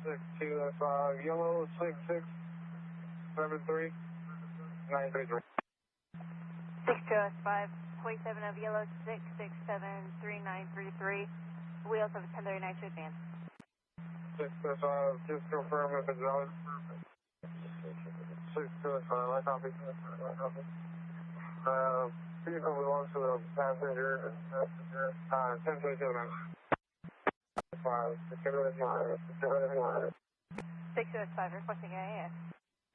6205, yellow 6673 933. 6205, 27 of yellow 6673933. Wheels of 1039 to advance. 625, just confirm if it's valid. 625, I copy. Vehicle belongs to the passenger, 1027. 6205, requesting AAS.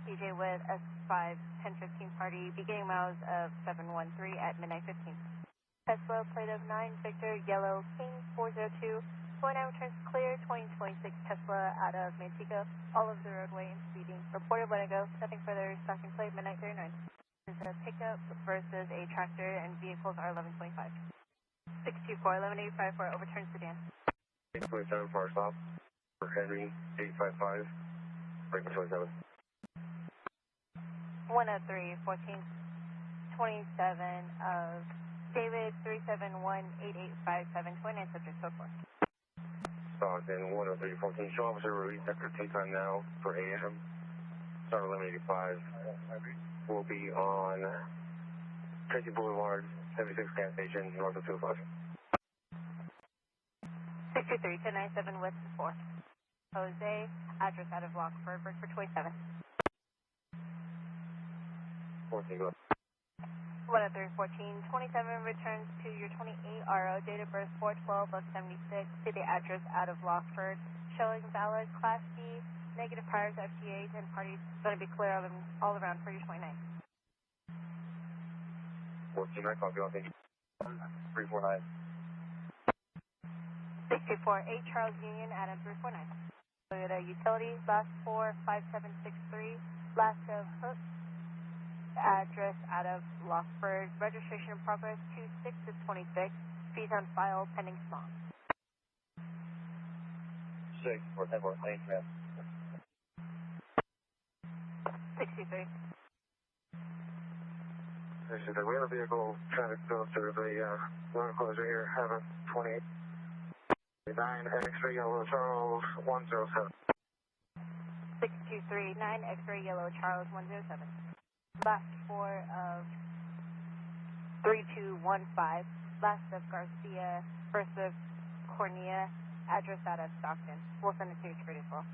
TJ with S5 1015 party, beginning miles of 713 at midnight 15. Tesla, plate of 9, Victor, yellow, King 402. 29 returns clear, 2026 Tesla out of Manteca, all of the roadway and speeding. Reported when I go, nothing further, Stockton plate, midnight 39. This is a pickup versus a tractor and vehicles are 1125. 624, 11854, overturns sedan. 827 for our stop. For Henry, 855, break 27. 103, 14, 27 of David, 3718857, 29 subject code 4. Stockton, 103, 14, show officer release after take time now for AM. Start 1185. Will be on Tracy Boulevard, 76 gas station, north of 205. 63, 1097 West 4. Jose, address out of Lockford, break for 27. 14, go. 103, 14, 27 returns to your 28 RO, date of birth 412 of 76, to the address out of Lockford, showing valid Class D, negative priors, FTAs, and parties going to be clear all around for your 29. 14, I copy, I think. 349. 624, 8 Charles Union, Adam 349. Toyota Utilities, last 45763, last of Hook, address out of Lockford, registration in progress 26 to 26, fees on file pending small. 6, 4, 10, 4, thanks, man. 63. We have a vehicle traffic goes through the road closure here, have a 28. 9 X-ray yellow Charles 107. 623, 9 X-ray yellow Charles 107. Last 4 of 3215, last of Garcia, first of Cornea, address out of Stockton. We'll send it to your security as well.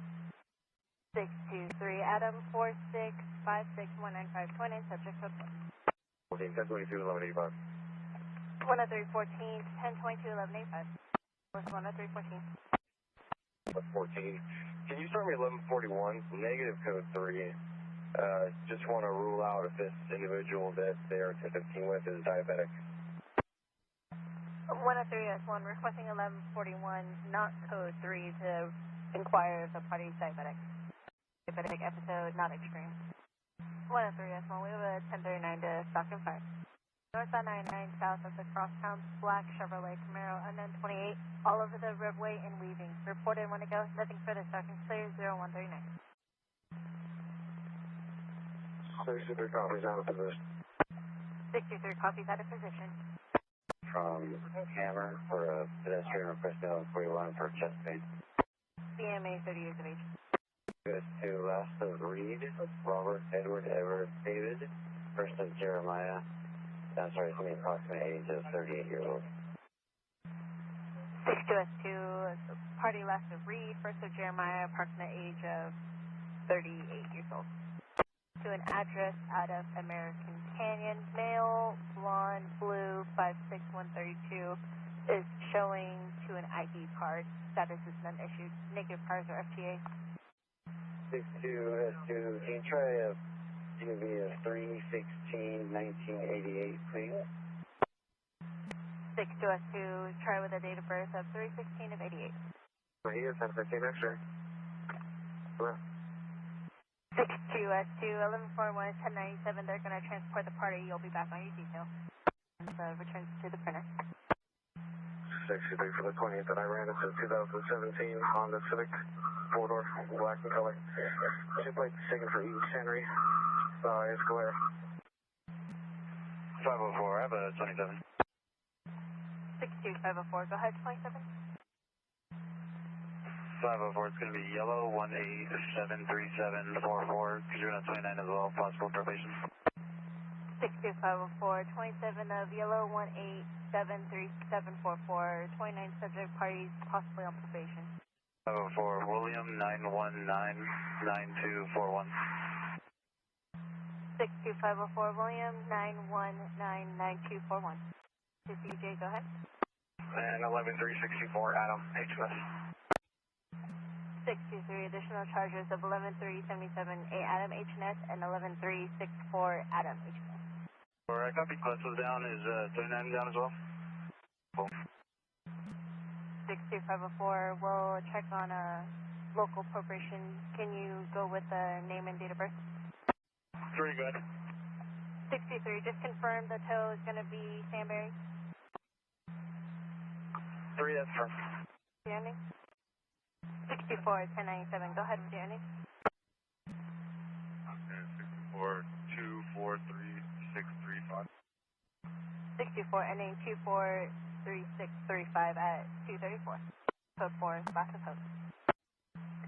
623, Adam 46561951, 29, subject code 14, 1022, 1185. 103, 14, 1022, 1185. 103, 14. 14. Can you start me 1141, negative code 3? Just want to rule out if this individual that they're 1015 with is diabetic. 103S1, requesting 1141, not code 3, to inquire if the party is diabetic. Diabetic episode, not extreme. 103S1, we have a 1039 to Stockton Fire. Northbound 99, south of the crosstown, black Chevrolet Camaro, unknown 28, all over the roadway and weaving. Reported when to go, nothing further, Stockton clear, 0139. 63 copies out of position. 63 copies out of position. From Hammer for a pedestrian request of 41 for chest pain. BMA, 30 years of age. Good to last of Reed, Robert, Edward, Everett, David, first of Jeremiah. I'm sorry, it's the approximate age of 38 years old. 62S2, party last of Reed, first of Jeremiah, approximate age of 38 years old. To an address out of American Canyon, male, blonde, blue, 56132, is showing to an ID card. Status is none issued. Negative cars or FTA. 62S2, can you try a UV of 3/16/1988, please? 62S2, try with a date of birth of 3/16 of 88. He is 1015 extra. 62S2, 1141, 1097. They're going to transport the party. You'll be back on your detail. So returns to the printer. 63 for the 20th that I ran. It's a 2017 Honda Civic, 4-door, black in color. 2 plates taken for each Henry. Size, glare. 504, I have a 27. 62504, go ahead, 27. 504, it's going to be yellow 1873744. Could you run 29 as well, possible probation? 62504, 27 of yellow 1873744, 29 subject parties possibly on probation. 504, William 9199241. 62504, William 9199241. CJ, go ahead. And 11364, Adam, HMS. 623, additional charges of 11377A Adam HNS and 11364 Adam HNS. Alright, copy. Class was down. Is 39 down as well? Cool. 62504, we'll check on a local appropriation. Can you go with the name and date of birth? 3, good. 63, just confirm the tow is going to be Sandberry. 3, that's firm. Standing. 64, 1097, go ahead with your ending. Okay, 64, 243635. 64, ending 243635 at 234. Code 4, last of host.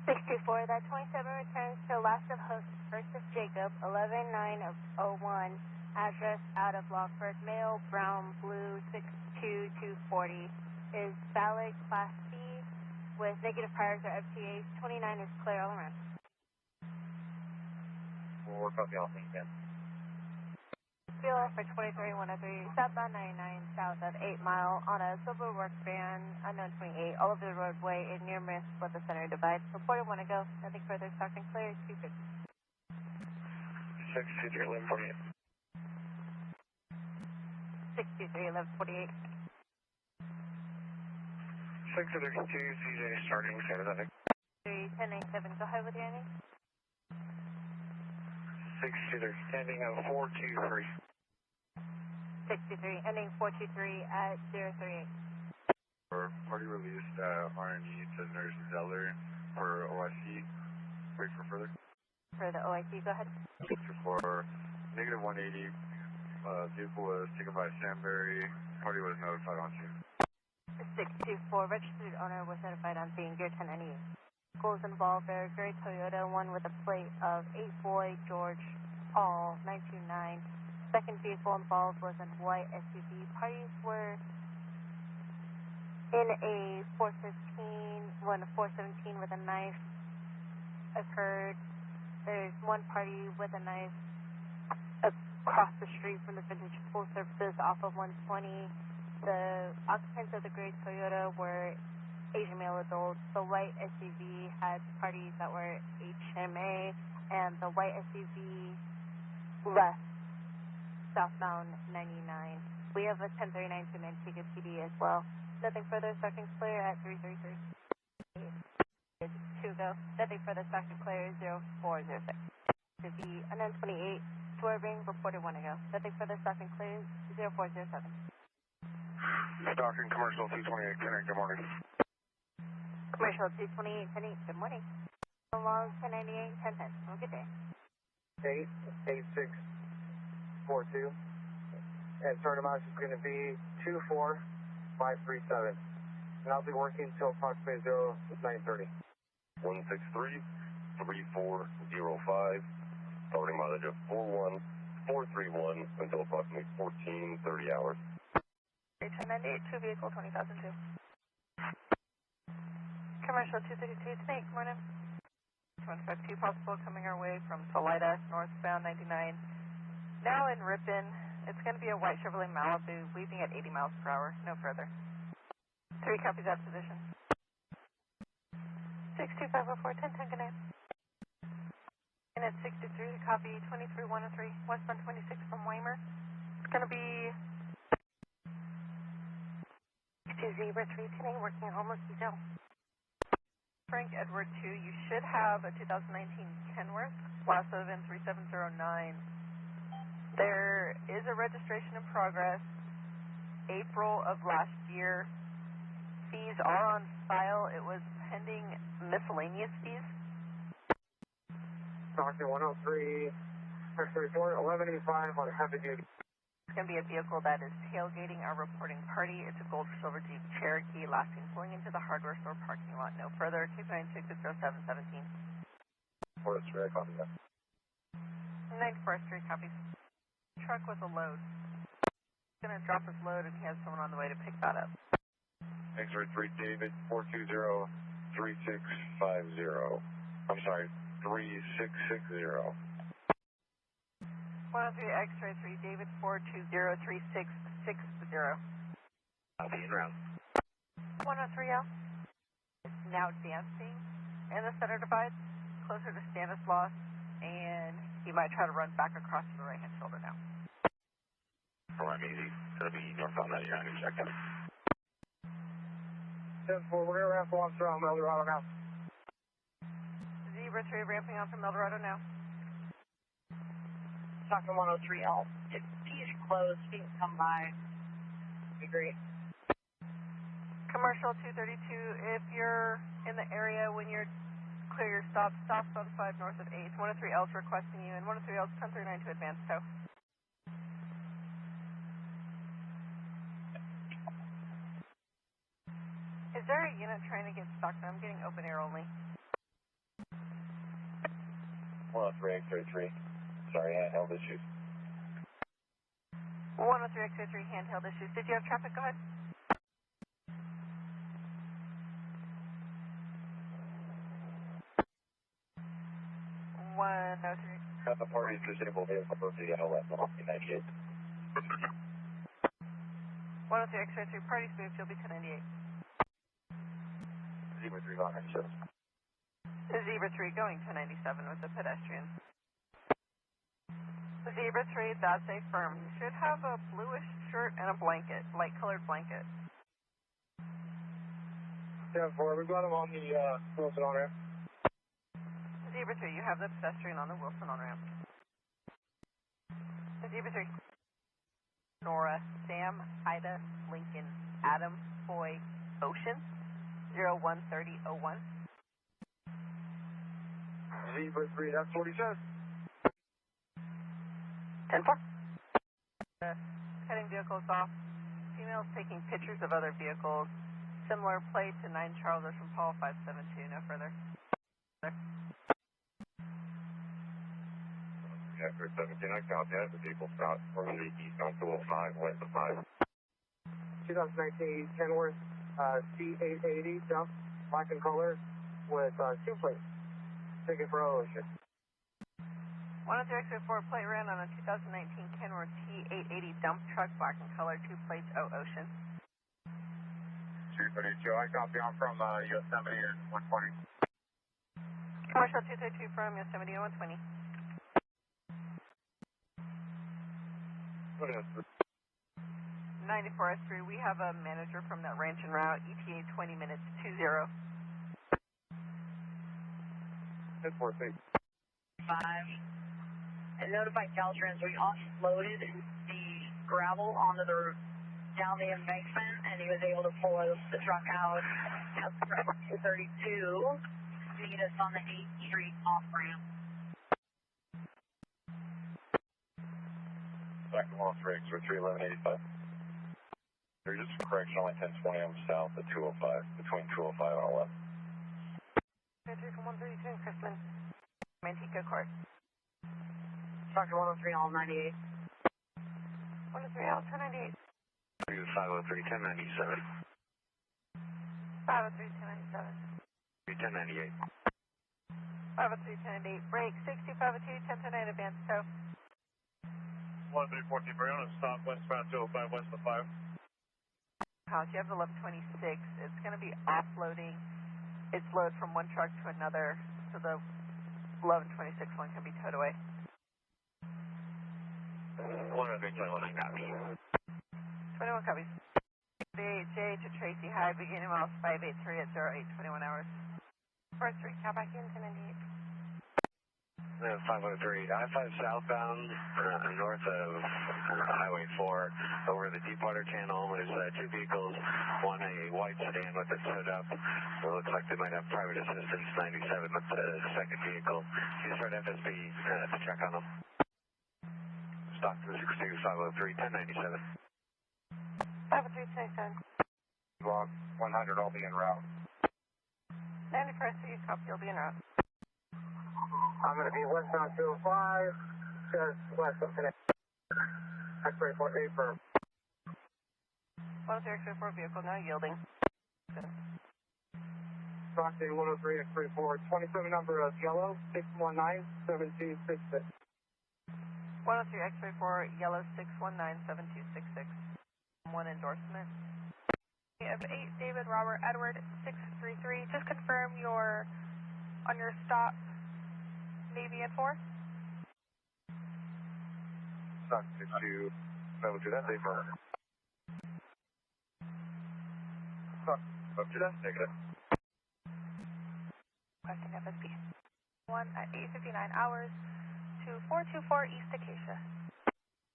624, that 27 returns to last of host, first of Jacob, 11901, address out of Lockford, male, brown, blue, 62240, is valid class C with negative priors or FTAs, 29 is clear all around. We'll work out the off-link then. Fuel for 23103, southbound 99, south of 8 Mile on a silver work van, unknown 28, all over the roadway in near miss with the center divide. Reporter want to go, nothing further, stock and clear, 250. 623 1148. 623 1148. 632, CJ starting, San Jose. 1097, go ahead with your ending. 623, ending of 423. 63, ending 423 at 038. For party released R&E to Nurse Zeller for OIC. Wait for further. For the OIC, go ahead. For negative 180, vehicle was taken by Sandberry. Party was notified on scene. 624, registered owner was notified on scene, gear 1098. Vehicles involved are a gray Toyota, one with a plate of 8 Boy George Paul 929. Second vehicle involved was a white SUV. Parties were in a 415, when a 417 with a knife occurred. There's one party with a knife across the street from the Vintage Pool Services off of 120. The occupants of the gray Toyota were Asian male adults. The white SUV had parties that were HMA, and the white SUV left southbound 99. We have a 1039 to Manteca PD as well. Nothing further, second clear at 333. 2 go. Nothing further, second clear 0406. To be unknown 28, swerving, reported 1 to go. Nothing further, second clear 0407. Stockton Commercial 228, 10 good morning. Commercial 228, 10 good morning. Along 1098, 1010. Have a good day. 88642. And starting amount is going to be 24537. And I'll be working until approximately 0930. 163-3405. Starting mileage of 41431 until approximately 1430 hours. 1098, 2 vehicle 20,002. Commercial 232, today, good morning. 252 possible coming our way from Salida, northbound 99. Now in Ripon, it's going to be a white Chevrolet Malibu, leaving at 80 miles per hour, no further. 3 copies that position. 62504, 1010, good night. And at 63, copy 23103, westbound 26 from Weimer. It's going to be 203 today, working almost detail. Frank Edward 2, you should have a 2019 Kenworth, last of in 3709. There is a registration in progress, April of last year. Fees are on file. It was pending miscellaneous fees. Stockton 103, 34, 1185 on heavy duty. It's going to be a vehicle that is tailgating our reporting party. It's a gold or silver Jeep Cherokee, last seen pulling into the hardware store parking lot. No further. 296-0717. Forest Ray, copy that. 94th Street, copies. Truck with a load. He's going to drop his load and he has someone on the way to pick that up. X-ray 3 David, 420-3650. I'm sorry, 3660. 103 X-ray 3 David, 420-3660. Copy en route. 103L is now dancing in the center divide, closer to Stanislaus, and he might try to run back across to the right-hand shoulder now. I'm easy. It's going to be northbound 99 in a second. 10-4, we're going to ramp off from Eldorado now. Zebra 3 ramping on from Eldorado now. Stockton 103L. If he's closed, he can come by. Be great. Commercial 232, if you're in the area when you're clear your stop on 5 north of 8th. 103L's requesting you, and 103L's 1039 to advance tow. Is there a unit trying to get Stockton? I'm getting open air only. 103 X-ray 3. Sorry, handheld issues. 103 X-ray 3 handheld issues. Did you have traffic? Go ahead. At the party's disabled vehicle, both of the LS 98. 103 X-ray 3, party's moved, you'll be 1098. Zebra 3 on 97. Zebra 3 going 1097 with the pedestrian. Zebra 3, that's a firm. Should have a bluish shirt and a blanket, light colored blanket. 10-4, we've got him on the Wilson on ramp. Zebra 3, you have the pedestrian on the Wilson on ramp. Zebra 3. Sonora, Sam, Ida, Lincoln, Adam, Boy, Ocean, 013001. Zebra 3, that's what he says. 10-4. Cutting vehicles off. Females taking pictures of other vehicles. Similar plate to 9 Charles Ocean Paul 572. No further. Yeah, for 17, I copy that. The vehicle stopped. We're going to be eastbound 205, west of 5. 2019 Kenworth C880 jump, black in color with 2 plates. Ticket for Ocean. 103 X-ray 4 plate ran on a 2019 Kenworth T880 dump truck, black in color, 2 plates, Ocean. 232, I copy on from Yosemite and 120. Commercial 232 from Yosemite and 120. 94S3, we have a manager from that ranch en route, ETA 20 minutes, 20. 10-4, 5. And notified Caltrans, we offloaded the gravel onto the down the embankment, and he was able to pull the truck out. 232, meet us on the 8th Street off ramp. Back to 103, X-ray 31185. There's just a correction on my 1020, I'm south at 205, between 205 and 11. 3 from 132 in Crispin, Manteca Court. Dr. 103, all 98. 103, all 1098. 503, 1097. 503, 1097. 1098. 503, 1098, break, 6502, 1029, advance tow. 1314, Marion, stop westbound 205, west of 5. House, you have 1126. It's going to be offloading its load from one truck to another, so the 1126 one can be towed away. 121, I copy. 21 copies. J to Tracy, high, beginning miles 583 at 0821 hours. First 3, count back in, 1098. 503, I-5 southbound, north of Highway 4, over the Deepwater Channel. There's 2 vehicles, one a white sedan with it towed up. It looks like they might have private assistance, 97 with the second vehicle. He's right FSB to check on them. Stockton 62503, 1097. 5327. Log 100, I'll be en route. 91st, you copy, you'll be en route. I'm going to be westbound 205, just west of Connect. X-ray 48 firm. 103 X-ray 4 vehicle now yielding. Stockton 103 X-ray 4, 27 number of yellow, 619-7266. 103 X-ray 4, yellow 619-7266. One endorsement. Of 8, David Robert Edward 633. Just confirm your on your stop, Navy and 4. Stockton 6272, that's a firm. Up to that, negative. Question FSP. 1 at 8:59 hours to 424 East Acacia.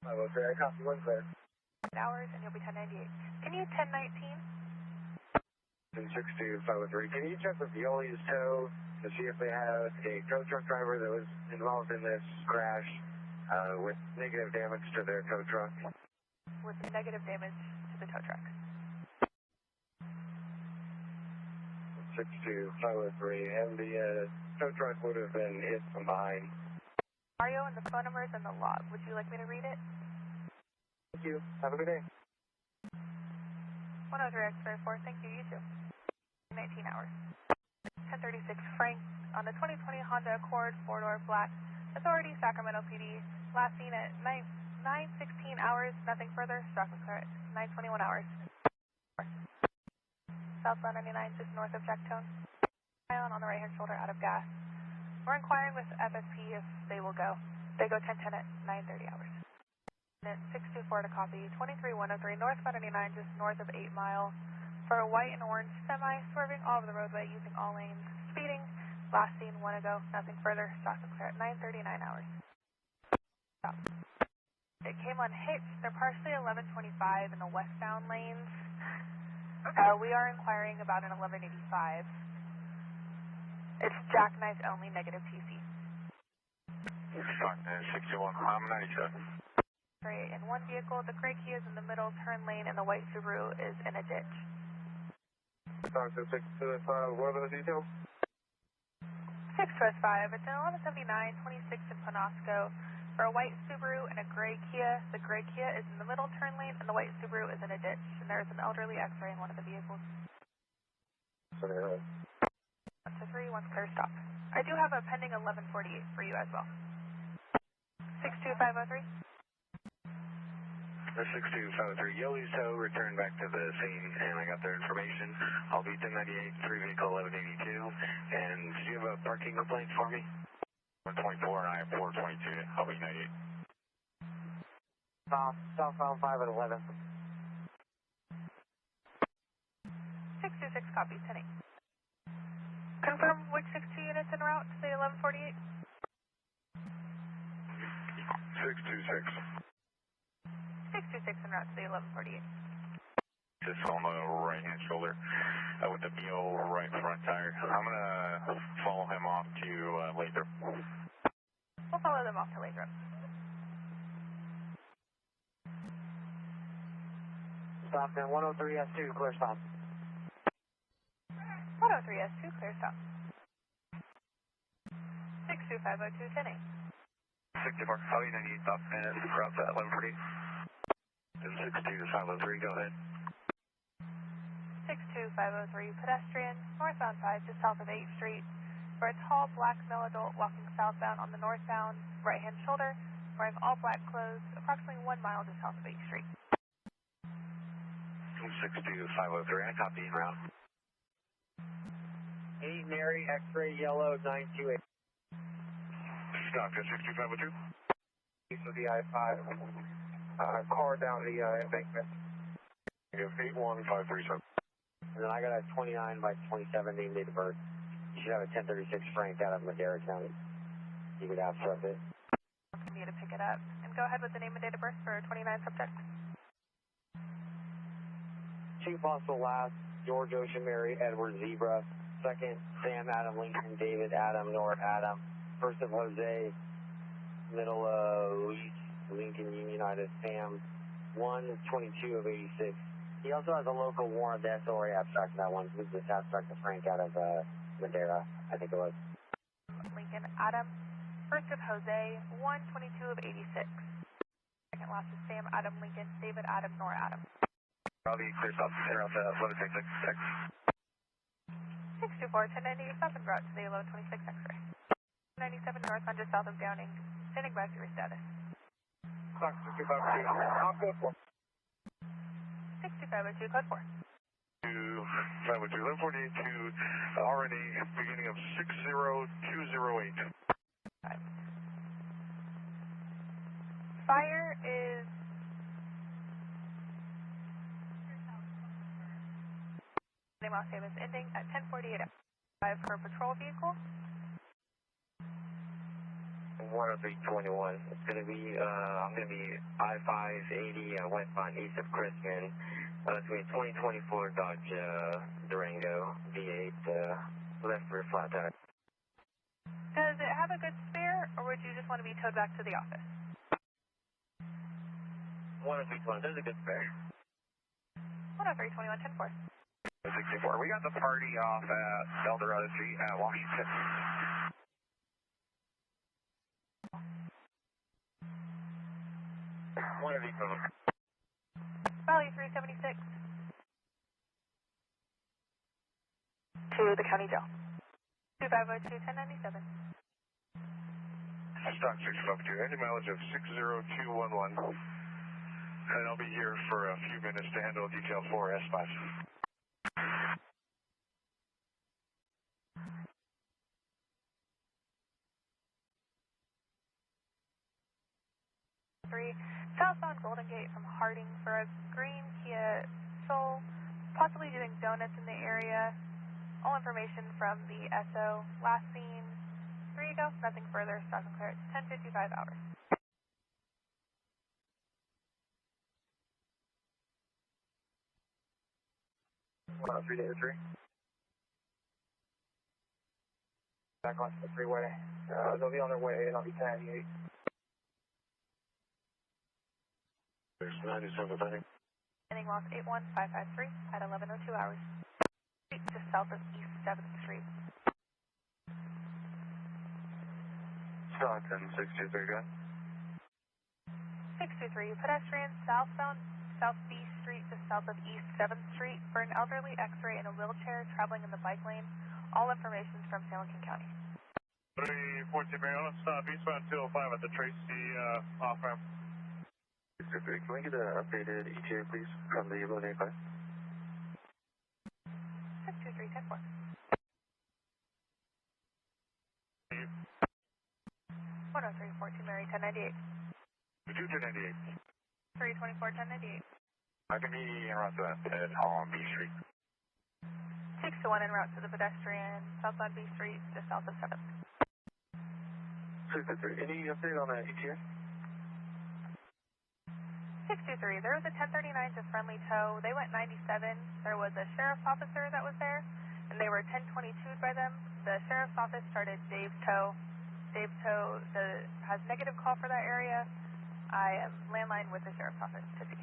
Okay, I copy, one's there. Hours and you'll be 1098. Can you 1019? 62503. Can you check with Violia's tow to see if they have a tow truck driver that was involved in this crash with negative damage to their tow truck? With negative damage to the tow truck. 62503. And the tow truck would have been hit from behind. Mario and the phone numbers and the log. Would you like me to read it? Thank you. Have a good day. 103 X-ray 4. Thank you. You too. 19 hours. 1036 Frank on the 2020 Honda Accord 4-door black. Authority Sacramento PD. Last seen at 9:16 hours. Nothing further. Stock was clear at 9:21 hours. Southbound 99 just north of Jacktone. Island on the right hand shoulder out of gas. We're inquiring with FSP if they will go. They go 10:10 at 9:30 hours. 624 to copy. 23103 northbound 99 just north of 8 Mile. For a white and orange semi swerving all over the roadway using all lanes. Speeding. Last seen 1 ago. Nothing further. Stock was clear at 9:39 hours. Stop. It came unhitched. They're partially 1125 in the westbound lanes. We are inquiring about an 1185. It's jackknife only, negative TC. Stockton 61, I'm 97. Great. In one vehicle, the gray Kia is in the middle turn lane and the white Subaru is in a ditch. Stockton 625, what are the details? 625, it's an 1179, 26 in Penasco. For a white Subaru and a gray Kia, the gray Kia is in the middle turn lane and the white Subaru is in a ditch. And there is an elderly X-ray in one of the vehicles. 1 to 3, 1's clear, stop. I do have a pending 1148 for you as well. 62503. 62503, Yoli's tow, return back to the scene, and I got their information. I'll be 1098, 3 vehicle 1182. And did you have a parking complaint for me? 124 and I have 422. I'll be 98. Southbound 5 at 11. 626 copies, 10-8. Confirm which 62 units en route to the 1148? 626. 626 en route to the 1148. Just on the right-hand shoulder with the BO right front tire. I'm going to follow him off to Lathrop. We'll follow them off to Lathrop. Stockton 103 S2, clear stop. 103 S2, clear stop. 62502, 10-8. 64, I'll be 98, stop, and route to 1140. 62503, go ahead. 62503, pedestrian, northbound 5, just south of 8th Street. For a tall black male adult walking southbound on the northbound right-hand shoulder, wearing all black clothes, approximately 1 mile just south of 8th Street. 62503, I copy en route. 8 Mary, X-ray yellow 928. Stockton 62502. East of the I-5. Car down the embankment. Negative 81537. And then I got a 29 by 27 named date of birth. You should have a 1036 Frank out of Madera County. You could ask for a bit. For me to pick it up. And go ahead with the name and date of birth for 29 subject. 2 possible last, George Ocean Mary, Edward Zebra. 2nd, Sam Adam Lincoln, David Adam, Nora Adam. 1st of Jose, middle of Luis Lincoln United Sam 122 of 86. He also has a local warrant. The SORA abstract that one. This is the abstract of Frank out of Madera, I think it was. Lincoln Adam, first of Jose 122 of 86. Second last is Sam Adam Lincoln, David Adam, Nora Adam. I'll be clear south, around 1126. 624, 1090, south and route to the 1126 X-ray. 97 north, just south of Downing. Standing by for your status. Stock 62502. I'm good for. 62502, code 4. 502, 1148 to RNA, beginning of 60208. Fire is Los Angeles ending at 1048 5 per patrol vehicle. 10321. It's going to be, I'm going to be I-580 westbound east of Chrisman. It's going to be 2024 Dodge Durango V8 left rear flat tire. Does it have a good spare, or would you just want to be towed back to the office? 10321. There's a good spare. 10321, 10-4. 64. We got the party off at El Dorado Street at Washington. One of these phones. Valley 376 to the county jail. 2502, 1097. Stock 652, engine mileage of 60211. And I'll be here for a few minutes to handle detail 4 S5. Southbound Golden Gate from Harding for a green Kia Soul, possibly doing donuts in the area. All information from the SO. Last seen 3 ago, nothing further. Stock and clear at 10:55 hours. Wow, 3 to 3. Back onto the freeway. They'll be on their way, and I'll be 1098. There's 97 pending. Ending loss 81553 at 11:02 hours. Just south of East 7th Street. Stockton 623, go ahead. 623, pedestrian southbound South B Street just south of East 7th Street for an elderly X-ray in a wheelchair traveling in the bike lane. All information is from San Joaquin County. 314 Marion, stop eastbound 205 at the Tracy off-ramp. 623, can we get an updated ETA, please, from the 1185? 623, 10-4. 103, 14 Mary, 1098. 298. 324, 1098. I can be en route to that at on B Street. 621 en route to the pedestrian, southbound B Street, just south of 7th. 623, any update on the ETA? 623, there was a 1039 to Friendly Tow. They went 97. There was a sheriff's officer that was there, and they were 1022'd by them. The sheriff's office started Dave's Tow. Dave's Tow has negative call for that area. I am landline with the sheriff's office to see.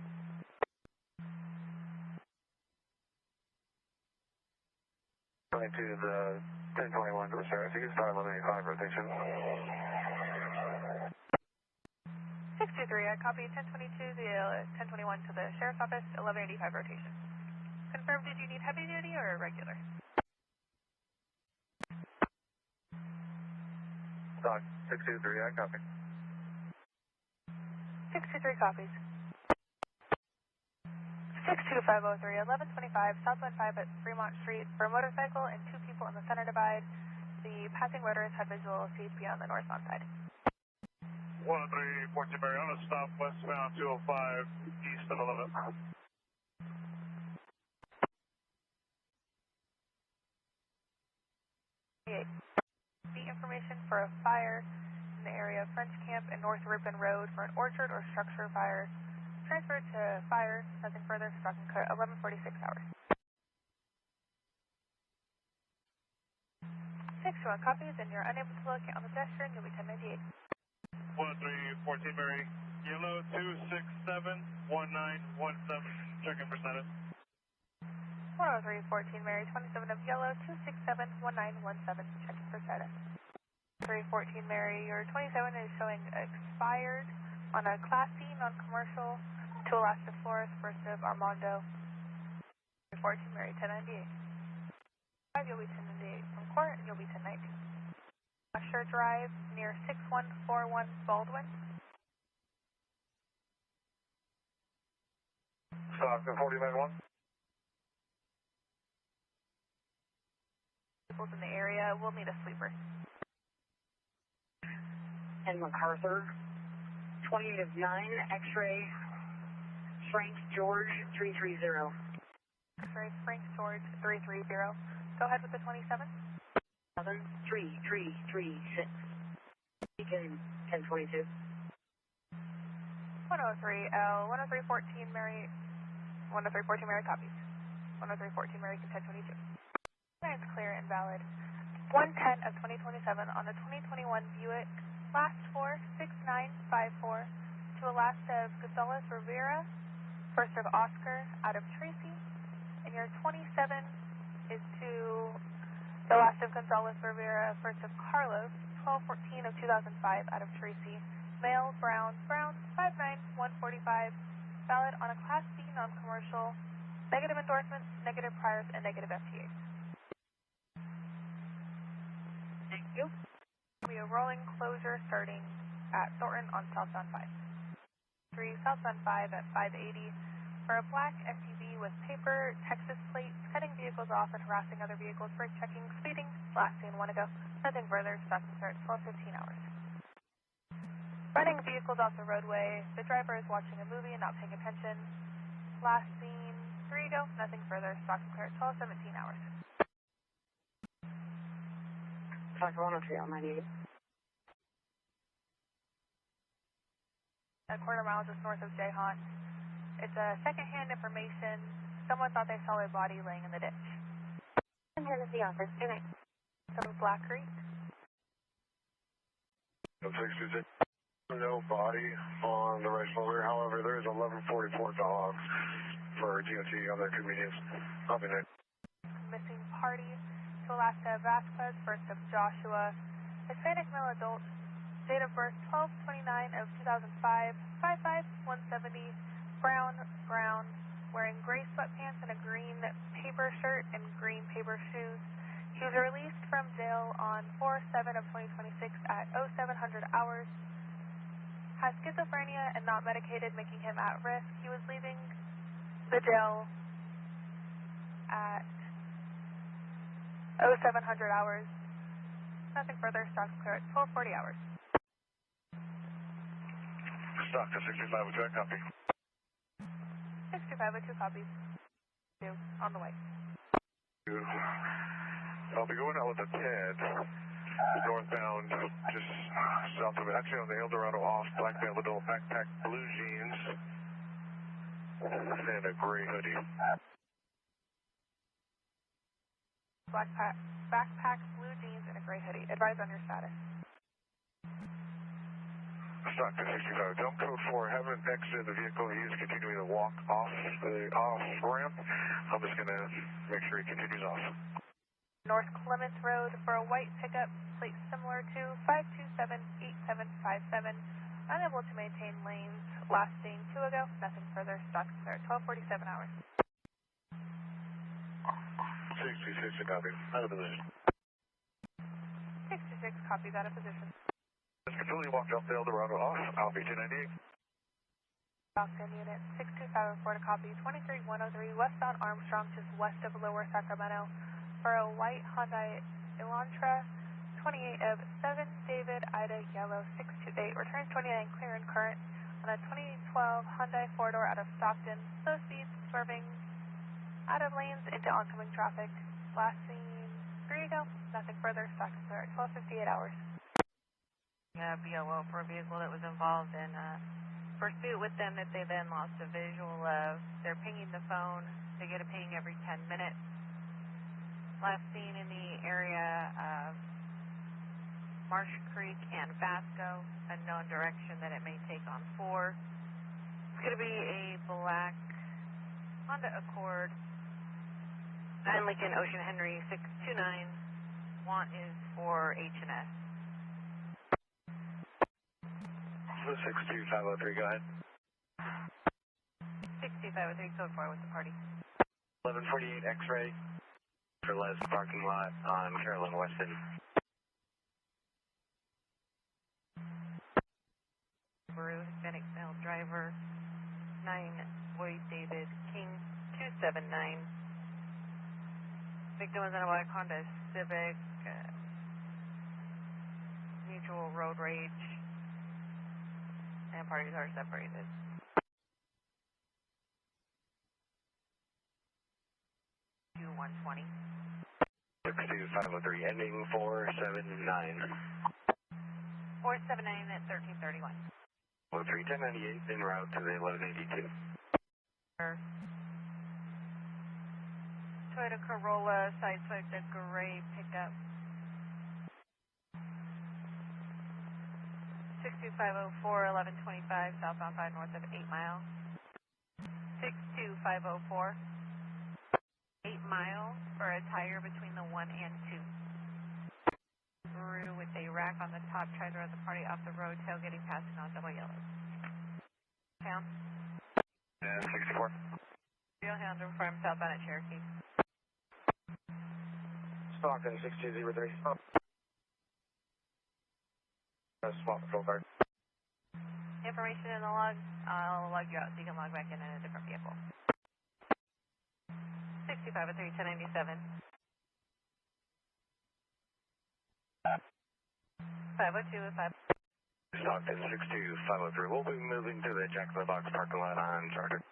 Going to the 1021 to the sheriff. You can start 1185 rotation. 623, I copy 1022, the 1021 to the sheriff's office, 1185 rotation. Confirm, did you need heavy duty or regular? Stock 623, I copy. 623 copies. 62503, 1125, southbound 5 at Fremont Street for a motorcycle and 2 people in the center divide. The passing motorist had visual CHP on the northbound side. 103, Mariana, stop westbound 205, east of 11. The information for a fire in the area of French Camp and North Ripon Road for an orchard or structure fire. Transferred to fire, nothing further, stock and cut, 1146 hours. 621 copies, and you're unable to locate on the pedestrian, you'll be 1098. 103, Mary, Yellow 2671917, checking for status. 10314 Mary, 27 of yellow, 2671917, checking for status. 314 Mary, your 27 is showing expired on a Class C non-commercial to Alaska Flores, first of Armando. 314 Mary, 1098. 5, you'll be 1098 from court, and you'll be 1019. Usher Drive near 6141 Baldwin. Stockton 4091. People in the area will need a sweeper. And MacArthur, 20 of 9, X-ray, Frank George 330. X-ray Frank George 330. Go ahead with the 27. 73336. Beacon 1022. 103L, 10314 Mary, 10314 Mary copies. 10314 Mary, 1022. It's clear and valid. 110 of 2027 on the 2021 Buick, last 46954 to a last of Gonzalez Rivera, first of Oscar out of Tracy, and your 27 is to the last of Gonzalez Rivera, first of Carlos, 1214 of 2005 out of Tracy, male, brown, 59145, valid on a Class C non-commercial, negative endorsements, negative priors, and negative FTAs. Thank you. We are rolling closure starting at Thornton on southbound 5. 3 southbound 5 at 580 for a black SUV with paper Texas plates, cutting vehicles off and harassing other vehicles, brake checking, speeding, last seen 1 ago. Nothing further, stop and start 12:15 hours. Running vehicles off the roadway, the driver is watching a movie and not paying attention. Last seen 3 ago, nothing further, stop and start 12:17 hours. Talk 103 on 98. A quarter mile just north of Jayhan. It's a second-hand information. Someone thought they saw a body laying in the ditch. I'm here to the office. Good night. Some Black Creek. 626. No body on the right shoulder. However, there is 1144 dogs for DOT on their convenience. I'll be there. Missing party. To Alaska Vasquez, first of Joshua. Hispanic male adult. Date of birth 12/29 of 2005. 5'5", 170. Brown, wearing gray sweatpants and a green paper shirt and green paper shoes. He was released from jail on 4/7 of 2026 at 0700 hours. Has schizophrenia and not medicated, making him at risk. He was leaving the jail at 0700 hours. Nothing further, stock clear at 12:40 hours. Stockton 6502, copy. 6502 copies. 2 on the way. I'll be going out with a 10, northbound, just south of it. Actually on the Eldorado off, black male adult backpack, blue jeans, and a gray hoodie. Backpack, blue jeans, and a gray hoodie. Advise on your status. Stockton 65. Dump code 4. Haven't exited the vehicle. He is continuing to walk off the off-ramp. I'm just going to make sure he continues off. North Clements Road for a white pickup, plate similar to 5278757. Unable to maintain lanes. Last seen 2 ago. Nothing further. Stock clear at 12:47 hours. 66, copy. Out of position. 66 copies out of position. Just completely walked off the Eldorado off. I'll be 1098. Stockton Unit 6254 to copy 23103 westbound Armstrong, just west of Lower Sacramento, for a white Hyundai Elantra, 28 of 7 David Ida Yellow 628. Returns 29 clear and current on a 2012 Hyundai 4-door out of Stockton. Slow speed, swerving out of lanes into oncoming traffic. Last seen 3 ago. Nothing further. Stock clear at 12:58 hours. BLO for a vehicle that was involved in pursuit with them that they then lost a visual of. They're pinging the phone. They get a ping every 10 minutes. Last seen in the area of Marsh Creek and Vasco, unknown direction that it may take on 4. It's going to be a black Honda Accord and Lincoln Ocean Henry 629. Want is for H&S. 62503, go ahead. 62503, code 4 with the party. 1148 X-ray for Les parking lot on Carolyn Weston. Baroon, Hispanic male driver, 9 Boyd David King 279. Victim was in a black Honda Civic, mutual road rage, and parties are separated. 120. 62503, ending 479. 479 at 1331. 031098 en route to the 1182. Toyota Corolla, sideswiped a gray pickup. 62504, 1125, southbound 5 north of 8 Mile. 62504. 8 Mile for a tire between the 1 and 2. Through with a rack on the top, tried to run the party off the road, tailgating, passing on double yellows. Pound. 64. Real Hound from southbound at Cherokee. Stockton 6203. Swap patrol card. Information in the log. I'll log you out so you can log back in a different vehicle. 62503, 1097. 502 with 5. Stockton 62503. We'll be moving to the Jack in the Box parking lot on Charter.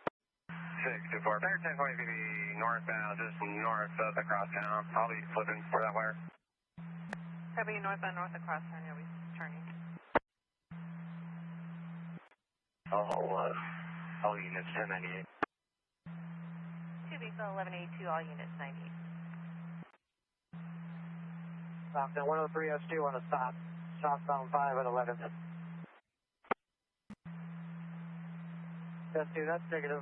624. Bear 1020 BB northbound, just north of the cross town. I'll be flipping for that wire. Copy northbound, north across town. You'll be turning. All units 1098. 2 vehicle 1182, all units 98. Stockton 103 S2 on a stop. Southbound 5 at 11. S2, that's negative.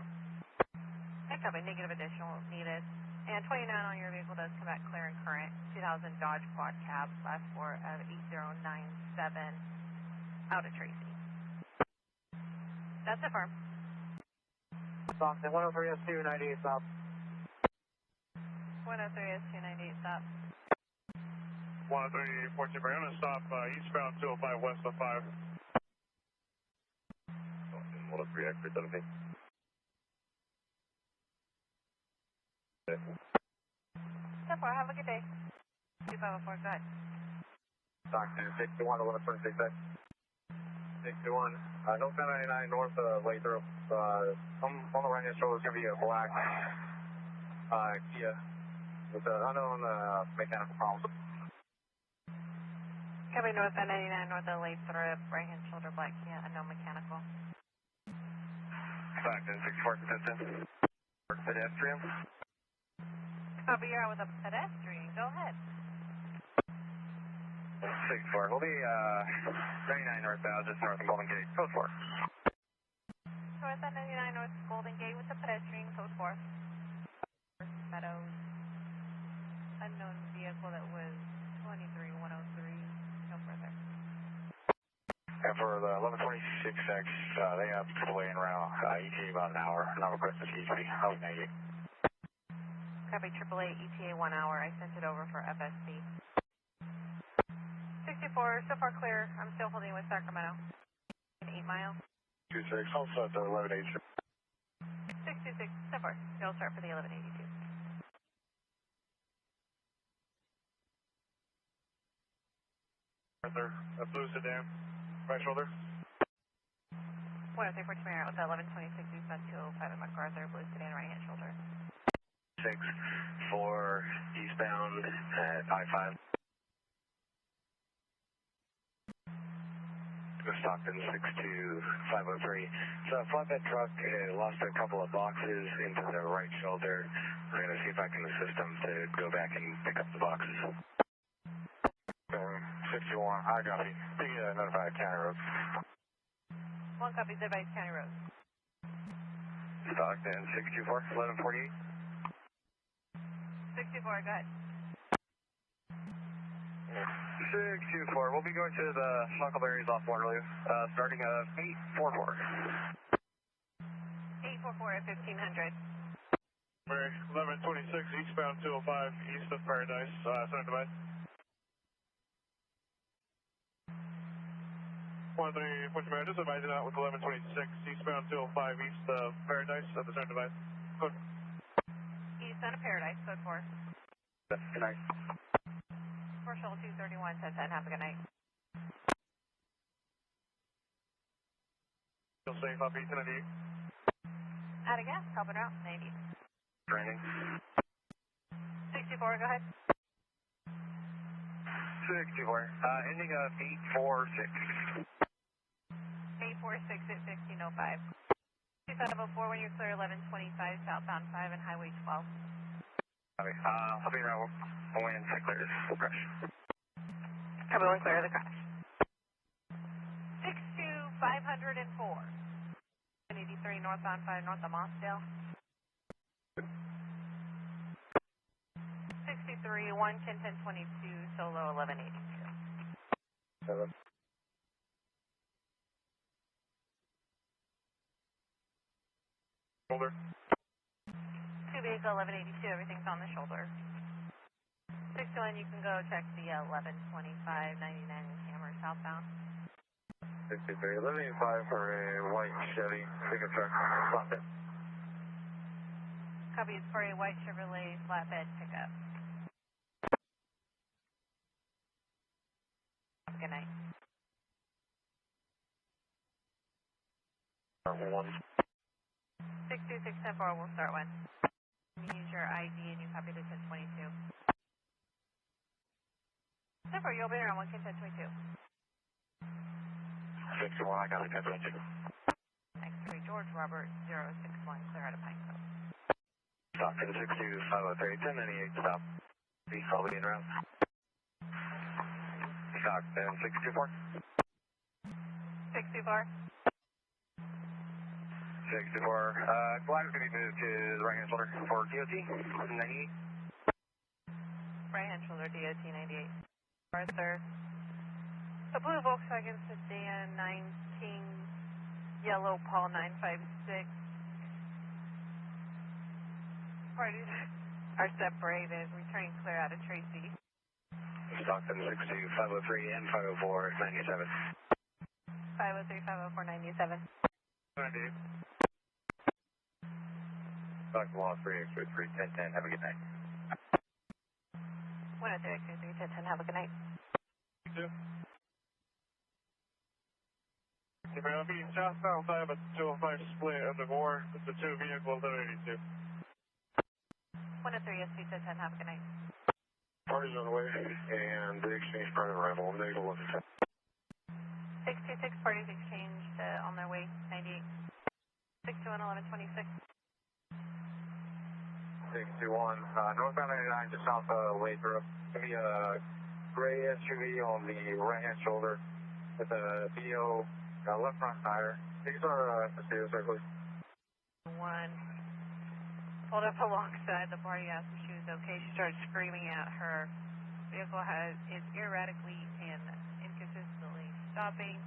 Hey, copy, negative additional needed. And 29 on your vehicle does come back clear and current. 2000 Dodge Quad Cab, last 4 of 8097, out of Tracy. That's it, firm. Stockton 103 S2, 98 south. 103 S2, 98 stop. 103 Fort Super, I'm going to stop eastbound 205 west of 5. 103 extra 17. Step 4, have a good day. 2504, go ahead. Stockton 61 to 126 X. 61. North 1099 north Lathrop. On the right hand shoulder is going to be a black Kia with unknown mechanical problems. Copy north 99 north of Lathrop, right hand shoulder, black Kia, unknown mechanical. Stockton 64 pedestrian. Copy, you're out with a pedestrian. Go ahead. 64. We'll be 99 northbound, just north of Golden Gate. Code 4. North 99 north Golden Gate with the pedestrian, code 4. Meadows. Unknown vehicle that was 23103. No further. And for the 1126X, they have to weigh in around ETA about an hour. Not requested CHP. I'll be negative. Copy, AAA ETA 1 hour. I sent it over for FSC. 64, so far clear. I'm still holding with Sacramento. 8 Mile. 26, also at the 1182. 626, so far. You'll start for the 1182. Arthur, a blue sedan, right shoulder. 103 Fort Tamara with the 1126 eastbound 205 at MacArthur, blue sedan, right hand shoulder. 6 for eastbound at I-5. Stockton 62503. So a flatbed truck lost a couple of boxes into the right shoulder. I'm going to see if I can assist them to go back and pick up the boxes. 62503, 61, I copy. Be notified County Road. 1 copy, advise County Road. Stockton 624, 1148. 64, go ahead. 624, we'll be going to the Huckleberries off Waterloo, starting at 844. 844 at 1500. Mary, 1126, eastbound 205, east of Paradise, center divide. 13, Porterville, Mary, just advising out with 1126, eastbound 205, east of Paradise, at the center divide. Code. Eastbound of Paradise, code 4. Good night. Commercial 231, 1010, have a good night. Still safe, up 898. Out of gas, helping out, 90. Training. 64, go ahead. 624, ending of 846. 846 at 1505. 2504 when you're clear, 1125 southbound 5 and Highway 12. Copy. I'll be around when it clears. We'll crash. Copy, when clear of the crash. 62504. 183 northbound 5 north of Mossdale. 63 1 10 10 22 solo 1182. Shoulder. 2 vehicle 1182, everything's on the shoulder. 61, you can go check the 1125 99 Hammer southbound. 63, 1185 for a white Chevy pickup truck. Stockton. Copy, it's for a white Chevrolet flatbed pickup. Have a good night. 1. 62610 we'll start one. Use your ID and you copy to 1022. 10 you'll be around 1 1022. 61, I got it, 1022. X3 George Robert 061, clear out of Pine Cove. Stockton 62503, 1098, stop. Please call me in route. Stockton 624. 624. 624, glide is going to be moved to the right hand shoulder for DOT 98. Right hand shoulder DOT 98. Arthur. The blue Volkswagen sedan 19, yellow Paul 956. Parties are separated, returning clear out of Tracy. Stockton 62503 and 504 97. 503, 504, 97. 98. Stockton Law 3, X-ray 3, 1010, have a good night. 103, X-ray 3, 1010, have a good night. 2. I'll be southbound 5 at 205 split of the war with the 2 vehicles 1182. 103, SP 1010, have a good night. Party's on the way, and the exchange part of arrival, negative 110. 626, parties exchanged on their way, 98. 621, 1126. 621, northbound 99 to south Lathrop. It's going to be a gray SUV on the right-hand shoulder with a BO left front tire. These are serious, sir, please. 1. Pulled up alongside the party, asked if she was okay. She started screaming at her. Vehicle is erratically and inconsistently stopping.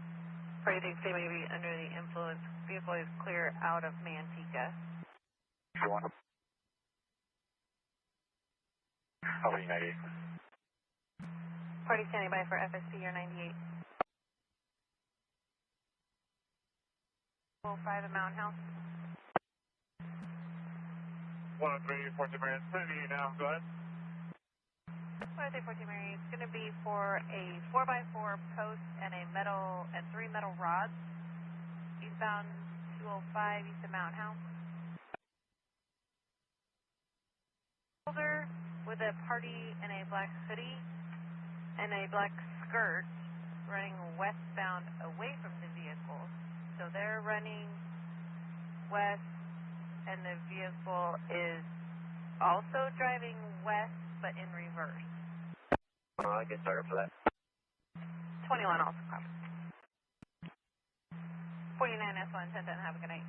Party thinks they may be under the influence. Vehicle is clear out of Manteca. 1. I'll be 98. Party standing by for FSP, you're 98. 05 at Mountain House. 103, Porterville, Mary, 98 now, go ahead. 103, Porterville, Mary, it's going to be for a 4x4 post and 3 metal rods. Eastbound 205, east of Mountain House. Shoulder with a party in a black hoodie and a black skirt running westbound away from the vehicle. So they're running west and the vehicle is also driving west but in reverse. I get started for that. 21 also copy. 49S1, 1010, have a good night.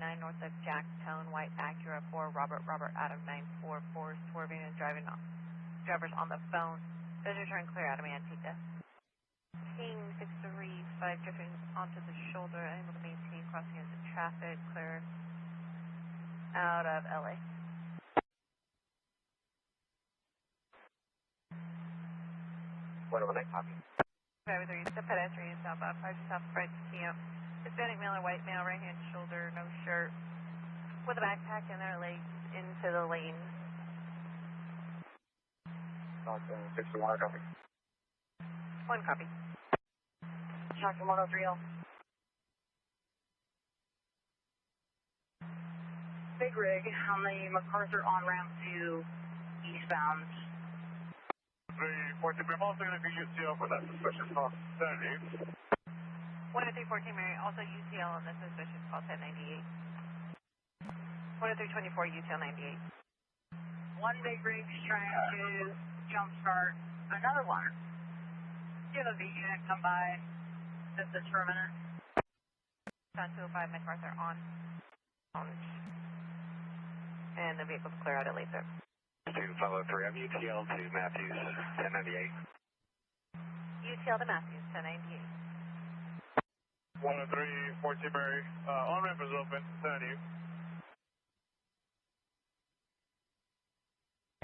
9 north of Jacktone, white Acura 4, Robert out of 944, swerving and drivers on the phone. Does return clear out of Antigua. King 635, drifting onto the shoulder, unable to maintain crossing into traffic, clear out of LA. What over there, copy? 503, the pedestrian southbound, 5 south, right camp. Hispanic male or white male, right hand shoulder, no shirt, with a backpack and their legs into the lane. Stockton 61, copy. 1 copy. Stockton 103L. Big rig on the MacArthur on-ramp to eastbound. 314, I'm also going to be UCL for that suspicious call. 10-8. 10314 Mary, also UCL on the suspicious call 1098. 10324 UCL 98. One big rig's trying to jumpstart another one. Do you have a V unit come by just this for a minute? On 205 MacArthur on. And the vehicle's clear out at late service. 2503, I'm UTL to Matthews, 1098. UTL to Matthews, 1098. 10314 Mary, on-ramp is open, 10 you.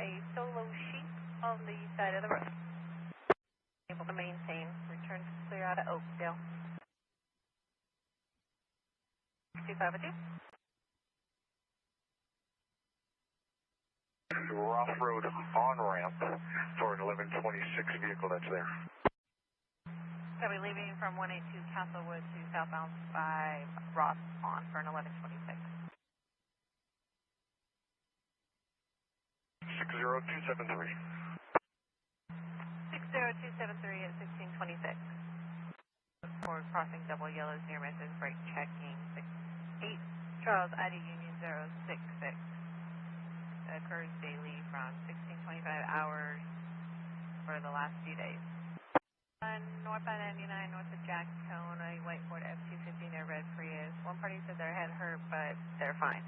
A solo sheep on the side of the road. Able to maintain. Return to clear out of Oakdale. 2502. Rough road on-ramp for an 1126 vehicle that's there. So we're leaving from 182 Castlewood to southbound 5 Ross on for an 1126. 60273. 60273 at 1626. Forward crossing double yellows near misses, brake checking 68. Charles ID Union 066. Occurs daily from 1625 hours for the last few days. Northbound 99 north of Jacktone, a white Ford F-250 near Red Prius. One party said their head hurt, but they're fine.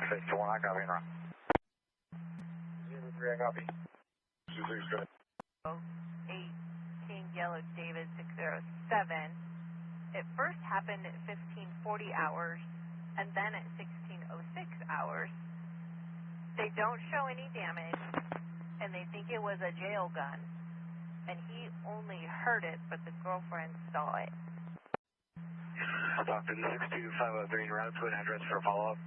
61, I copy, and run. 03, I copy. 26, good. 8 King Yellow David 607. It first happened at 1540 hours, and then at 1606 hours. They don't show any damage, and they think it was a jail gun, and he only heard it, but the girlfriend saw it. Stockton 62503 en route to an address for follow-up.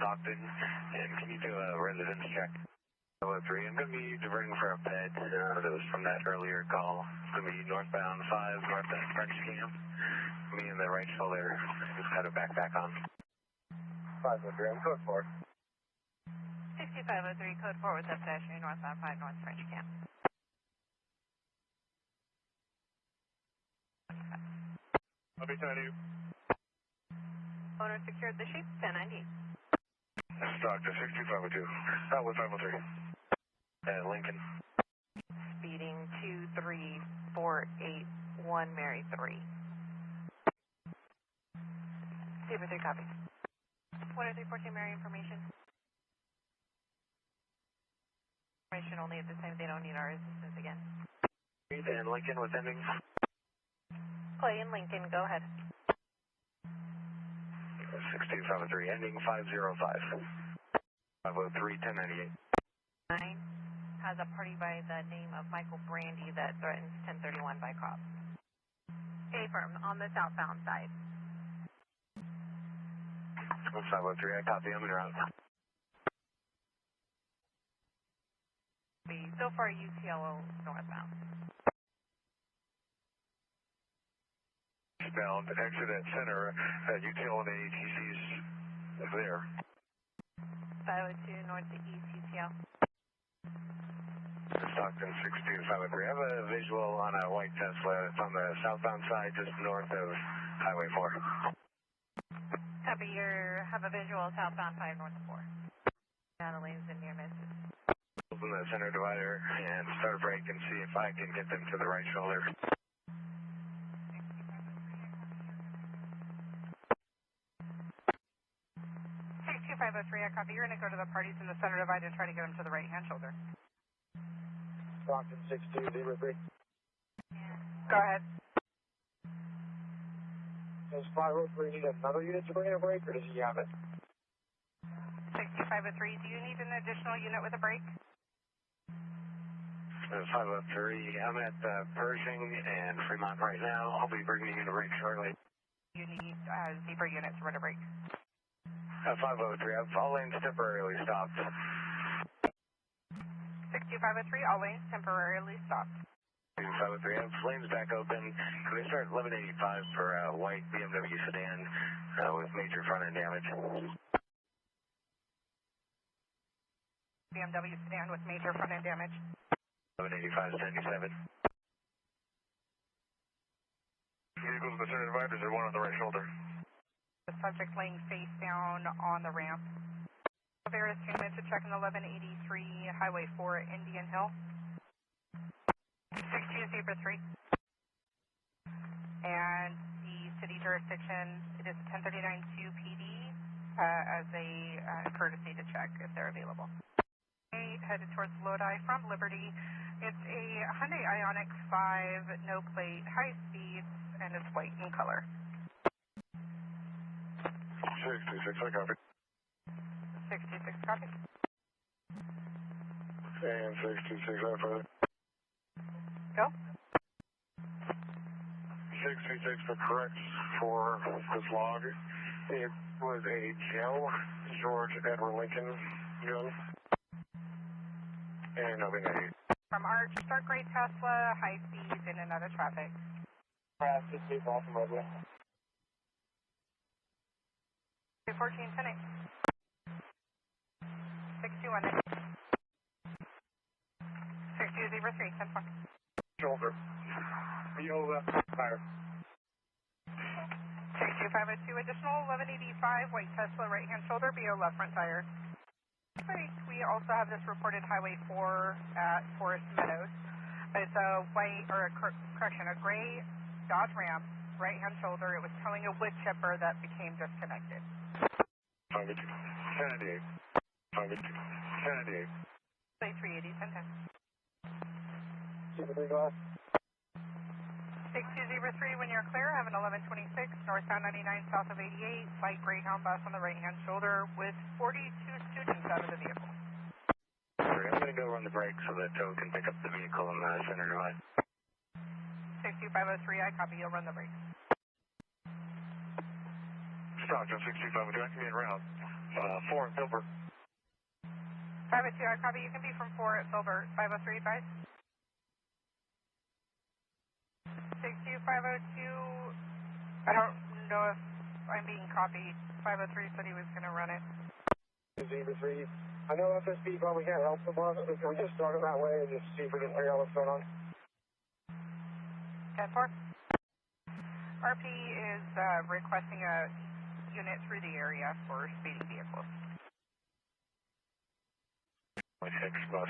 Stockton, and can you do a residence check? 03, I'm going to be diverting for a bed that was from that earlier call. It's going to be northbound 5, northbound French Camp. Me and the right shoulder just had a backpack on. 503, I'm code 4. 6503, code 4 with up-dash northbound 5 North French Camp. I'll be 10 you. Owner secured the sheep, 1098. Stockton 6252. With 503. Lincoln. Speeding 23481 Mary 3. 203 copy. 10314 Mary information. Information only at this time. They don't need our assistance again. And Lincoln with ending. Clay and Lincoln, go ahead. 6253, ending 505. 503, 1098. 9 has a party by the name of Michael Brandy that threatens 1031 by cop. A-firm on the southbound side. 503, I copy, I'm en route. So far, UTLO northbound. Bound, exit at center at UTL and ATC's there. 502 north to east UTL. Stockton 62503. I have a visual on a white Tesla. It's on the southbound side, just north of Highway 4. Copy, have a visual southbound 5 north of 4. Down the lanes and near misses. and see if I can get them to the right shoulder. 62503, I copy. You're going to go to the parties in the center divide and try to get them to the right-hand shoulder. Stockton 6203. Go ahead. Does 503 need another unit to bring in a brake, or does he have it? 62503, do you need an additional unit with a brake? 503, I'm at Pershing and Fremont right now. I'll be bringing in a brake shortly. You need zebra unit to run a brake. 503, all lanes temporarily stopped. 62503, all lanes temporarily stopped. 503, I have lanes back open. Can we start 1185 for white BMW sedan with major front end damage? BMW sedan with major front end damage. 1185, 77. Vehicles in the center divide, is there one on the right shoulder? The subject laying face down on the ramp. Various units to check in 1183 Highway 4 Indian Hill. 6203. And the city jurisdiction, it is 1039-2 PD as a courtesy to check if they're available. Headed towards Lodi from Liberty. It's a Hyundai Ioniq 5, no plate, high speeds, and it's white in color. 626, I copy. 626 copy. And 626, I further. Go. 626 for correct for this log. It was a George Edward Lincoln gun. And I'll be negative. From Arch, dark gray Tesla, high speeds, in and out of traffic. Crash, just leave off from over. 214, 10 621. 6203, 10 4. Shoulder. VO left tire. 62502, additional 1185, white Tesla, right hand shoulder, BO left front tire. Great. We also have this reported Highway 4 at Forest Meadows. It's a white, or a gray Dodge Ram, right hand shoulder. It was towing a wood chipper that became disconnected. 582, 1098. 582, 1098. Plate 380, 1010. See the big glass? 6203, when you're clear, have an 1126, northbound 99, south of 88, light Greyhound bus on the right-hand shoulder with 42 students out of the vehicle. I'm going to go run the brakes so that tow can pick up the vehicle in the center divide. 62503, I copy, you'll run the brakes. Stockton 625, direct me in route. 4 in Silver. 502, I copy, you can be from 4 at Silver. 503, advise. 62502, I don't know if I'm being copied. 503 said he was going to run it. Zebra 3. I know FSB probably can't help them on it, but can we just start it that way and just see if we can figure out what's going on? 10-4. RP is requesting a unit through the area for speeding vehicles. 6 bus.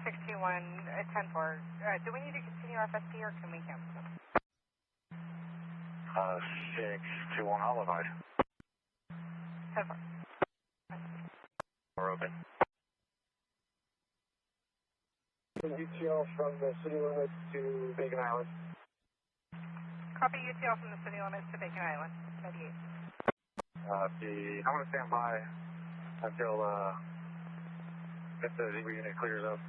621, 10-4. Do we need to continue FSP or can we cancel? 621, I'll divide. 10-4. We're open. UTL from the city limits to Bacon Island. Copy UTL from the city limits to Bacon Island, 98. I'm going to stand by until if the zebra unit clears up.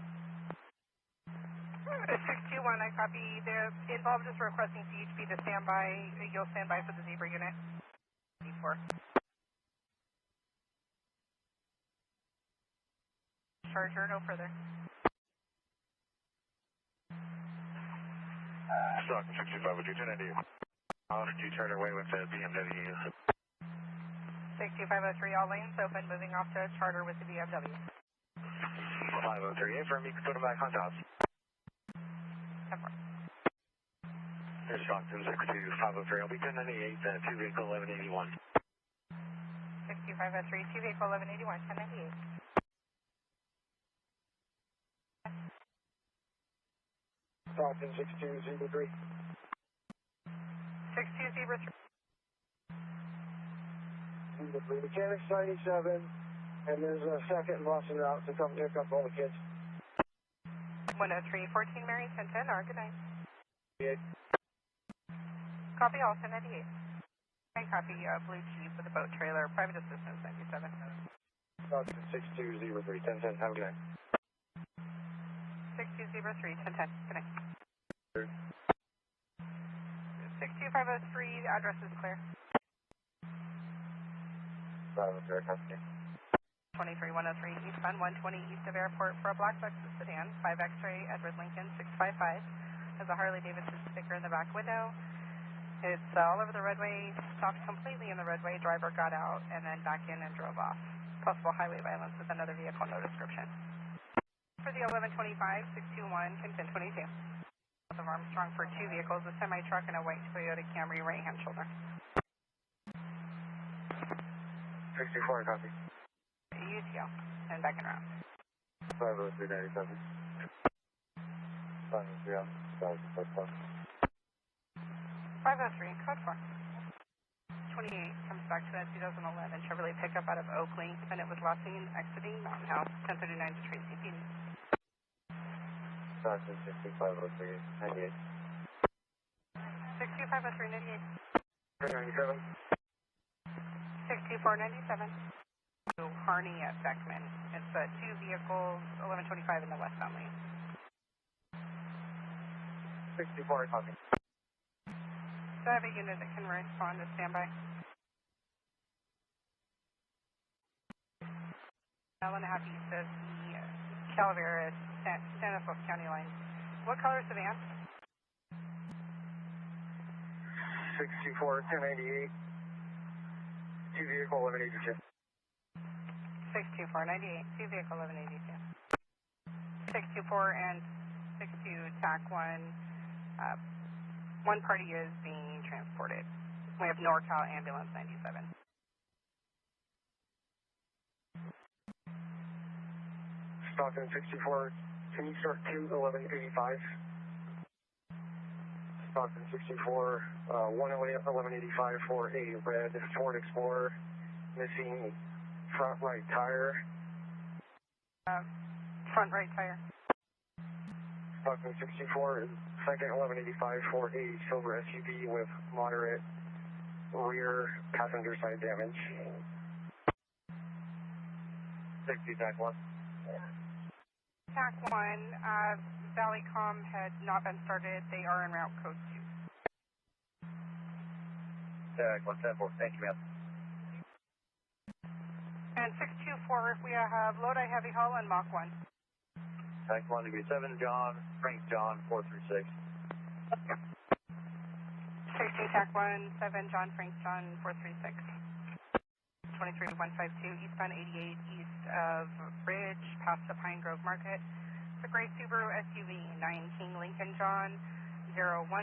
621, I copy. The involved is requesting CHP to stand by. You'll stand by for the zebra unit. D4. Charger, no further. Stockton 62502, 1098. I'll let you turn away with the BMW. 62503, all lanes open, moving off to charter with the BMW. 503, affirm, you can put them back on top. 10-4. Here's Stockton 62503, I'll be 1098, 2 vehicle 1181. 62503, 2 vehicle 1181, 1098. Stockton 6203. 6203. Mechanics 97, and there's a second busting out to come pick up all the kids. 10314 Mary 1010, good night. 98. Copy, also 98. Okay, copy, Blue Chief with a boat trailer, private assistance 97. Stockton 6203, 1010, have a good night. 6203, 1010, good night. Sure. 62503, the address is clear. 23103 eastbound 120 east of airport for a black Lexus sedan, 5 X-ray, Edward Lincoln 655. Has a Harley Davidson sticker in the back window. It's all over the roadway, stopped completely in the roadway, driver got out and then back in and drove off. Possible highway violence with another vehicle, no description. For the 1125, 621, content 22. Of Armstrong for 2 vehicles, a semi-truck and a white Toyota Camry, right-hand shoulder. 64, copy. UTO, and back and around. 50397. 503, 503, code 4. 28 comes back to that 2011 Chevrolet pickup out of Oakley, and it was last seen exiting Mountain House, 1039 to Tracy PD. Stockton 6503, 98. 62503, 98. 397. 62497. Harney at Beckman. It's 2 vehicles, 1125 in the westbound lane. 64, copy. So I have a unit that can respond to standby. Mile and a half east of the Calaveras, Stanislaus County line. What color is the van? 64, 1098. 2 vehicle, 1182. 62498, 2 vehicle, 1182. 624 and 62 TAC 1. One party is being transported. We have NorCal Ambulance 97. Stockton 64, can you start 21185? Stockton 64, 1185 for a red Ford Explorer, missing front right tire. Front right tire. Stockton 64, second 1185 for a silver SUV with moderate rear passenger side damage. 60, TAC 1. TAC 1, Valleycom had not been started. They are en route code 2. TAC 174, thank you, ma'am. And 624, we have Lodi Heavy Haul and Mach 1. TAC 1 degree 7, John, Frank John, 436. 60 TAC 1, 7 John Frank John, 436. 23152, eastbound 88, east of Bridge, past the Pine Grove Market. It's a gray Subaru SUV, 19 Lincoln John, 017,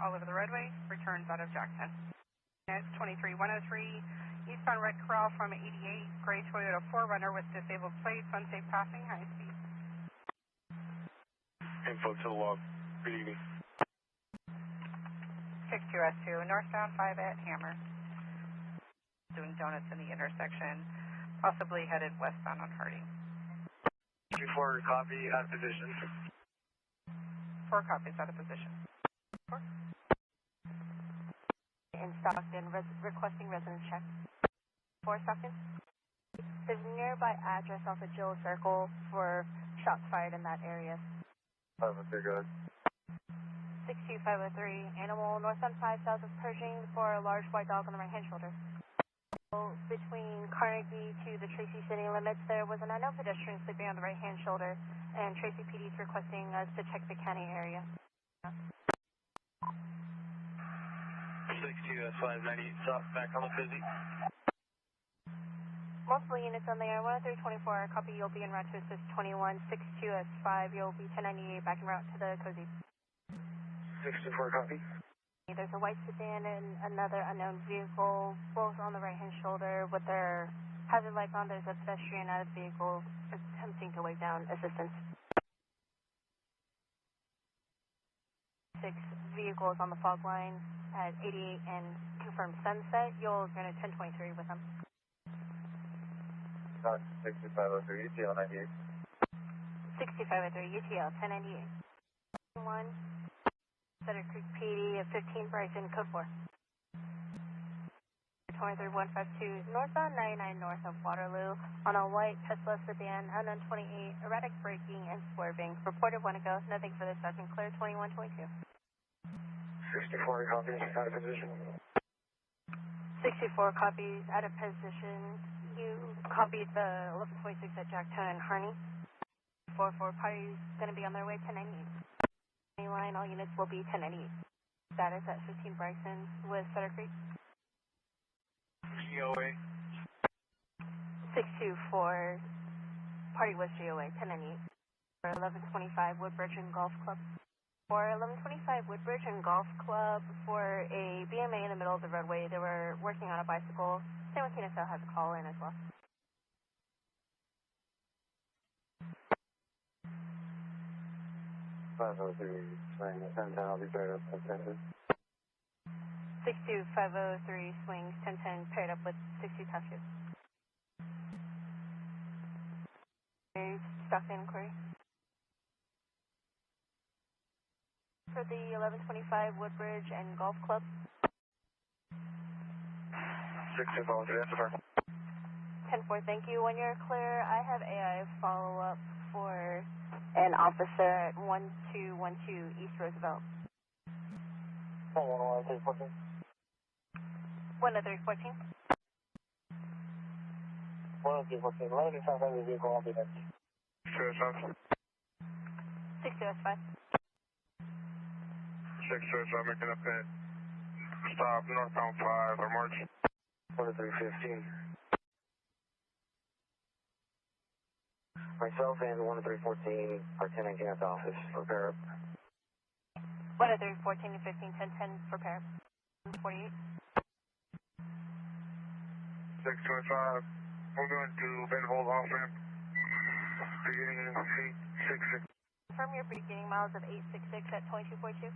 all over the roadway, returns out of Jackson. Next, 23103, eastbound Red Corral from 88, gray Toyota 4Runner with disabled plates, unsafe passing, high speed. Info to the log. Good evening. 62S2, northbound 5 at Hammer. Doing donuts in the intersection, possibly headed westbound on Harding. 24, copy, out of position. 4 copies out of position. 4. In Stockton, requesting residence check. 4 Stockton. There's a nearby address off of Jill Circle for shots fired in that area. 503, go ahead. 62503, animal northbound 5 south of Pershing for a large white dog on the right hand shoulder. Between Carnegie to the Tracy city limits, there was an unknown pedestrian sleeping on the right hand shoulder, and Tracy PD is requesting us to check the county area. 62S590, stop back on the busy. Multiple units on there, 10324, copy, you'll be en route to assist 21, 62S5, you'll be 1098 back en route to the Cozy. 64, copy. There's a white sedan and another unknown vehicle, both on the right-hand shoulder with their hazard lights on. There's a pedestrian out of the vehicle attempting to wave down assistance. 6 vehicles on the fog line at 88 and confirmed sunset. You'll run a 1023 with them. 6503, UTL 98. 6503, UTL 1098. 1, Cedar Creek PD of 15 Bryson, code 4. 23152, northbound 99 north of Waterloo, on a white Tesla sedan, unknown 28, erratic braking and swerving. Reported 1 ago, nothing further, Stockton clear, 2122. 64 copies, out of position. 64 copies, out of position. You copied the 1126 at Jacktown and Harney. 44 parties going to be on their way, 1098. Line, all units will be 1098. Status at 15 Bryson with Cedar Creek. GOA. 624, party was GOA, 1098. For 1125 Woodbridge and Golf Club. For 1125 Woodbridge and Golf Club, for a BMA in the middle of the roadway, they were working on a bicycle. San Joaquin SL has a call in as well. I'll be paired up with 62503 swings 1010 paired up with 60 Task Force. Stockton inquiry. For the 1125 Woodbridge and Golf Club. 6253, that's a 10-4, thank you. When you're clear, I have AI follow-up for an officer at 1212 East Roosevelt. 11314. 10314. 11314. 1125 vehicle, I'll be there. 625. 62S5. 625, making a pit. Stop, northbound 5, or March. 10315. Myself and 10314 are 1019 at the office. Repair up. 10314 and 151010 for pair. 48. 625. We're going to Vanderbilt off ramp. Beginning 866. Confirm your beginning miles of 866 at 2242.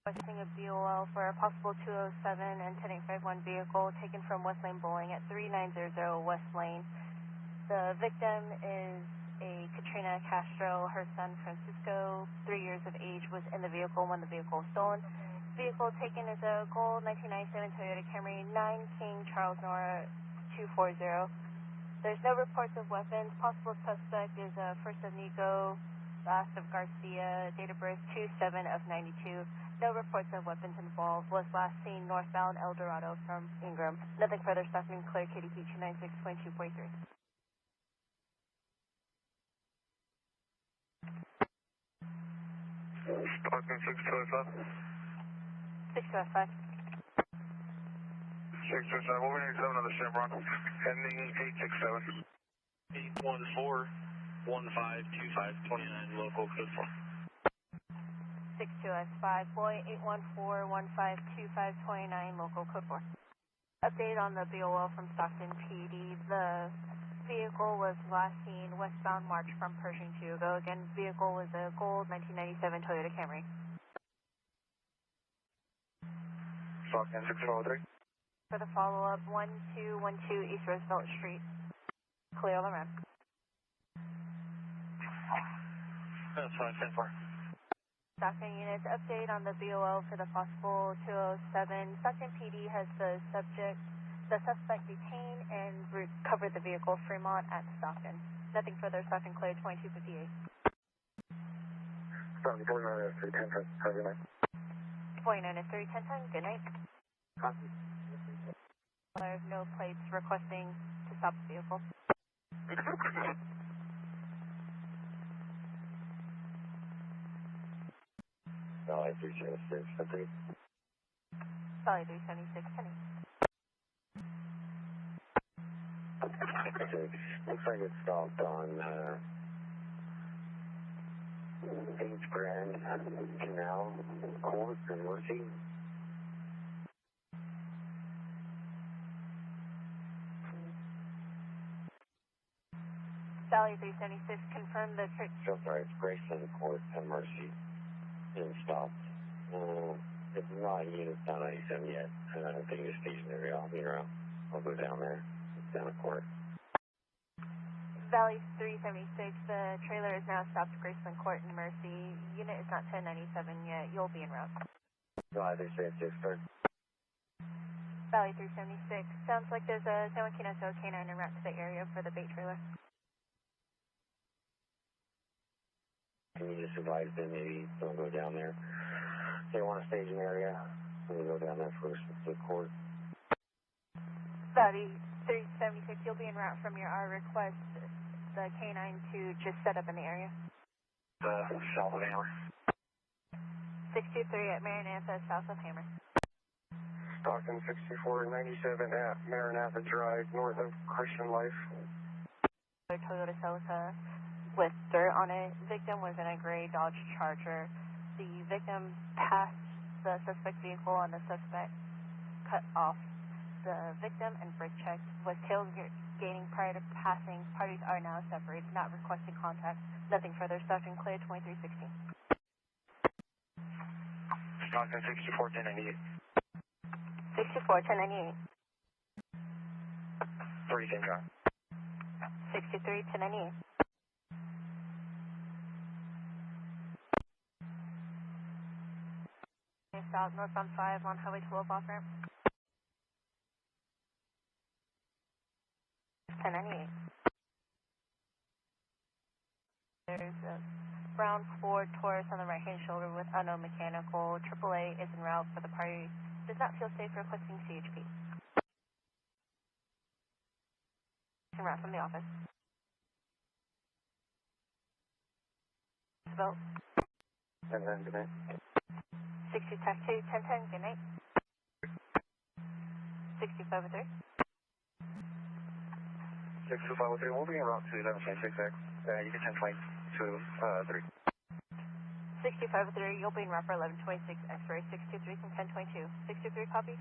Requesting a BOL for a possible 207 and 10851 vehicle taken from West Lane Bowling at 3900 West Lane. The victim is a Katrina Castro. Her son, Francisco, 3 years of age, was in the vehicle when the vehicle was stolen. Vehicle taken is a gold 1997 Toyota Camry 9 King Charles Nora 240. There's no reports of weapons. Possible suspect is first of Nico, last of Garcia, date of birth 27 of 92. No reports of weapons involved. Was last seen northbound El Dorado from Ingram. Nothing further. Stockton clear. KDP 296.243. Stockton 625. 625. 627, we'll be 7 on the Chevron. Ending 867. 814-1525-29, local code 4. 62S5, boy 814-1525-29, local code 4. Update on the BOL from Stockton PD. The vehicle was last seen westbound March from Pershing to Hugo. Again, vehicle was a gold 1997 Toyota Camry. Stockton 603. For the follow-up, 1212 East Roosevelt Street. Clear all around. That's fine, 10-4. Stockton units, update on the BOL for the possible 207. Stockton PD has the suspect detained and recovered the vehicle. Fremont at Stockton. Nothing further. Stockton clear 2258. Stockton 49 is 310, have a good night. 49 is 310, good night. Copy. There's no plates requesting to stop the vehicle. Valley 376, update. Valley 376, Penny. Looks like it's stopped on 8th Grand Canal, Court and Merced. Valley 376, confirm the trip. So sorry, it's Graceland Court and Merced in Stockton. It's not units down 97 yet. I don't think it's stationary. I'll be around. I'll go down there. It's down the court. Valley 376, the trailer is now stopped at Graceland Court in Merced. Unit is not 1097 yet. You'll be en route. Valley 376, sir. Valley 376, sounds like there's a San Joaquin SO K9 en route to the area for the bait trailer. Can you just advise them maybe don't go down there? They want a staging area. We'll go down there first to the court. Valley 376, you'll be en route from your R request, the K9 to just set up in the area. South of Hammer. 623 at Maranatha, south of Hammer. Stockton 6497 at Maranatha Drive, north of Christian Life. Toyota Celica with dirt on it. Victim was in a gray Dodge Charger. The victim passed the suspect vehicle and the suspect cut off the victim and brake checked. Was tailgating prior to passing. Parties are now separated, not requesting contact. Nothing further. Stockton clear 2316. Stockton 641098. 64 1098. 30 drop. 63 1098. South northbound 5 on Highway 12 off ramp. 1098. There's a brown Ford Taurus on the right hand shoulder with unknown mechanical. AAA is en route for the party. Does not feel safe requesting CHP. En route from the office. Vote. And then good night. 60 taxi 1010, good night. 6503. 6503, we'll be en route to 1126X. You can 1020 to 3. 6503, you'll be en route for 1126, X-ray 623 from 1022. 623 copy.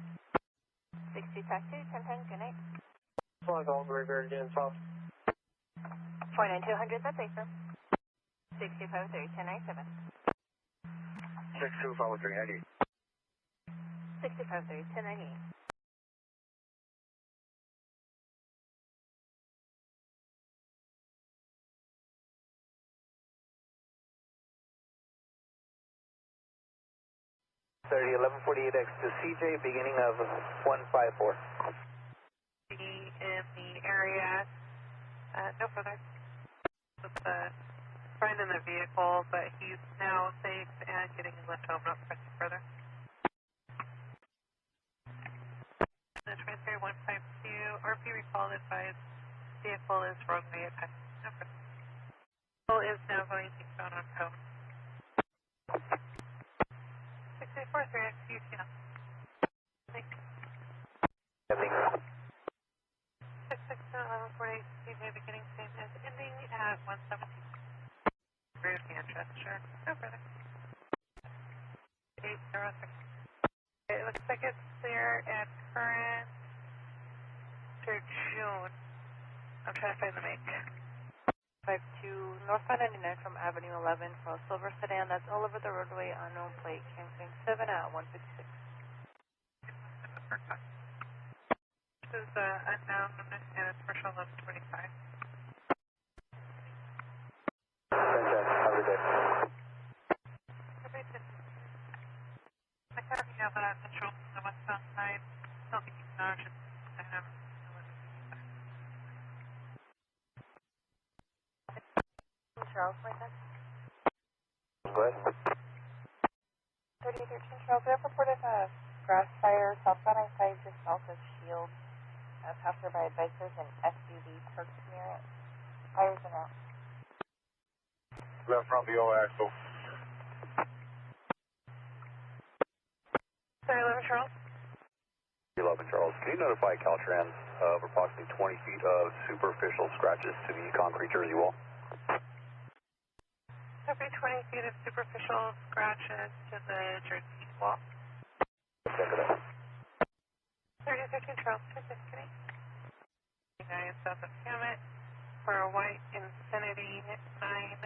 60 taxi 1010, good night. Flag all very again, south. 29200, that's ASA. 6503, 1097. 62503, 98. 6503, 1098. Thirty 1148X to CJ, beginning of 154. Be in the area. No further. With the friend in the vehicle, but he's now safe and getting left home, not pressing further. The transfer 152, RP recall advised vehicle is roadway at Pacheco. No further. Vehicle is now going eastbound on code. 643 XUC. Thank you. 661 CJ beginning same as ending at 117. Rude Manchester. No further. 806. It looks like it's clear and current through June. I'm trying to find the make. 52 northbound 99 from Avenue 11 for a silver sedan that's all over the roadway, unknown plate, camping 7 at 156. This is unknown and it's commercial 1125. Have a good day. I currently have control from the westbound side. Still keeping Dodge and I have Charles, Lincoln. Go ahead. 3013 Charles, we have reported a grass fire southbound I-5 just south of Shield. Passerby advisors and SUV parked near it. Fires are out. Left front BO axle. Sorry, 11 Charles. 11 Charles, can you notify Caltrans of approximately 20 feet of superficial scratches to the concrete jersey wall? Every 20 feet of superficial scratches to the jersey wall. 3013 Charles, 260. 9 south of Hammett. for a white Infinity 9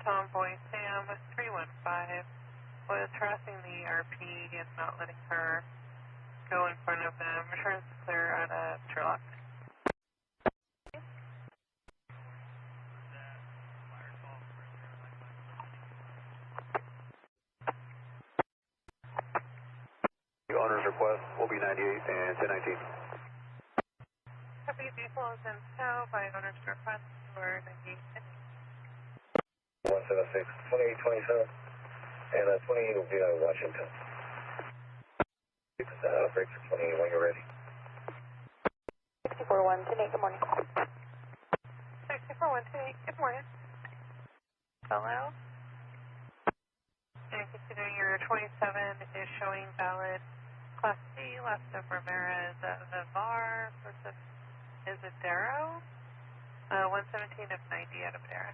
Tomboy Sam 315 was harassing the ERP and not letting her go in front of them. Returns clear at a Turlock. The owner's request will be 98 and 1019. Copy, vehicle is in tow by owner's request for 98. 176, 2827, and 28 will be out of Washington. Break for 28 when you're ready. 64128, good morning. 64128, good morning. Hello? And considering your 27 is showing valid Class C, last of Ramirez, Navar, versus Isidero, 117 of 90 out of Madera.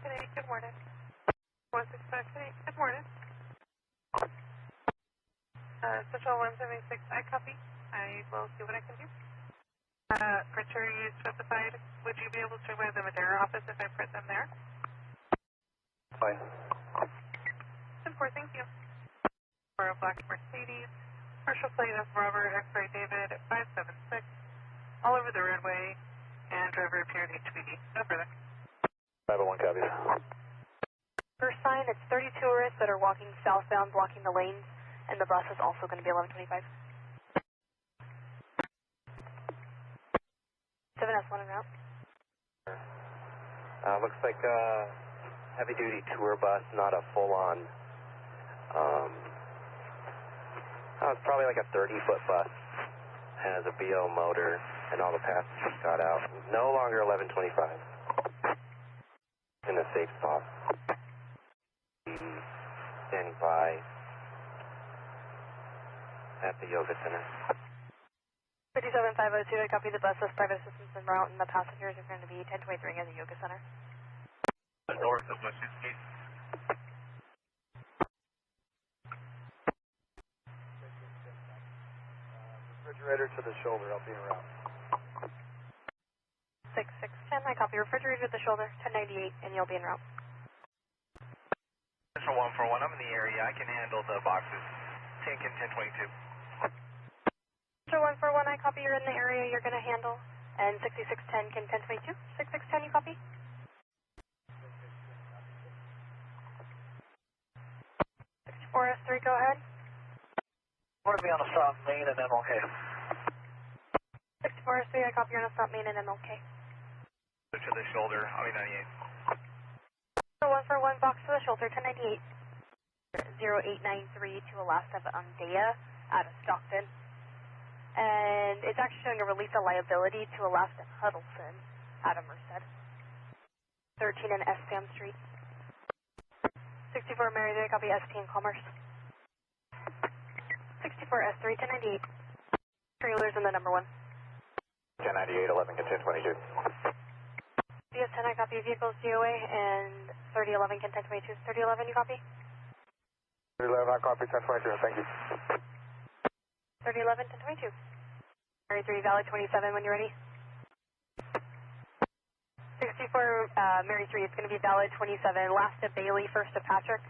Good morning. 16528, good morning. Central 176, I copy. I will see what I can do. Printer you specified, would you be able to wear the Madera office if I print them there? Fine. 10-4, thank you. For a black Mercedes, partial plate of Robert X-ray David 576, all over the roadway, and driver appeared HPD. No further. 501 copies. First sign, it's 30 tourists that are walking southbound, blocking the lanes, and the bus is also going to be 1125. 7S1 en route. Looks like a heavy-duty tour bus, not a full-on. It's probably like a 30-foot bus. Has a BO motor, and all the passengers got out. No longer 1125. In a safe spot. Standing by at the yoga center. 57502, I copy the bus as private assistance en route, and the passengers are going to be 1023 at the yoga center. North of West 16th. Refrigerator to the shoulder, I'll be en route. 6610, I copy refrigerator to the shoulder, 1098, and you'll be en route. Central 141, I'm in the area. I can handle the boxes. Tank in 1022. Central 141, I copy you're in the area you're going to handle, and 6610 can 1022. 6610, you copy? 64S3, go ahead. I want to be on a stop main and MLK. 64S3, I copy you're on a stop main and MLK. To the shoulder, I'll be 98. So 141, box to the shoulder, 1098. 0893 to a last of Dea out of Stockton. And it's actually showing a release of liability to a last of Huddleston out of Merced. 13 and S. Sam Street. 64 Mary, I copy ST in Commerce. 64 S3, 1098. Trailers in the number 1. 1098, 11 can 1022. DS10, I copy vehicles DOA, and 3011 can 1022. 3011, you copy? 3011, I copy 1022, thank you. 3011, 1022. Mary 3, valid 27 when you're ready. 64 Mary 3, it's going to be valid 27. Last of Bailey, first of Patrick.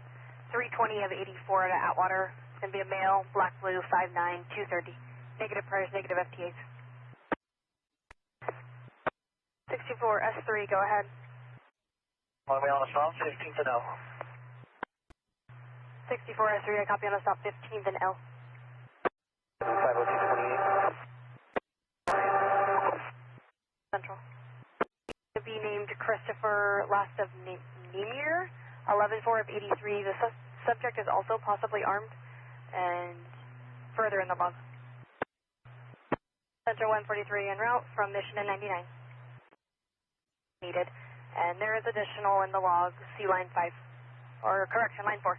320 of 84 at Atwater. It's going to be a male, black blue, 5'9", 230. Negative priors, negative FTAs. 64 S3, go ahead. Want to be on a stop, 15th and L. 64 S3, I copy on a stop, 15th and L. 50228. Central. To be named Christopher, last of Nemir, 11-4 of 83. The subject is also possibly armed, and further in the log. Central 143 en route from Mission and 99. Needed. And there is additional in the log, C line 5. Or correction, line 4.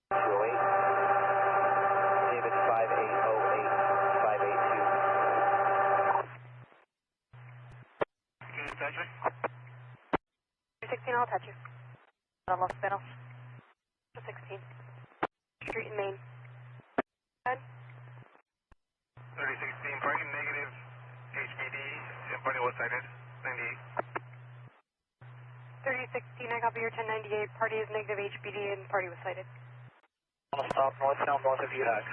208. David 5808 582. Can you touch me? 16, I'll touch you. Los Banos. 16. Street in Maine. Go ahead. 3016, parking negative, HPD, Party was sighted, 98. 3016, I copy your 1098. Party is negative HBD and party was sighted. On the stop northbound north of UHF.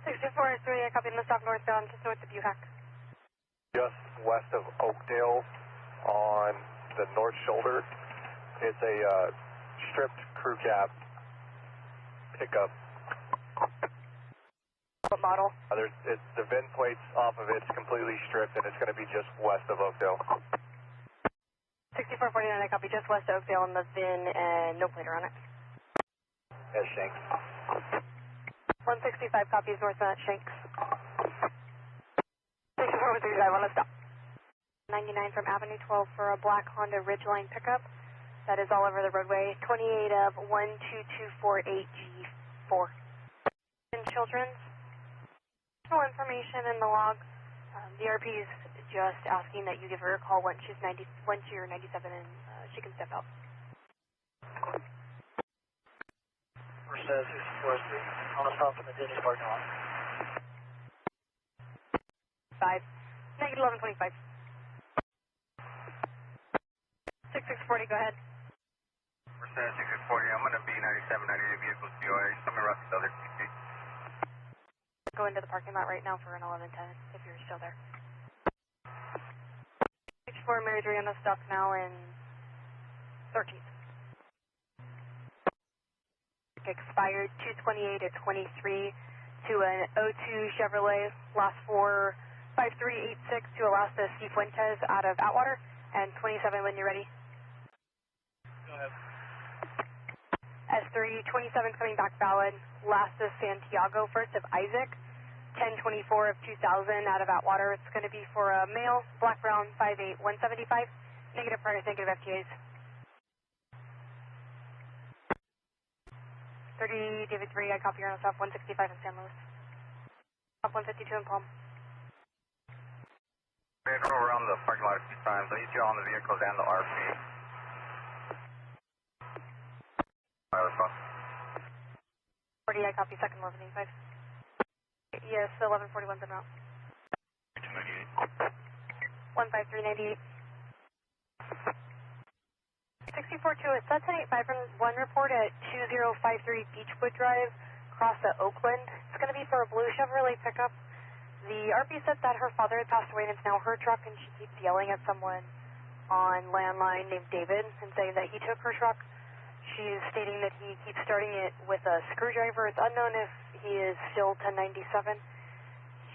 64-3, I copy on the stop northbound just north of UHF. Just west of Oakdale on the north shoulder. It's a stripped crew cab pickup. What model? The VIN plate's off of it's completely stripped and it's going to be just west of Oakdale. 6449, I copy just west of Oakdale on the VIN and no plater on it. Yes, Shanks. 165 copies north of Shanks. 64135 on the stop. 99 from Avenue 12 for a black Honda Ridgeline pickup. That is all over the roadway. 28 of 12248G4. And children's. No information in the log. The RP is just asking that you give her a call once you're 97 and she can step out. Merced 64-3, on the stop in the Denny's parking lot. 5, negative 1125. 6640, go ahead. Merced 6640, I'm going to be 97, 98 vehicles COA, coming around the other TC. Go into the parking lot right now for an 1110 if you're still there. 64 Married on the stop now in 13th. Expired 228 at 23 to an 02 Chevrolet, last 4 5386 to Alaska Cifuentes out of Atwater, and 27 when you're ready. Go ahead. S3 27 coming back valid, last is Santiago, first of Isaac, 1024 of 2000 out of Atwater. It's going to be for a male, black brown, 5'8", 175, negative priors, negative FTAs. 30 David 3, I copy you on the stop 165 in San Luis. Stop 152 in Palm. I drove around the parking lot a few times. I need you on the vehicles and the RP. Alright, let's go. 40, I copy second 1185. Yes, 1141's en route. 15398. 64-2, it's that's an 85-1 report at 2053 Beechwood Drive, across at Oakland. It's going to be for a blue Chevrolet pickup. The RP said that her father had passed away and it's now her truck, and she keeps yelling at someone on landline named David and saying that he took her truck. She's stating that he keeps starting it with a screwdriver. It's unknown if he is still 1097.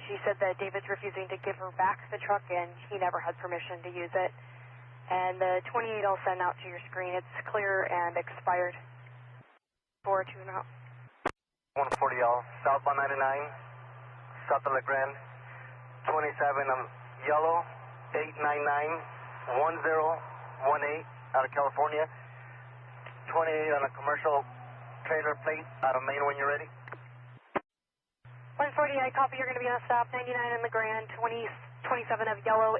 She said that David's refusing to give her back the truck and he never had permission to use it. And the 28 I'll send out to your screen. It's clear and expired. 4-2 now. 140 y'all, southbound 99, south of La Grande, 27 yellow, 899-1018 out of California, 28 on a commercial trailer plate out of Maine when you're ready. 140, I copy, you're going to be on a stop, 99 in La Grande, 27 of yellow,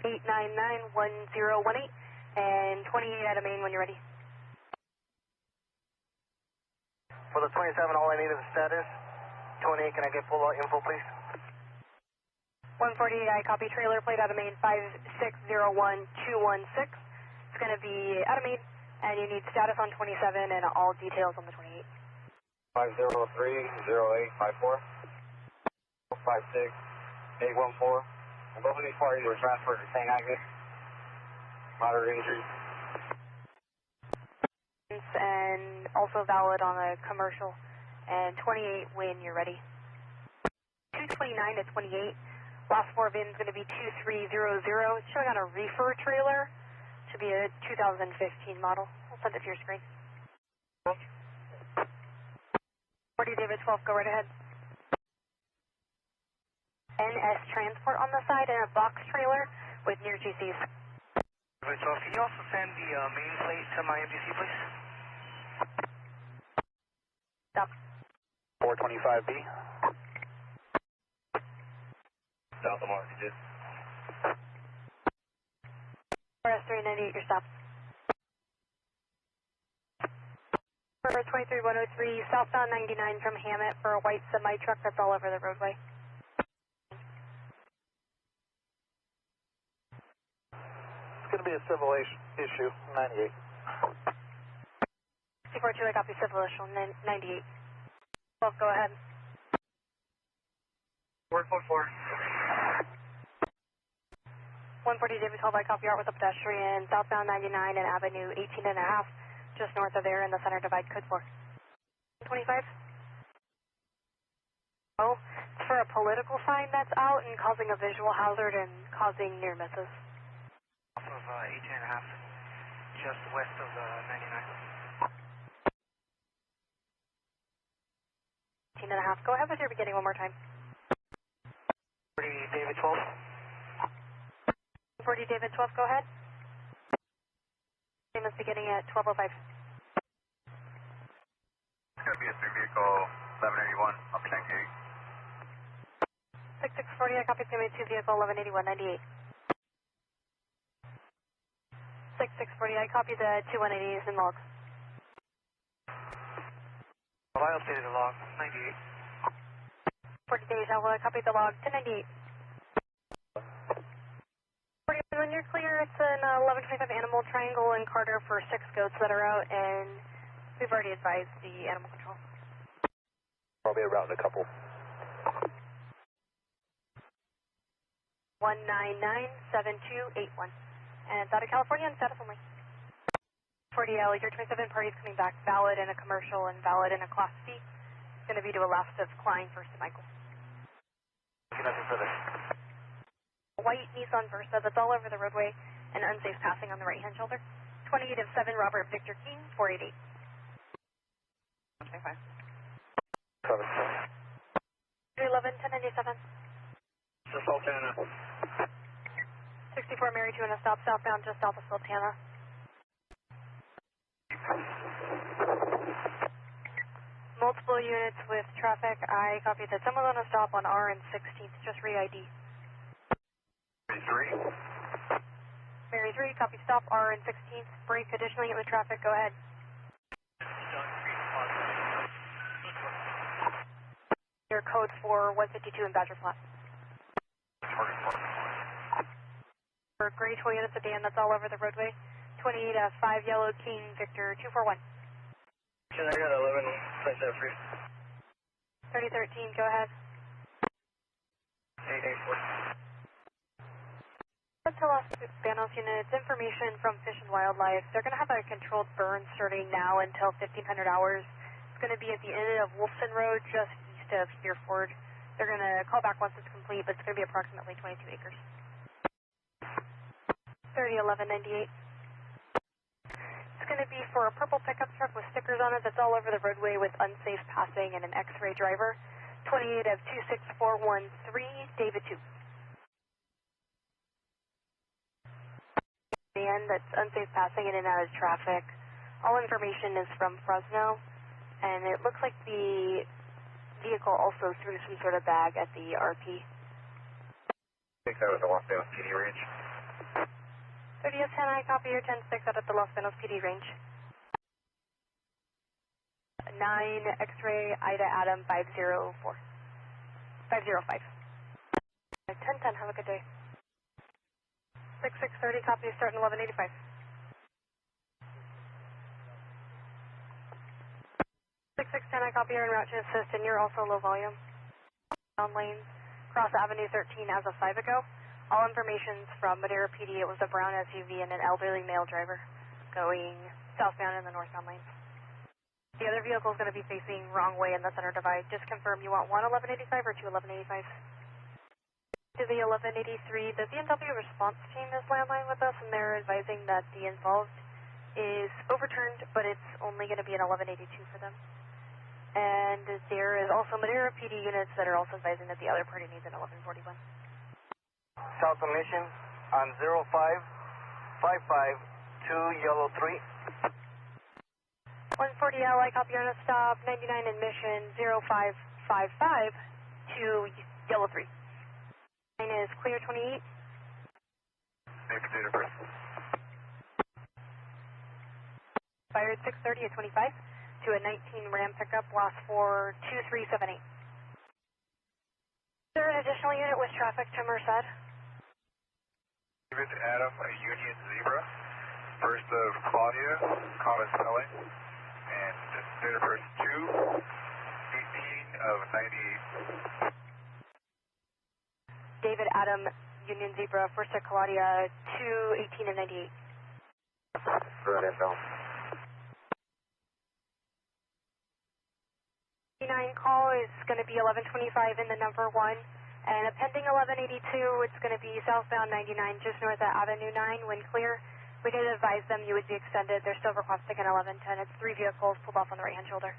899-1018. And 28 out of Maine when you're ready. For the 27, all I need is the status. 28, can I get full info, please? 148, I copy, trailer plate out of Maine, 5601216. It's going to be out of Maine, and you need status on 27 and all details on the 28. 503-0854. 56814. Both of these parties were transferred to St. Agnes. Moderate injuries. And also valid on a commercial. And 28 when you're ready. 229 to 28. Last 4 VIN is going to be 2300. It's showing on a reefer trailer. Should be a 2015 model. I'll send it to your screen. 40 David 12, go right ahead. NS Transport on the side and a box trailer with near GCs. Can you also send the main plate to my MDC, please? Stop. 425B. South of Market. RS398, your stop. For 23103, southbound 99 from Hammett for a white semi-truck that's all over the roadway. going to be a civil issue, 98. 642, I copy civil issue, 98. 12, go ahead. 444. 140 David 12, I copy out with a pedestrian, southbound 99 and Avenue 18 and a half, just north of there in the center divide, code 4. 25? Oh, it's for a political sign that's out and causing a visual hazard and causing near misses. Off of 18 and a half, just west of 99. 18 and a half, go ahead with your beginning one more time. 40 David 12. 40 David 12, go ahead. Same as beginning at 1205. It's going to be a 3-vehicle 1181 up Yankee 6640, I copy PMA 2 vehicle 1181, 98. 6640, I copy the 2 180s in log. Well, I updated the log, 98. 40 days, I will copy the log, 1098. 40, when you're clear, it's an 1125 animal triangle in Carter for 6 goats that are out, and we've already advised the animal control. Probably around a couple. 1997281. And it's out of California and status only. 40L, your 27 parties coming back, valid in a commercial and valid in a Class C. It's going to be to a left of Klein, first to Michael. Nothing further. White Nissan Versa that's all over the roadway and unsafe passing on the right-hand shoulder. 28 of 7, Robert Victor King, 488. Okay, fine. 311, 1097. Sultana. 64 Mary 2 and a stop southbound just south of Sultana. Multiple units with traffic. I copy that someone's on a stop on R and 16th, just re-ID. Mary 3. Mary 3, copy stop R and 16th. Brake additionally with traffic, go ahead. Your code for 152 in Badger Flat. For gray Toyota sedan that's all over the roadway. 28 5 Yellow King Victor 241. I got 11, place that free. 3013, go ahead. 884. Tell us, Banos units, information from Fish and Wildlife. They're going to have a controlled burn starting now until 1500 hours. It's going to be at the end of Wolfson Road, just east of Hereford. They're going to call back once it's complete, but it's going to be approximately 22 acres. 301198. It's going to be for a purple pickup truck with stickers on it that's all over the roadway with unsafe passing and an X-ray driver. 28 of 26413, David 2. And that's unsafe passing in and out of traffic. All information is from Fresno, and it looks like the vehicle also threw some sort of bag at the RP. I think that was a Los Banos PD range. 30 of 10, I copy your 10-6 out at the Los Banos PD range. 9 X-ray Ida Adam 504. 505. 10-10, have a good day. 6630, copy starting 1185. 6610, I copy your en route to assist, and you're also low volume. Down lanes, cross Avenue 13 as of 5 ago. All information's from Madera PD. It was a brown SUV and an elderly male driver going southbound in the northbound lanes. The other vehicle is going to be facing wrong way in the center divide. Just confirm you want 1 1185 or 2 1185. To the 1183, the BMW response team is landline with us, and they're advising that the involved is overturned, but it's only going to be an 1182 for them. And there is also Madera PD units that are also advising that the other party needs an 1141. South of Mission on 0552 Yellow 3. 140L, I copy on a stop, 99 in Mission, 0555 to Yellow 3. Line is clear 28. Fired 630 at 25 to a 19 Ram pickup, lost for 2378. Is there an additional unit with traffic to Merced? David Adam, a Union Zebra. First of Claudia, common spelling. And date of birth 2/18/98. David Adam, Union Zebra, first of Claudia, 2/18/98. Right info. 9 call is going to be 1125 in the number 1. And a pending 1182, it's going to be southbound 99, just north of Avenue 9, when clear. We did advise them you would be extended. They're still requesting an 1110. It's 3 vehicles pulled off on the right-hand shoulder.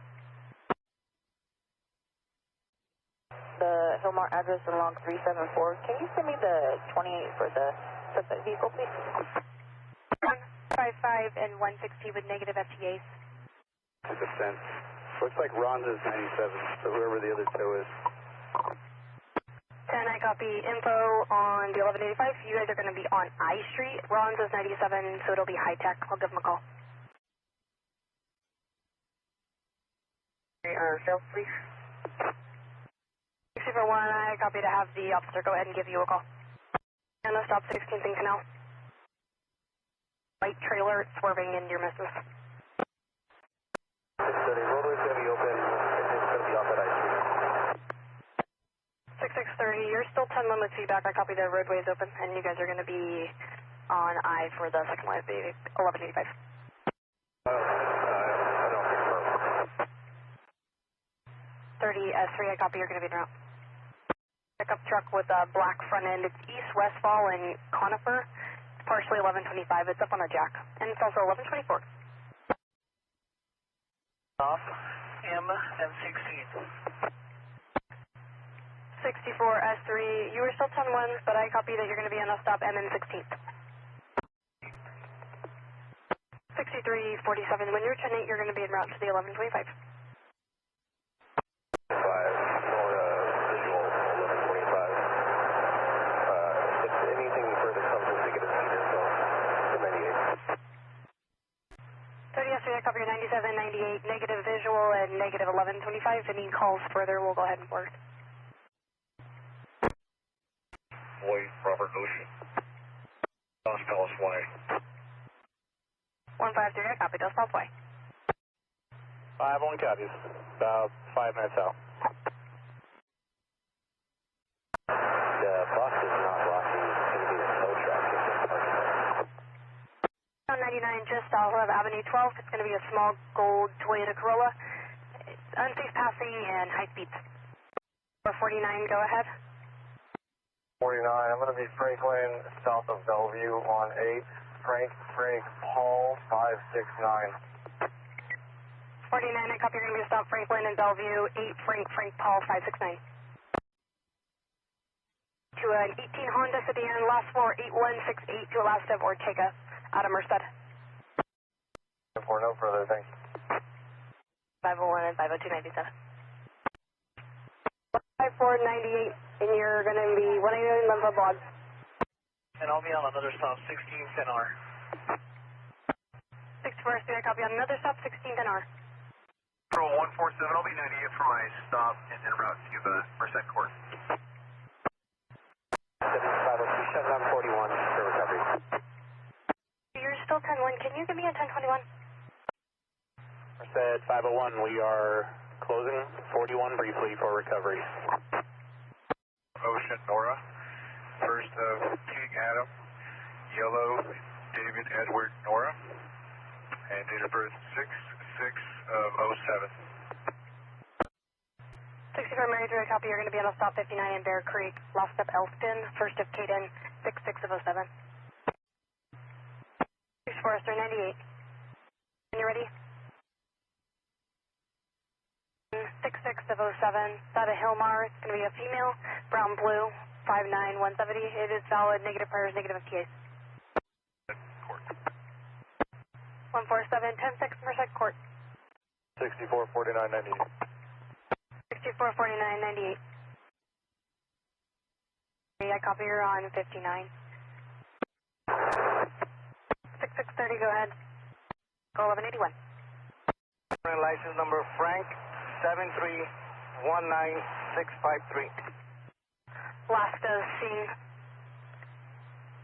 The Hillmar address in log 374. Can you send me the 28 for the suspect vehicle, please? 155 and 160 with negative FTAs. 2%. Looks like Ron's is 97, so whoever the other tow is. 10, I copy info on the 1185. You guys are going to be on I Street. Ron's is 97, so it'll be high tech. I'll give them a call. Sales, please. 641, I copy to have the officer go ahead and give you a call. And the stop 16th and Canal. White trailer swerving into your missus. 630, roadway's going to be open. It's going to be off at I Street. 6630, you're still 10 limit feedback. I copy the roadway is open, and you guys are going to be on I for the second line of the 1185. I don't confirm. 30 S3, I copy, you're going to be en route. Pickup truck with a black front end. It's East Westfall and Conifer. It's partially 1125. It's up on a jack. And it's also 1124. Off M and 16. 64 S3, you were still 10-1, but I copy that you're going to be on a stop M and 16th. 6347, when you're 10-8, you're going to be en route to the 1125. 5, visual 1125. If anything further comes in, we get a senior, so 98. 30 S3, I copy your 97, 98, negative visual and negative 1125. Any calls further, we'll go ahead and board. Boy, Robert Ocean. Los Palos Way. 153, I copy, Dos Palos Way. 5-1 copies. About 5 minutes out. The bus is not blocking. It's going to be the tow truck. On 99, just south of Avenue 12, it's going to be a small gold Toyota Corolla. It's unsafe passing and high speeds. 449, go ahead. 49, I'm going to be Franklin, south of Bellevue on 8. Frank, Paul, 569. 49, I copy, you're going to be a stop Franklin and Bellevue, 8 Frank, Paul, 569. To an 18 Honda sedan, last floor 8168 to a last of Ortega, out of Merced. For no further, thanks. 501 and 50297. 5498, and you're going to be 189 Lemva Blog. And I'll be on another stop, 1610R. 64 I copy on another stop, 1610R. Pro 147, I'll be 98 for my stop and en route to the Merced Court. 502, shut down 41 for recovery. You're still 10-1, can you give me a 1021? Merced 501, we are closing 41 briefly for recovery. Ocean, Nora. First of King Adam, Yellow, David Edward, Nora. And date of birth 6/6/07. 64 Mary Drew, I copy, you're going to be on a stop 59 in Bear Creek, last up Elston, first of Caden, 6/6/07. 64 98. When you're ready? 6/6/07, out of Hillmar, it's going to be a female, brown blue, 59170. It is valid, negative priors, negative FTAs. Court. 147, 10-6, Merced Court. 64 49 98. 64 49 98. I copy, you're on 59. 6630, go ahead. Go 1181. License number Frank 7319653. Last scene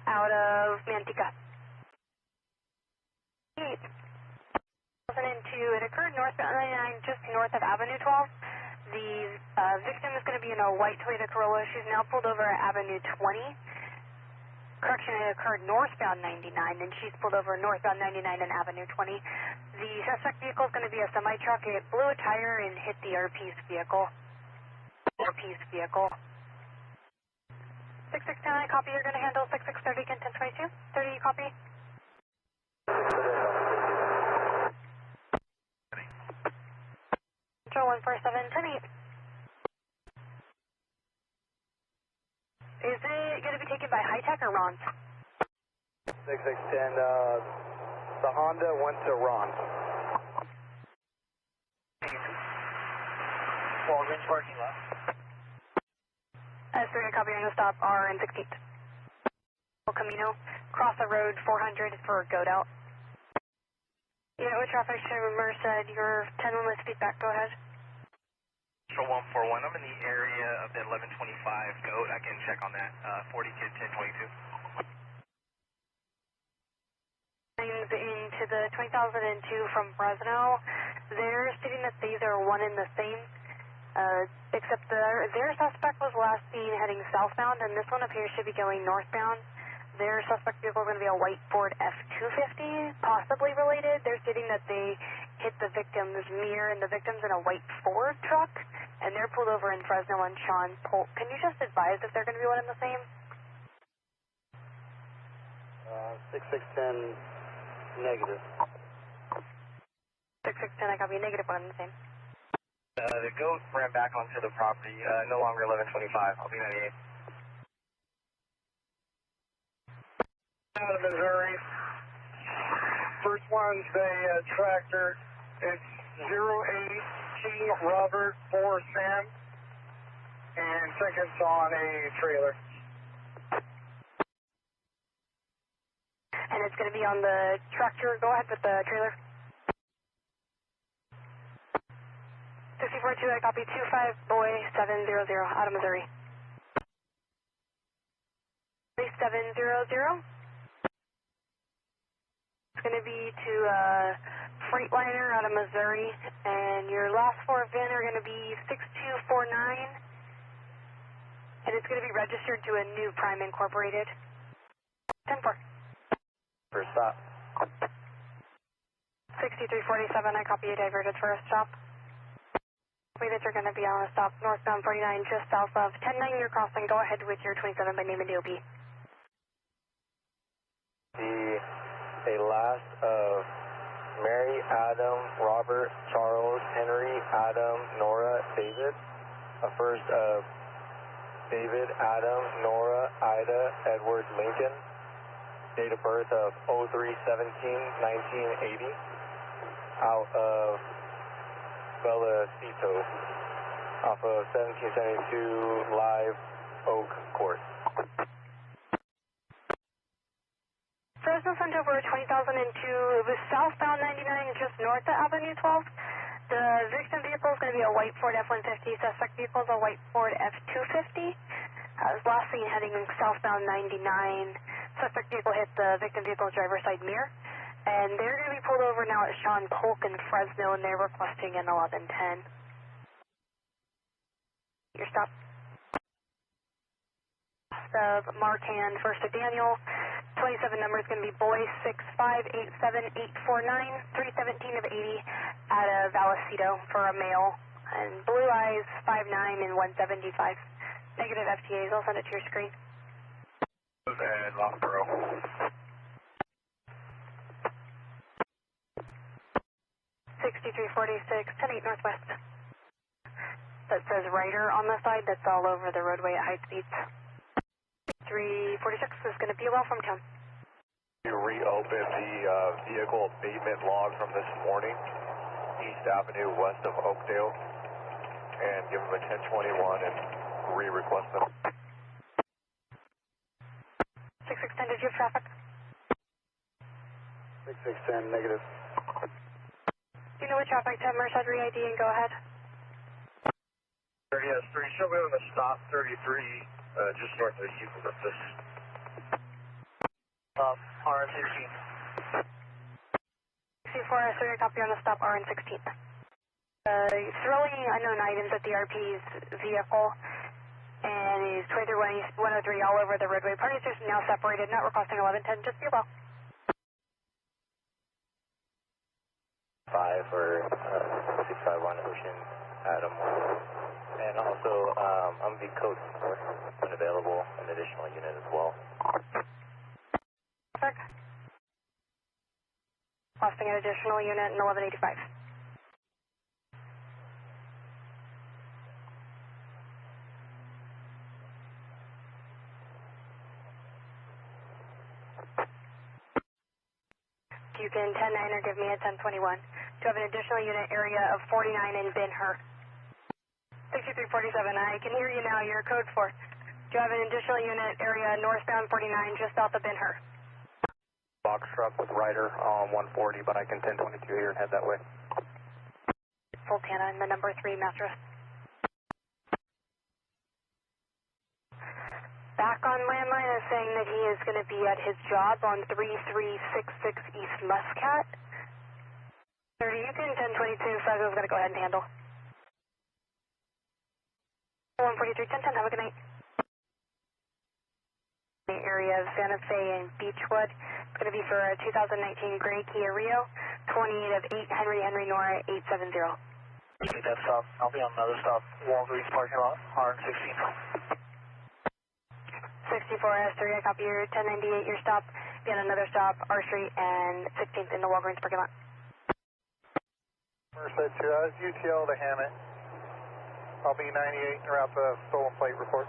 out of Manteca. 2002, it occurred northbound 99, just north of Avenue 12. The victim is going to be in a white Toyota Corolla. She's now pulled over at Avenue 20. Correction, it occurred northbound 99, and she's pulled over northbound 99 and Avenue 20. The suspect vehicle is going to be a semi-truck. It blew a tire and hit the RP's vehicle. 6610, I copy. You're going to handle 6630, Kent 1022. 30, you copy? Control 147, 10-8. Is it going to be taken by High Tech or Ron? 6610, the Honda went to Ron. Walgreens parking lot. S3, copy, I'm going to stop R and 16th. Camino, cross the road 400 for a goat out. Unit with traffic to Merced, your 10 limit speed back, go ahead. Control 141, I'm in the area of the 1125 goat. I can check on that. 40 kid 1022. Into the 2002 from Fresno. They're stating that these are one and the same, except their suspect was last seen heading southbound, and this one appears to be going northbound. Their suspect vehicle is going to be a white Ford F-250, possibly related. They're stating that they hit the victim's mirror, and the victim's in a white Ford truck, and they're pulled over in Fresno on Sean Polk. Can you just advise if they're going to be one and the same? 6610, negative. 6610, I copy, negative one and the same. The goat ran back onto the property, no longer 1125. I'll be 98. Out of Missouri. First one's a tractor. It's 08T Robert 4 Sam. And second's on a trailer. And it's going to be on the tractor. Go ahead with the trailer. 642, I copy 25 boy 700 out of Missouri. 3700. It's going to be to Freightliner out of Missouri, and your last four VIN are going to be 6249, and it's going to be registered to a new Prime Incorporated. 10-4. First stop. 6347, I copy you diverted for a stop. Copy that you're going to be on a stop northbound 49 just south of 109. You're crossing. Go ahead with your 27 by name and DOB. A last of Mary, Adam, Robert, Charles, Henry, Adam, Nora, David. A first of David, Adam, Nora, Ida, Edward, Lincoln. Date of birth of 03/17/1980. Out of Bellacito. Off of 1772 Live Oak Court. Fresno sent over 2002. It was southbound 99, just north of Avenue 12. The victim vehicle is going to be a white Ford F-150. Suspect vehicle is a white Ford F-250. Was last seen heading southbound 99. Suspect vehicle hit the victim vehicle's driver's side mirror. And they're going to be pulled over now at Sean Polk in Fresno, and they're requesting an 1110. Your stop. Marcan, first of Daniel. 27 number is going to be boy 6587849, 317 of 80 out of Vallecito for a male. And blue eyes 59 and 175. Negative FTAs, I'll send it to your screen. And Roxborough. 6346, 10-8 northwest. That says Ryder on the side, that's all over the roadway at high speeds. 346 is going to be well from town. You reopen the vehicle abatement log from this morning, East Avenue west of Oakdale, and give them a 1021 and re-request them. 6610, did you have traffic? 6610, negative. Do you know what traffic to Merced re-ID and go ahead? Yes, 3, show me on the stop 33, just north of Eucalyptus. RN16. 64, copy on the stop RN16. Throwing unknown items at the RP's vehicle, and he's 23 103 all over the roadway. Parties are now separated, not requesting 1110, just be well. 5 for 651 Ocean Adam. And also, I'm the code 4 when available, an additional unit as well. Perfect. Requesting an additional unit in 1185. You can 10-9 or give me a 1021. To have an additional unit area of 49 in Ben-Hur. 6347, I can hear you now, you're code 4. Do you have an additional unit area northbound 49 just south of Ben-Hur? Box truck with rider on 140, but I can 1022 here and head that way. Sultana in the number 3 mattress. Back on landline is saying that he is going to be at his job on 3366 East Muscat. 30, you can 1022, so I was going to go ahead and handle. 143, 1010, have a good night. The area of Santa Fe and Beechwood. It's going to be for a 2019 gray Kia Rio, 28 of 8 Henry Nora 870. You take that stop. I'll be on another stop. Walgreens parking lot, RN16. 64 S3, I copy your 1098, your stop. Be on another stop, R Street and 16th in the Walgreens parking lot. Merced to UTL to Hammett. I'll be 98 en route to stolen plate report.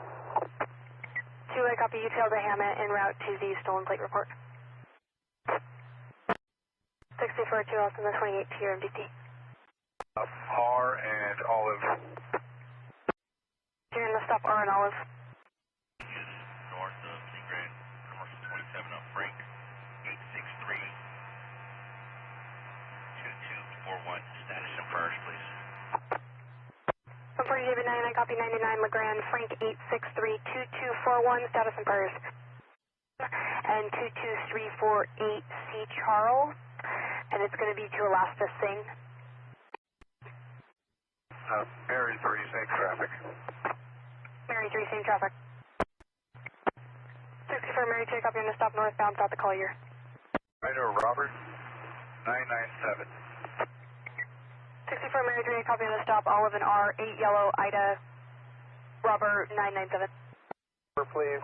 2, I copy UTL to Hammett en route to the stolen plate report. 64 2, I'll send the 28 to your MDT. R and Olive. You're in the stop R and Olive. North of St. Grand, commercial 27 up Frank, 863 2241. Status and first, please. 140 David 9, I copy 99 LeGrand, Frank 863 2241, status and purse. And 22348 C Charles, and it's going to be to Alaska Singh. Mary 3, same traffic. Mary 3, same traffic. 64 Mary 2, copy on the stop northbound south of Collier. Rider Robert 997. 64 Mary 3, copy on the stop Olive and R, 8 Yellow Ida Robert 997. Please.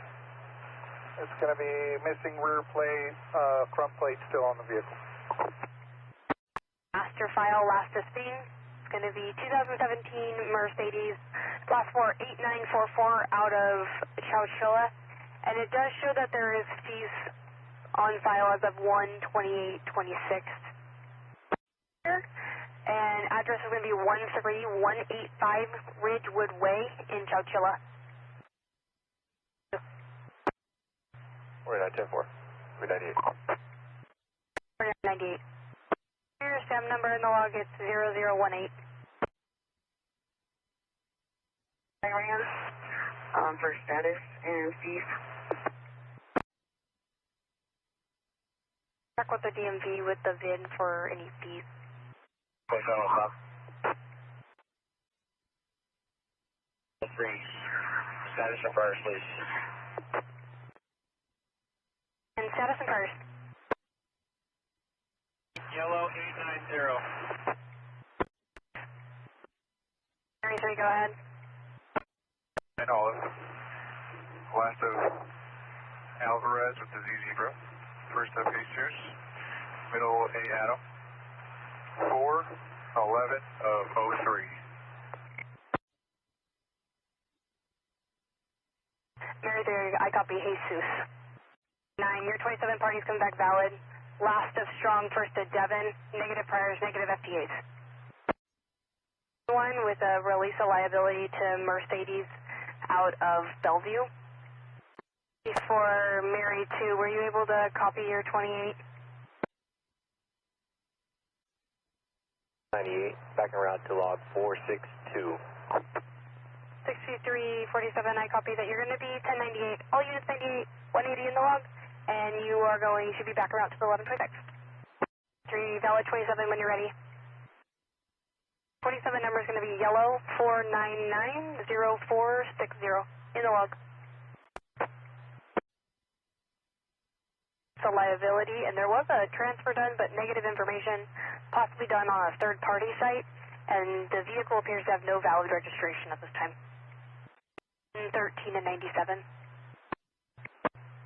It's going to be missing rear plate, front plate still on the vehicle. Master file, last is seen. It's going to be 2017 Mercedes, last 48944 out of Chowchilla. And it does show that there is fees on file as of 1/28/26. And address is going to be 13185 Ridgewood Way in Chowchilla. We're at 10-4. We're 98. We're at 98. Your SAM number in the log is 0018. For status and fees. Check with the DMV with the VIN for any fees. Status and first, please. And status and first. Yellow 890. Mary 3, go ahead. And Olive. Last of Alvarez with the Z Zebra. First of Jesus. Middle A Adam. 411 of 03. Mary 3, I copy Jesus. 9, your 27 parties come back valid. Last of Strong, first of Devon. Negative priors, negative FTAs. One with a release of liability to Mercedes out of Bellevue. For Mary 2, were you able to copy your 28? 98, back en route to log 462. 6347, I copy that you're going to be 1098. All units 98, 180 in the log, and you are are going to be back around to the 1126. 3 valid 27 when you're ready. 47 number is going to be yellow 4990460 in the log. It's a liability, and there was a transfer done, but negative information possibly done on a third-party site, and the vehicle appears to have no valid registration at this time. 13 and 97.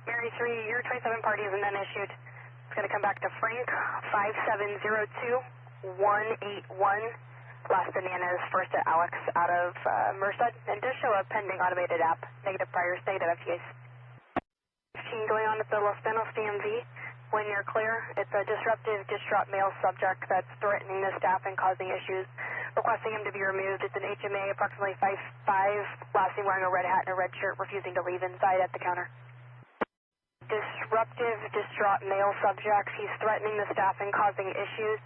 Mary 3, your 27 party isn't then issued. It's going to come back to Frank 5702181. Last banana is first at Alex out of Merced, and does show a pending automated app. Negative prior state of FTAs. 15 going on at the Los Banos DMV. When you're clear, it's a disruptive, distraught male subject that's threatening the staff and causing issues. Requesting him to be removed. It's an HMA, approximately 5'5", last seen wearing a red hat and a red shirt, refusing to leave inside at the counter. Disruptive, distraught male subject. He's threatening the staff and causing issues.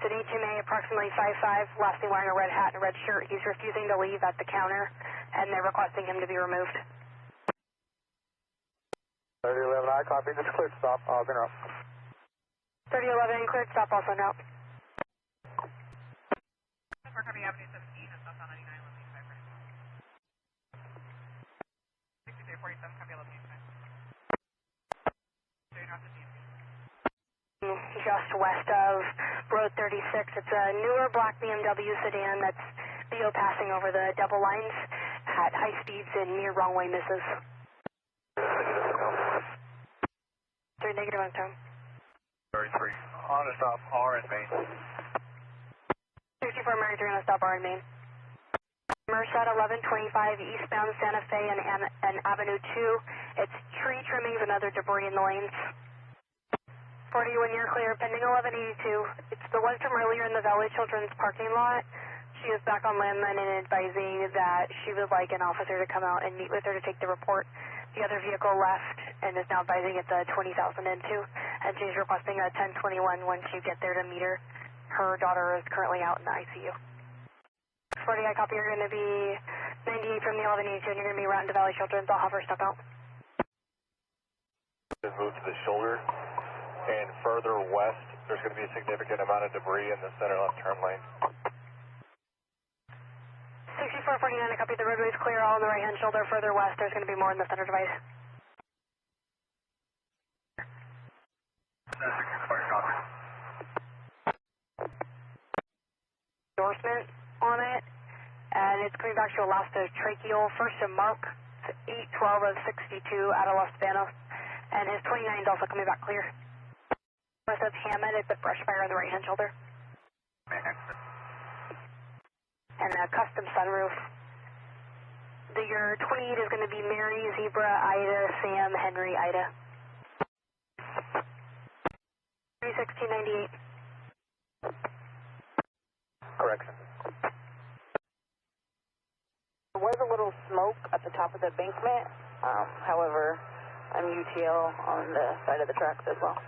It's an HMA, approximately 5'5", last seen wearing a red hat and a red shirt. He's refusing to leave at the counter, and they're requesting him to be removed. 3011, I copy. Just cleared stop. Been up. 3011, cleared stop, also now. We're coming Avenue 17 and stop on 99, 1185 Fresno. 6347, copy 1185. Straight north of DMV. Just west of Road 36. It's a newer black BMW sedan that's video passing over the double lines at high speeds and near wrong way misses. 3 negative on time. 33. On a stop, R in Main. 64 Mary 3 on a stop, R in Main. Merced 1125 eastbound Santa Fe and Avenue 2. It's tree trimmings and other debris in the lanes. 40 when you're clear, pending 1182. It's the one from earlier in the Valley Children's parking lot. She is back on landline and advising that she would like an officer to come out and meet with her to take the report. The other vehicle left and is now advising it's a 20,002, and she's requesting a 1021 once you get there to meet her. Her daughter is currently out in the ICU. 40, I copy. You're going to be 98 from the 1182, and you're going to be routing to Valley Children's. I'll have her step out. Just move to the shoulder, and further west, there's going to be a significant amount of debris in the center left turn lane. 6449, I copy. The roadway's clear, all on the right-hand shoulder. Further west, there's going to be more in the center device. Endorsement on it, and it's coming back to Alaska tracheal. First to Mark, 812 of 62 out of Los Banos, and his 29 is also coming back clear. North of Hammond, it's a brush fire on the right-hand shoulder. And a custom sunroof. Your 28 is going to be Mary, Zebra, Ida, Sam, Henry, Ida. 31698. Correction. There was a little smoke at the top of the embankment. However, I'm UTL on the side of the tracks as well.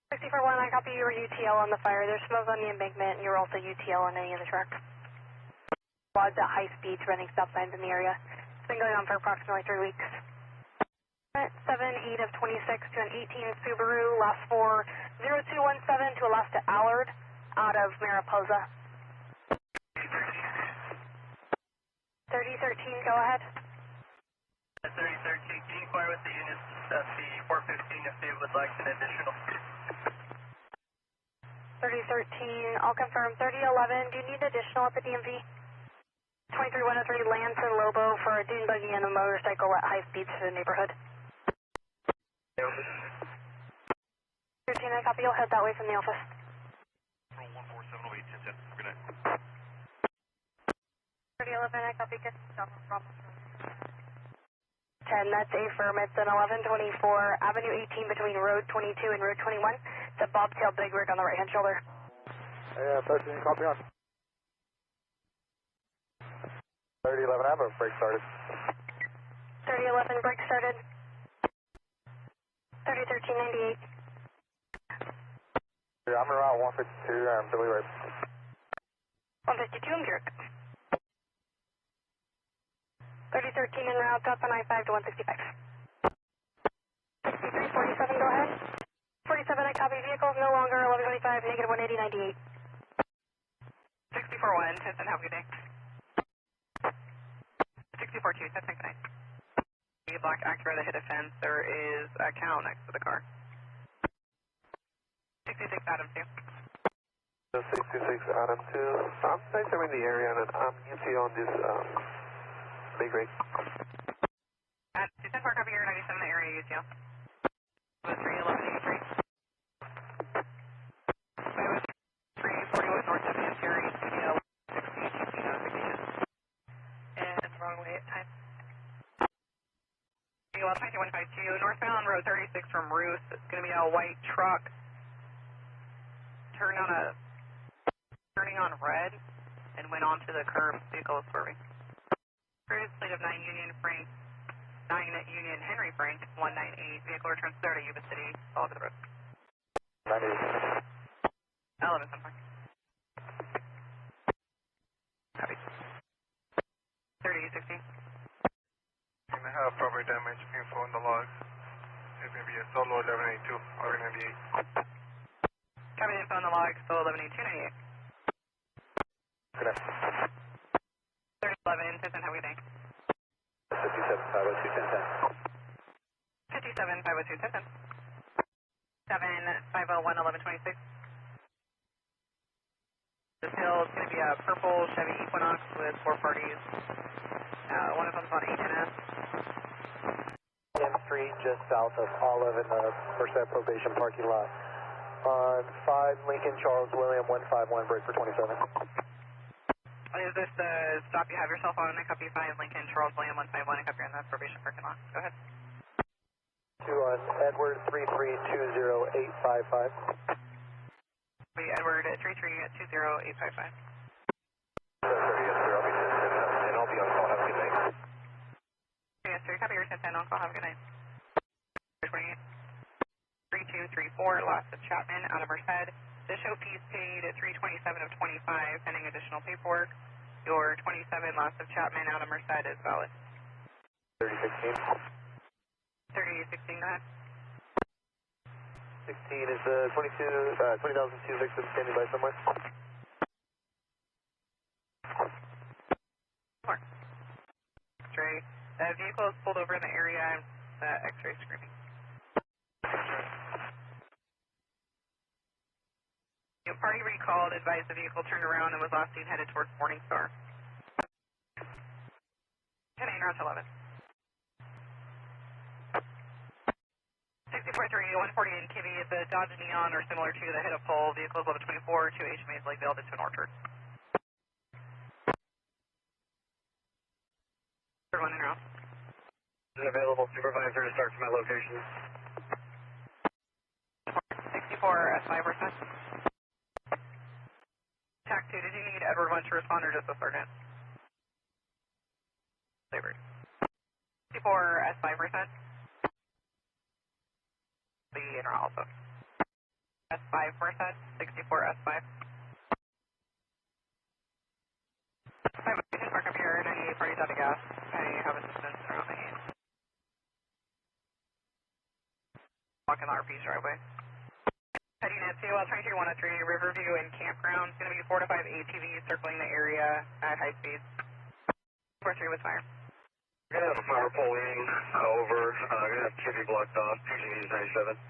64-1, I copy. You were UTL on the fire. There's smoke on the embankment, and you're also UTL on any of the tracks. Squads at high speeds running stop signs in the area. It's been going on for approximately 3 weeks. 7-8 of 26 to an 18 Subaru, last 40217 to Alaska Allard out of Mariposa. 3013, go ahead. 3013, can you inquire with the units at the 415 if they would like an additional? 3013, I'll confirm. 3011, do you need additional at the DMV? 23103, Lance and Lobo for a dune buggy and a motorcycle at high speeds to the neighborhood. 13, I copy. You'll head that way from the office. 14708, 10, good night. 3011, I copy. Good. No problem. 10, that's affirm. It's an 1124 Avenue 18 between Road 22 and Road 21. It's a bobtail big rig on the right-hand shoulder. Yeah, 13, copy on. 3011, I have a brake started. 3011, brake started. 301398. Yeah, I'm around 152, I'm Billy Ray. 152, I'm Jurek. 3013 en route, up on I-5 to 165. 6349, 47, go ahead. 47, I copy. Vehicles no longer 1125, negative 180.98. 64-1, Tiffin, have a good day. 64-2, Tiffin, good night. A black Acura that hit a fence. There is a cow next to the car. 66 Adam 2. 66 Adam 2. I'm nice in the area and I'm UT on this big rig. At 210 Park up here, 97 in the area, UTL. 31183. 341 north of Terry, UTL 60 notification. And wrong way at time. UL 22152, northbound road 36 from Ruth. It's going to be a white truck. Turning on red and went onto the curb. Vehicle is swerving. Cruz, plate of 9 Union Frank, 9 Union Henry Frank, 198. Vehicle returns there to Yuba City. Follow to the road. 11 something. Copy. 3016. I'm going to have property damage info on the logs. It's going to be a solo 1182 or 98. Copy the info on the log, so 118298. Good night. 3011, Tiffin, how are we doing? 57 502 1010. 57 502 Tiffin. 7501 1126. This hill is going to be a purple Chevy Equinox with 4 parties. One of them's on HNS. M Street, just south of Olive in the Merced probation parking lot. On 5 Lincoln Charles William 151, break for 27. Is this the stop you have your cell phone? I copy 5 Lincoln Charles William 151. I copy you're in the probation parking lot. Go ahead. 2 on Edward 3320855. Be Edward 3320855. 30 and I'll be on call. Have a good night. Yes, sir. Copy your 1010 on call. Have a good night. 28. 3234, lots of Chapman out of Merced. The show piece paid at 327 of 25, pending additional paperwork. Your 27 lots of Chapman out of Merced is valid. 3016. 3016, go ahead. 16 is the 20,002 victim standing by somewhere. More. X-ray. The vehicle is pulled over in the area. X-ray screening. Your party recalled, advised the vehicle turned around and was last seen headed towards Morningstar. 10 8 route 11. 64-3, 140 in Kibby. The Dodge Neon or similar to the hit a pole. Vehicles 1124, 2 HMAs Lakeville into an orchard. Third one in route. Available supervisor to start from my location. 64 S5%. TAC 2, did you need Edward 1 to respond or just the sergeant? Labor. 64 S5%. The inner also. S5%, 64 S5. 5 park up here, 98 parties out of gas. I have assistance around the gate. Walking the RP's driveway. Heading at COL 23103, Riverview and Campground. It's going to be 4 to 5 ATVs circling the area at high speed. 4-3 with fire. We're going to have a power pole in over. We're going to have Kibby blocked off. PG&E is 97.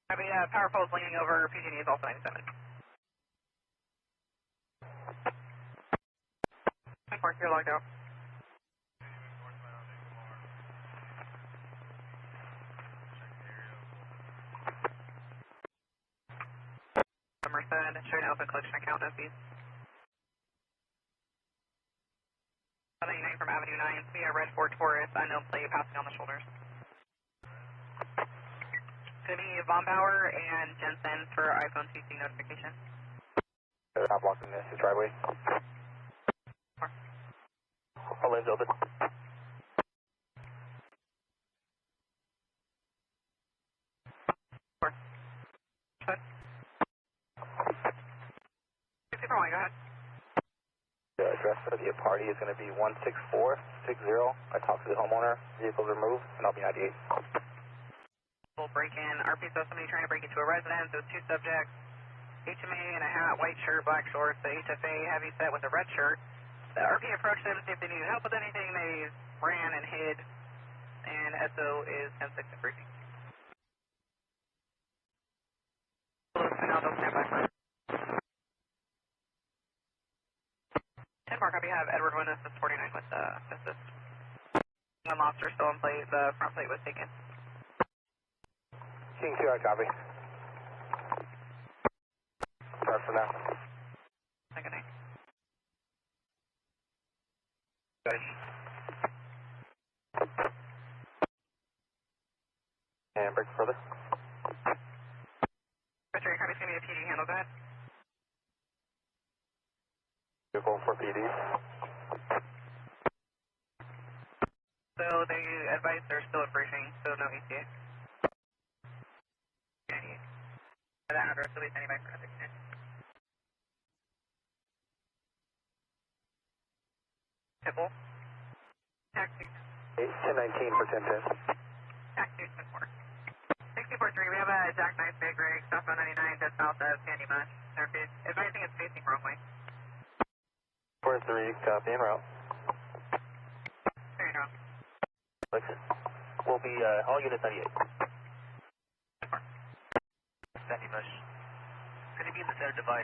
Copy, power pole's leaning over. PG&E is also 97. Park, you're logged out. Merced, showing open collection account no fees. 79 from Avenue 9, via red Ford Taurus, unknown plate passing on the shoulders. It's going to be Von Bauer and Jensen for iPhone CC notification. They're not blocking this driveway. All lanes open. 64, go ahead. The address for the party is going to be 16460. I talked to the homeowner. Vehicles are moved, and I'll be 98. break-in. RPSO, somebody trying to break into a residence. Those 2 subjects, HMA in a hat, white shirt, black shorts. The HFA heavy set with a red shirt. The RP approached them to see if they needed help with anything. They ran and hid. And SO is 10-6 in briefing. Now they'll stand by for 10 more copy. Have Edward Witness, 49 with assist. One lobster still in plate. The front plate was taken. King 2, I copy. Start for now. Second night. Guys. And break further. Richard, copy, it's going to be a PD handle. Go ahead. Vehicle for PD. So they advise they're still at briefing, so no ETA. The address will be standing by for another unit. Tipple. Taxi. 1019 for 1010. Taxi 10-4. 64-3, we have a Jack 9 big rig, southbound 99, just south of Sandy Mush. They're advising it's facing wrong way. 4-3, copy en route. Very wrong. Listen, we'll be all units 98. Sandy Mush. Could it be in the center divide?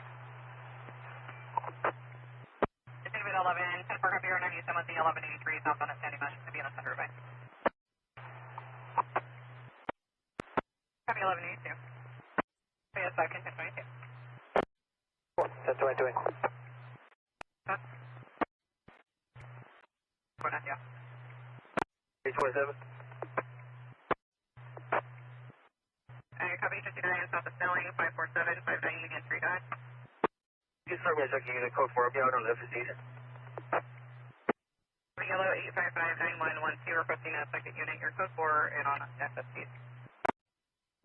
It's going to be at 11, 10-4 copy, 97 with the 1183, southbound at Sandy Mush. It's going to be in the center divide. Copy 1182. Yes, 5, 10, 22. 10 22. Huh? Buenas, yeah. 327. Copy 59, south of Snelling, 547, 59 Union 3, go ahead. You can start me a second unit code 4, I'll be out on the FSDs. Yellow 8559112, requesting a second unit, your code 4, and on FSDs.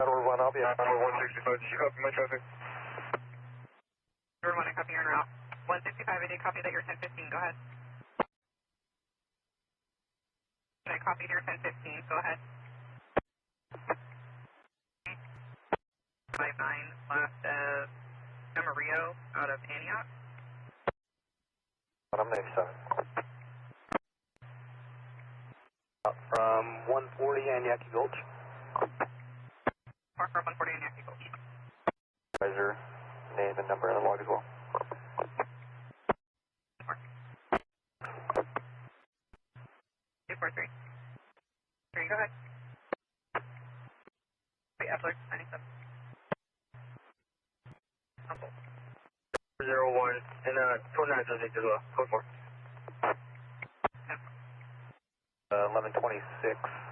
Edward 1, I'll be out. Number 165, did you copy my traffic? Edward 1, I copy your en route. 165, I did copy that you're 1015, go ahead. I copied your 1015, go ahead. 59, last Amarillo out of Antioch. I'm 97. From 140 Antioch Gulch. Park from 140 Antioch Gulch. Advisor, name and number of the log as well. 243. 3, go ahead. Wait, Epler, 97. 01 and 29 subject as well. Code 4. 1126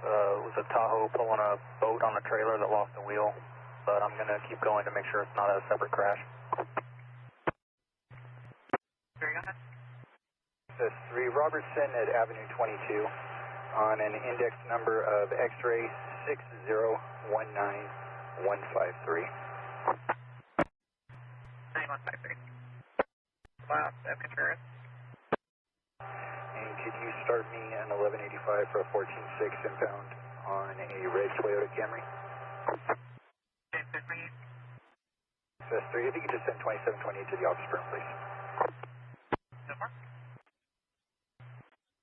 was a Tahoe pulling a boat on a trailer that lost a wheel, but I'm going to keep going to make sure it's not a separate crash. 3, go ahead. Access 3, Robertson at Avenue 22 on an index number of X-ray 6019153. 9153. Last Contreras. And could you start me an 1185 for a 14.6 inbound on a red Toyota Camry? Access 3, if you could just send 2728 to the office room, please. No more.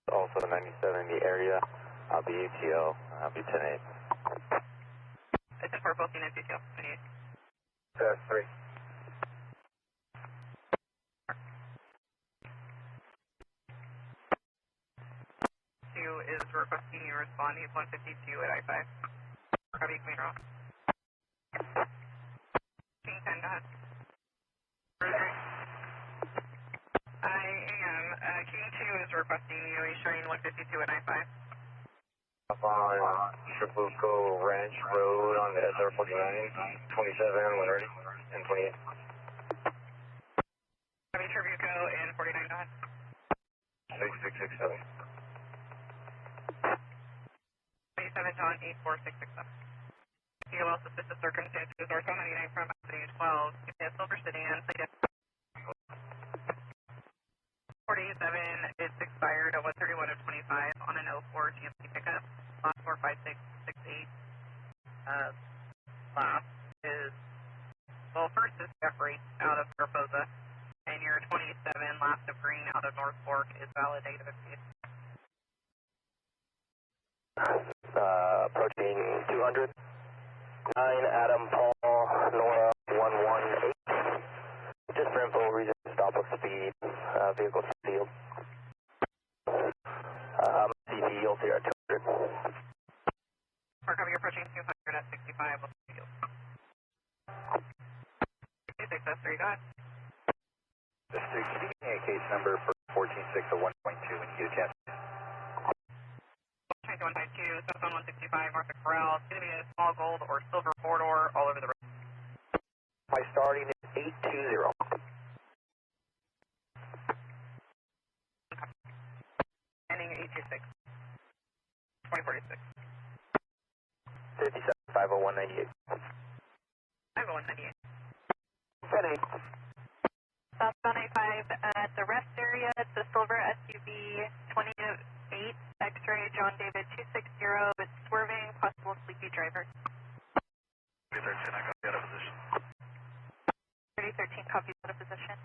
Also 97 in the area. I'll be ATL. I'll be 10-8. It's in for both units, ATL. 28. Access 3. Is requesting you respond. He's 152 at I-5. Copy, Commander off. King 10, go ahead. I am. King 2 is requesting you. He's showing 152 at I-5. Up on Trabuco Ranch Road on the SR-49, 27 when ready, and 28. Copy, Trabuco and 49, go ahead. 6667. 27 John 84667. You will also assist the circumstances or 99 from Avenue 12. A silver sedan. 47 is expired at 131 of 25 on an 04 GMC pickup. Lot 45668. last is, well, first is Jeffrey out of Mariposa, and your 27 last of Green out of North Fork is validated. Approaching 200. 9 Adam Paul Nora 118. Just for info, reason stop with speed. Vehicle field. CP UHF 200. Mark, you're approaching 200 at 65 with the field. 6S3, go ahead. This is speaking a case number for 146 of 1.2 when you get a chance. 2152, southbound 165, north of Corral. It's going to be a small gold or silver four-door all over the road. My starting is 820. Ending 826. 2046. 57 50198. 50198. 10-8. Southbound 85 at the rest area. It's a silver SUV 28 X-ray John David 260. It's swerving, possible sleepy driver. 3013, I got out of position. 3013 copies out of position.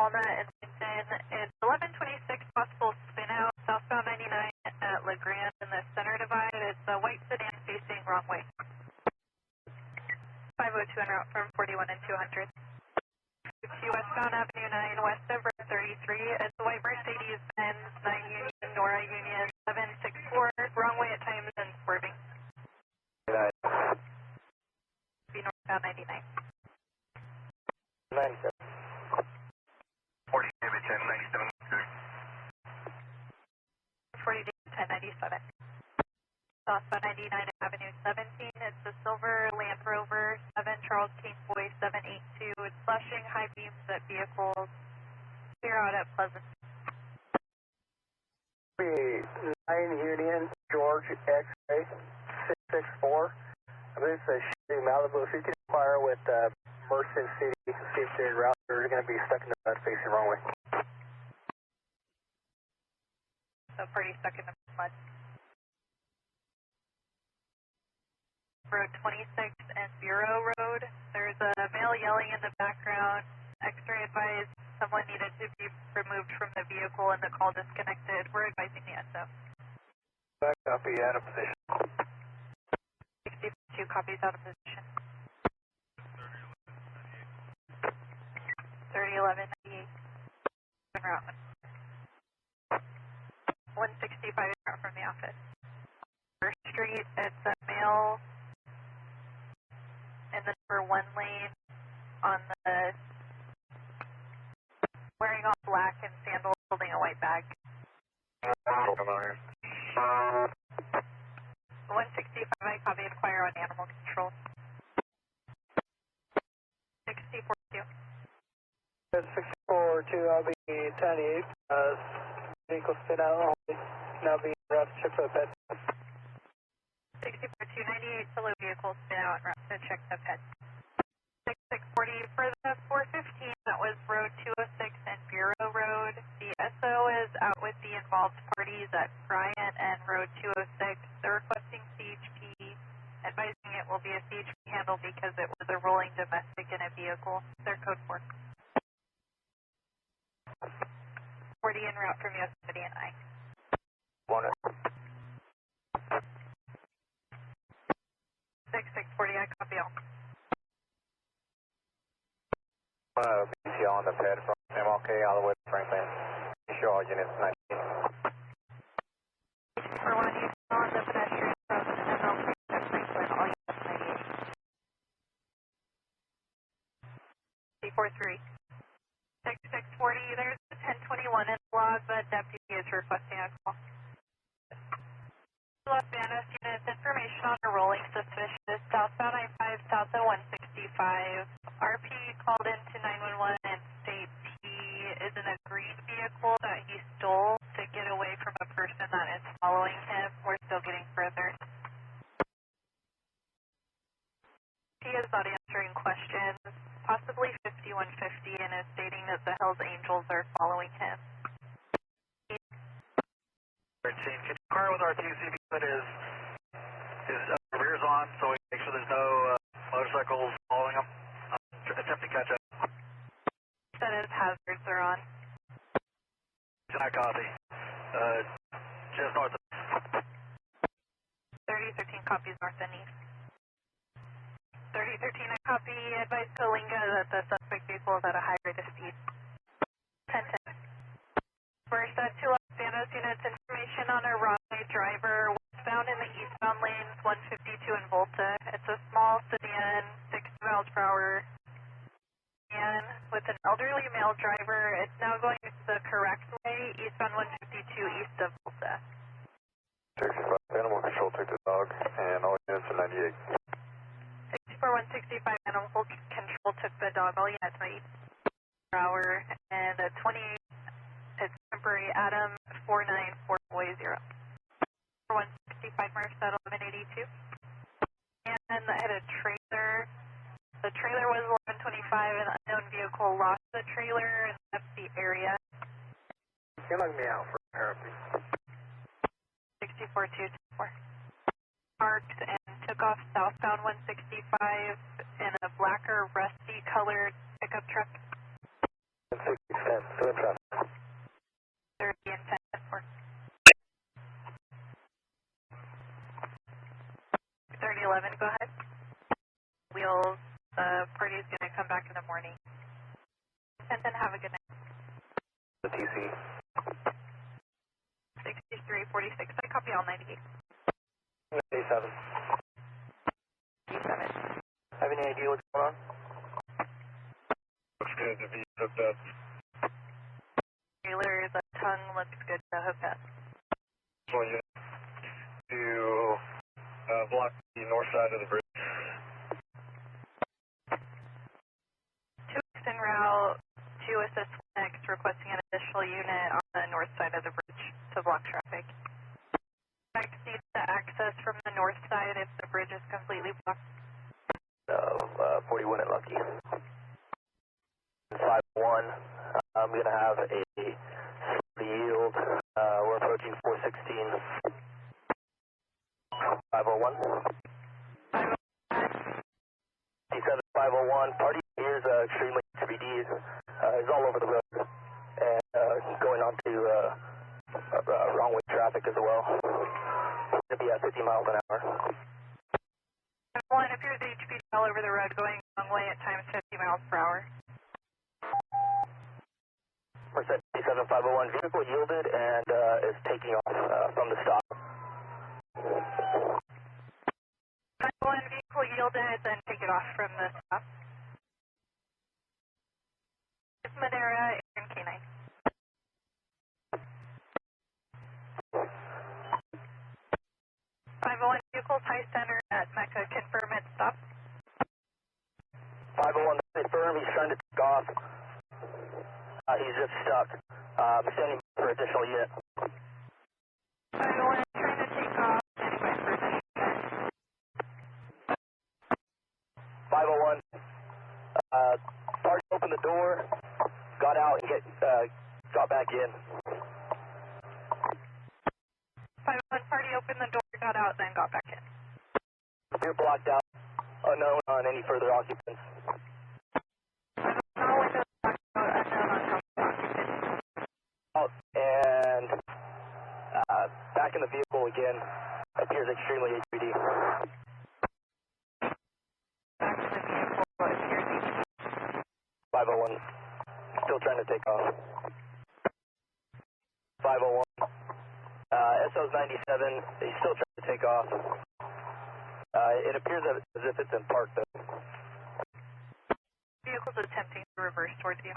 Walnut and Lincoln. It's 1126 possible spin out. Southbound 99 at La Grande in the center divide. It's a white sedan facing wrong way. 502 en route from 41 and 200. Westbound Avenue 9 west of Route 33. It's a white Mercedes Benz 9 Union Nora Union 764. Wrong way at times and swerving. Be northbound 99. 97. 40 David 1097. 40 1097. Southbound 99 Avenue 17. It's a silver Land Rover 7 Charles King Boy 782. It's flashing high beams at vehicles. Clear out at Pleasant. 9 Union George X-ray 664. I believe it's a Chevy Malibu. If you can inquire with Merced City, see if they're en route. They're going to be stuck in the mud facing wrong way. So pretty stuck in the mud. Road 26 and Bureau Road. There's a male yelling in the background. X-ray advised someone needed to be removed from the vehicle and the call disconnected. We're advising the SO. Back copy, out of position. 62 copies out of position. 301198. En route. 165 en route from the office. First Street, it's a male in the number 1 lane on the wearing all black and sandals, holding a white bag. 165, I copy, inquire on animal control. 6042. 642, I'll be 10-8. Vehicle spin out only. Now be route to check for the pet. 64298, solo vehicle spin out and route to check the pet. 6640 for the 415, that was Road 206 and Bureau Road. The SO is out with the involved parties at Bryant and Road 206. They're requesting CHP, advising it will be a CHP handle because it was a rolling domestic in a vehicle. Their code 4. 40 en route from Yosemite and I. 6640, I copy all. BCL on the pad from MLK all the way to Franklin. Show all units 19. For 1, you on the pedestrian from MLK to Franklin, all units 98. C43. 6640, there's a 1021 in the log, the deputy is requesting a call. Los Banos units, information on a rolling suspicious southbound I-5 south of 165. RP called into 911 and states he is in a green vehicle that he stole to get away from a person that is following him. We're still getting further. He is not answering questions, possibly 5150, and is stating that the Hells Angels are following him. 13, can you inquire with our TCB that is motorcycles following them. Attempt to catch up. That is hazards are on. I copy. Just north of 3013 copies north and east. 3013, I copy. Advise Coalinga that the suspect vehicle is at a high rate of speed. 1010. First, to Los Banos units, information on a runway driver westbound in the eastbound lanes, 152 in Volta. It's a small sedan, 60 miles per hour. And with an elderly male driver, it's now going the correct way, eastbound 152 east of Volta. 65, animal control took the dog, and all units are 98. 64165, animal control took the dog, all units 98 per hour, and a 28, it's temporary, Adam 49440. 4165, Merced, 1182. And I had a trailer. The trailer was 1125, an unknown vehicle lost the trailer and left the area. You lug me out for therapy. 64224. Parked and took off southbound 165 in a blacker, rusty colored pickup truck. 160, good traffic. 30 and 10 4. 3011, go ahead. Wheels. The party's going to come back in the morning. And then have a good night. The TC. 6346. I copy all 98. 87. 87. Have any idea what's going on? Looks good to be hooked up. Trailer, the tongue looks good to hook up. So you to block the north side of the bridge. En route to assist next, requesting an additional unit on the north side of the bridge to block traffic. Next needs to access from the north side if the bridge is completely blocked. 41 at Lucky. 5-1. I'm going to have a yield. We're approaching 416. 501. 501. Party is extremely HPD. Is all over the road and going on to wrong way traffic as well. It's going to be at 50 miles an hour. One appears HPD all over the road going wrong way at times 50 miles per hour. Merced 501 vehicle yielded and is taking off from the stop. 501 vehicle yielded, then take it off from the stop. It's Madera and K9. 501 vehicles high center at Mecca, confirm it stop. 501 confirm, he's trying to take off. He's just stuck. Standing for additional unit. 501 trying to take off, standing by for additional unit. 501, party opened the door, got out and got back in. 501 party opened the door, got out, then got back in. You're blocked out. Unknown on any further occupants. All windows blocked out, unknown on occupants. Out and back in the vehicle again. Appears extremely HPD. Back to the vehicle, appears HPD. 501, still trying to take off. 501, SO's 97, he's still trying to take off. It appears as if it's in park though. Vehicle's attempting to reverse towards you.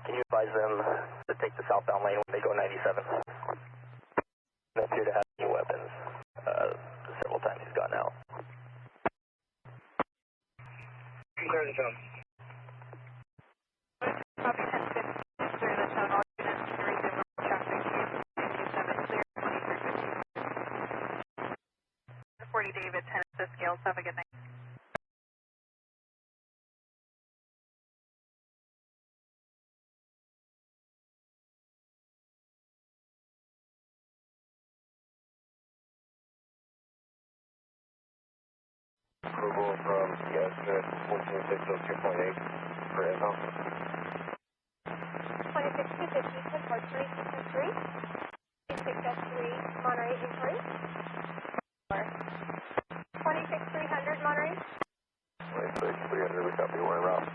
Can you advise them to take the southbound lane when they go 97? They appear to have any weapons. Several times he's gotten out. Clear the zone. Copy 10-50, clear the zone, all units, resume traffic, 27 clear, 2350. 40 David, 10 at the scales, have a good night. Approval from the estimate 14602.8 for info. 26250, 1043, 26S3, Monterey inquiry. 26300, Monterey. 26300, we copy, we're en route.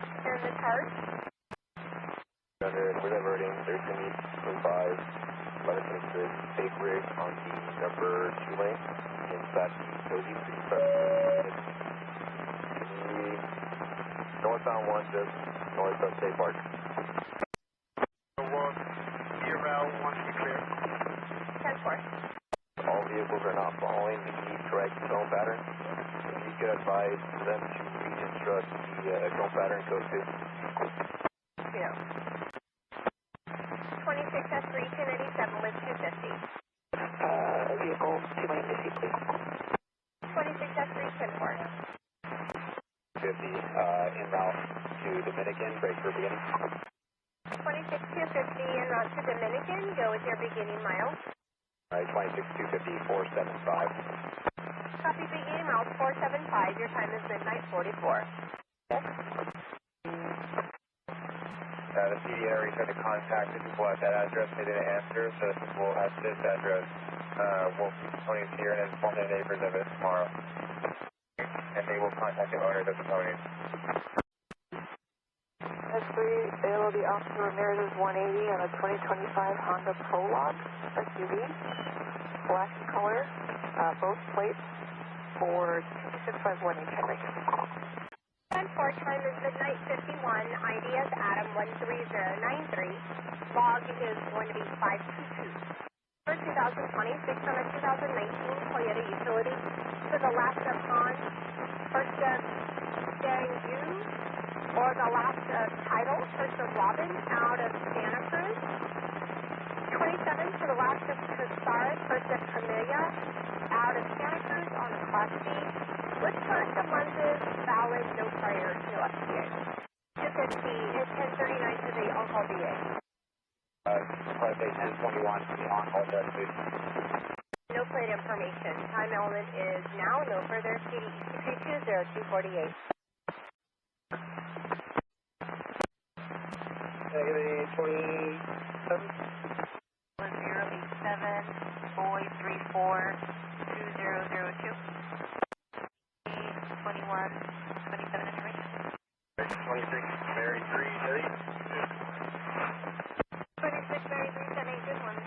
And the charge? 300, we're diverting, there's going to be 25, 1126, safe rig on the number 2 lane, inside the Cozy Creek Press. Northbound 1, just north of State Park. 1, be around 1 to be clear. 10-4. All vehicles are not following the correct zone pattern. If you could advise them to reconstruct the zone pattern code 2. 26S3, 1087 with 250. Vehicle 2 lane to see, please. 26S3, 10-4. 50, en route to Dominican, break for beginning. 26250, en route to Dominican, go with your beginning mile. Alright, 26250, 475. Copy beginning miles 475, your time is midnight 44. The CDN tried to contact the people at that address, they didn't answer, so the people at this address will keep the ponies here and inform the neighbors of it tomorrow. And they will contact the owners of the ponies. S3, ALOD Officer Ramirez is 180 on a 2025 Honda Prologue SUV, black color, both plates for 2651 Henry. 10-4, time is midnight 51, ID is Adam 13093, log is going to be 522. For 2026 on a 2019 Toyota Utility, for the last of Han, first of Dang-Yu, or the last of Title, first of Robin, out of Santa Cruz. 27 for the last of Casares, first of Camellia, out of Santa Cruz on the Class B, with first of lenses, valid, no priors, no FTA. 250 is 1039 to the on-call VA. Class A 1021 to the on-call address, please. No plate information. Time element is now, no further. CDE 20248. Negative 27. 1087, Boy 34, 2002. 21, 27 information. 26, Mary 3, Harry. 26 Mary 3, 10-8, good one.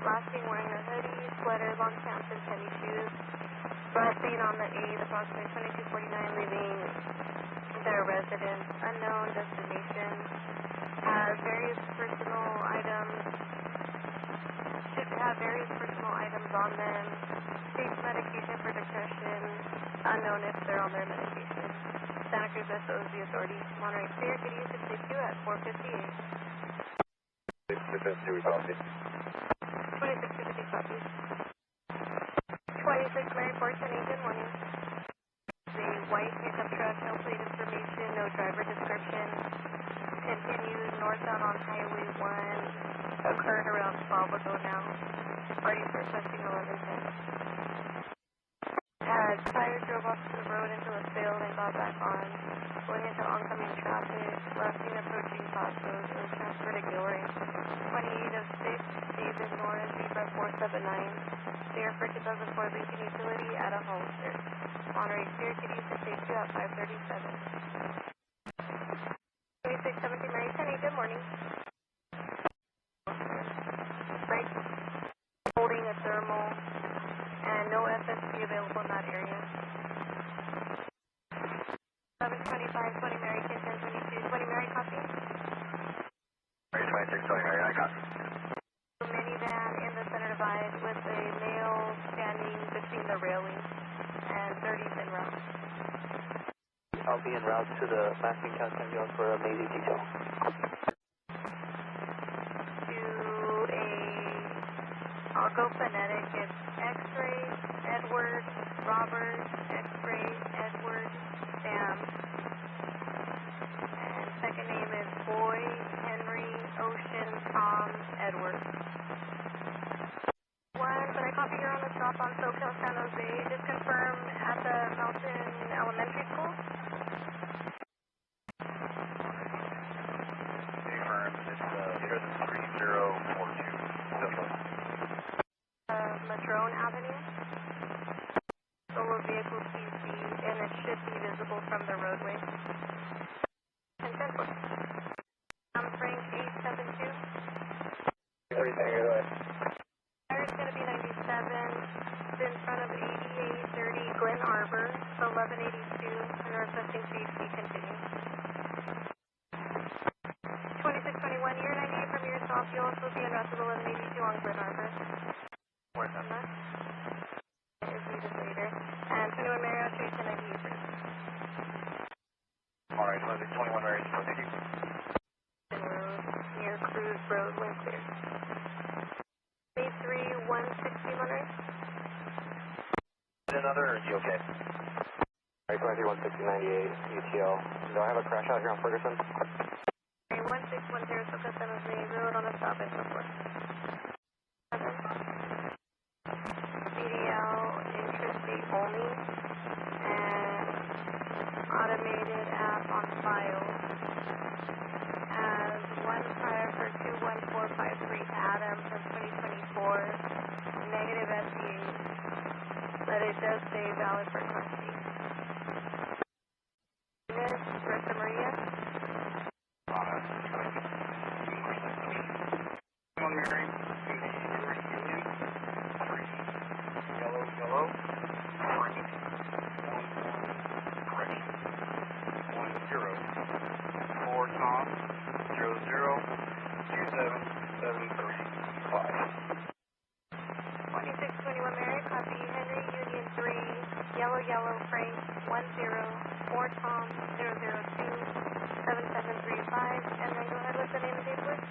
Last seen wearing a hoodie, sweater, long pants, and tennis shoes. Last seen on the 8th, approximately 2249, leaving their residence. Unknown destination. Has various personal items. Should have various personal items on them. Takes medication for depression. Unknown if they're on their medication. Santa Cruz SOS the authority. Monterey clear. Could use the 6 at 458. 6 we copy. 2650 copy. 26 Mary 410, good morning. The white pickup truck, no plate information, no driver description. Continues northbound on Highway 1. Occurred around 12 ago now. Parties requesting 1110. Had tires drove off the road into a field and got back on. Going into oncoming traffic. Last seen approaching Pacheco. It was transferred to Gilroy. 28 of 6, David Nora, Zebra 479. There for 2004 Lincoln Utility at a Hollister. Monterey clear, could use the safety at 537. 2617 Mary 10, good morning. Break. Holding a thermal. And no FSP available in that area. 1125, 20 Mary, 1022, 20 Mary, copy. Mary 26, 20 Mary, I copy. Minivan in the center divide with a male standing between the railing and 30's en route. I'll be en route to the Masking Count Ambulance for a Navy detail. I'll go phonetic. It's X-ray, Edward, Robert, X-ray, Edward, Sam. And second name is Boy, Henry, Ocean, Tom, Edward. 1, but I copy you're on the stop on SoCal San Jose. Just confirm at the Mountain Elementary School. Affirm, it's here the 3042. Madera Avenue. Solo vehicle QC, and it should be visible from the roadway. And 10-4. I'm Frank 872. What do you think? Go ahead. Fire's going to be 97. It's in front of 8830 Glen Arbor, 1182, and requesting CHP continue. 2621, you're 98 from your stop. You'll also be in route to 1182 on Glen Arbor. Work on that. Is needed later. And 21 Marriott Street, 1098 first. Alright, 21 Mary, thank you. Road near Cruz Road, when clear. A3 160 Monterey. Another, or is he okay? Alright, 16098 ETL. Do I have a crash out here on Ferguson? 1610 SoCal San Jose Road on a stop at 4. CDL intrastate only, and automated app on file. As one prior for 21453 Adam from 2024, negative SDA, but it does say valid for Class C. Miss Rosa Maria. Yellow Frank 10 4 Tom 002 7735, and then go ahead with the name and date, please.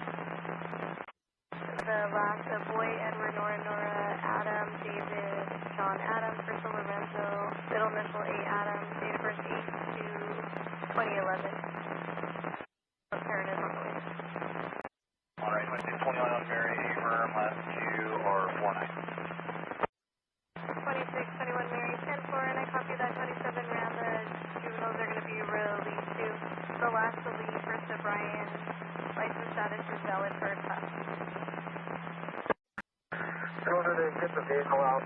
The last boy Edward Nora Adam David John Adam Crystal Lorenzo middle initial A Adam date of birth 8/2/2011. Parent is on the way. Alright, let's do 21 on Mary, affirm, last two are 49. 2621 Mary 10-4, and I copy that 27 ran. The juveniles are going to be released too. The last lead for Brian, license status is valid for Class C. In order to get the vehicle out.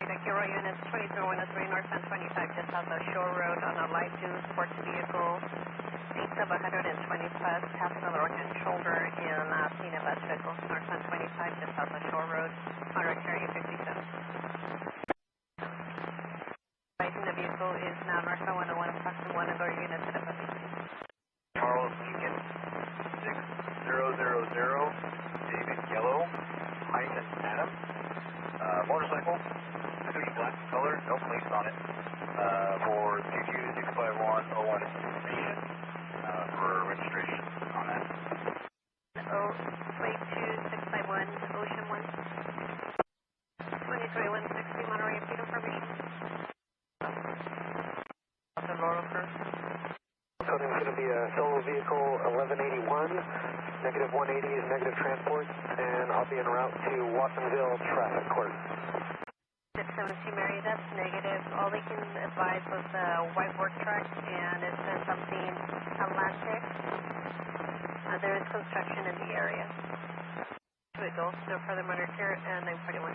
The Gilroy units 2313 North Sun 25 just south of Shore Road on a light duty sports vehicle, speeds of 120 plus, passing on the right hand shoulder in Cena bus vehicle, North Sun 25 just south of Shore Road, on road carrier 57. Lighting the vehicle is now North 101, approximately 1 of our units at FFC. Charles Lincoln 6000, David Yellow, Hyman Adam, motorcycle, black color, no plates on it, for 2265101 information for registration on that. Oh, plate 2651, Ocean 1. 2021-60 Monterey, repeat information. The Laurel Cruz. So there's going to be a solo vehicle 1181, negative 180 is negative transport, and I'll be en route to Watsonville Traffic Court. 670 Mary, that's negative. All they can advise was the white work truck, and it says something Atlantic. There is construction in the area. Twiddle, no further monitor, and 941.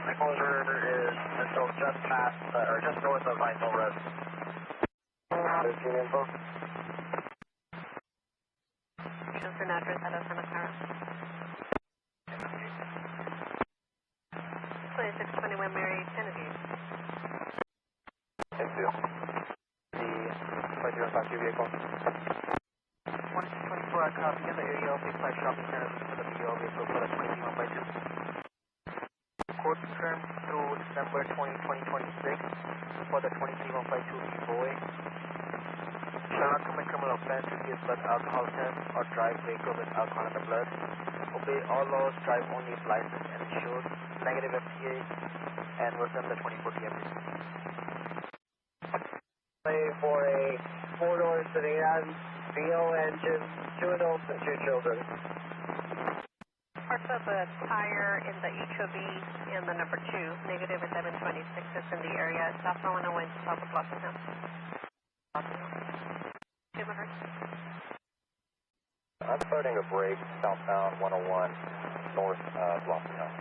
My closure is still just past, or just north of Visalia Road. 13 info. Shows an address out of Santa Clara. 2621 Mary, Genevieve. Thank you. The 5052 vehicle. 2624, I copy in the area of Big 5 Shopping Center for the PO vehicle for the 23-1x2. Court term through December 2026 for the 23-152 boy. Shall not commit criminal offense if he is blood alcohol test or drive vehicle with alcohol in the blood. Obey all laws, drive only if licensed and insured. Negative FTA and was in the 24 DMV. For a 4-door sedan, VO engine, 2 adults and 2 children. Park of a tire in the HOV in the number 2, negative 1126 is in the area. Southbound 101 south of Blossom Hill. I'm starting a break southbound 101 north Blossom Hill.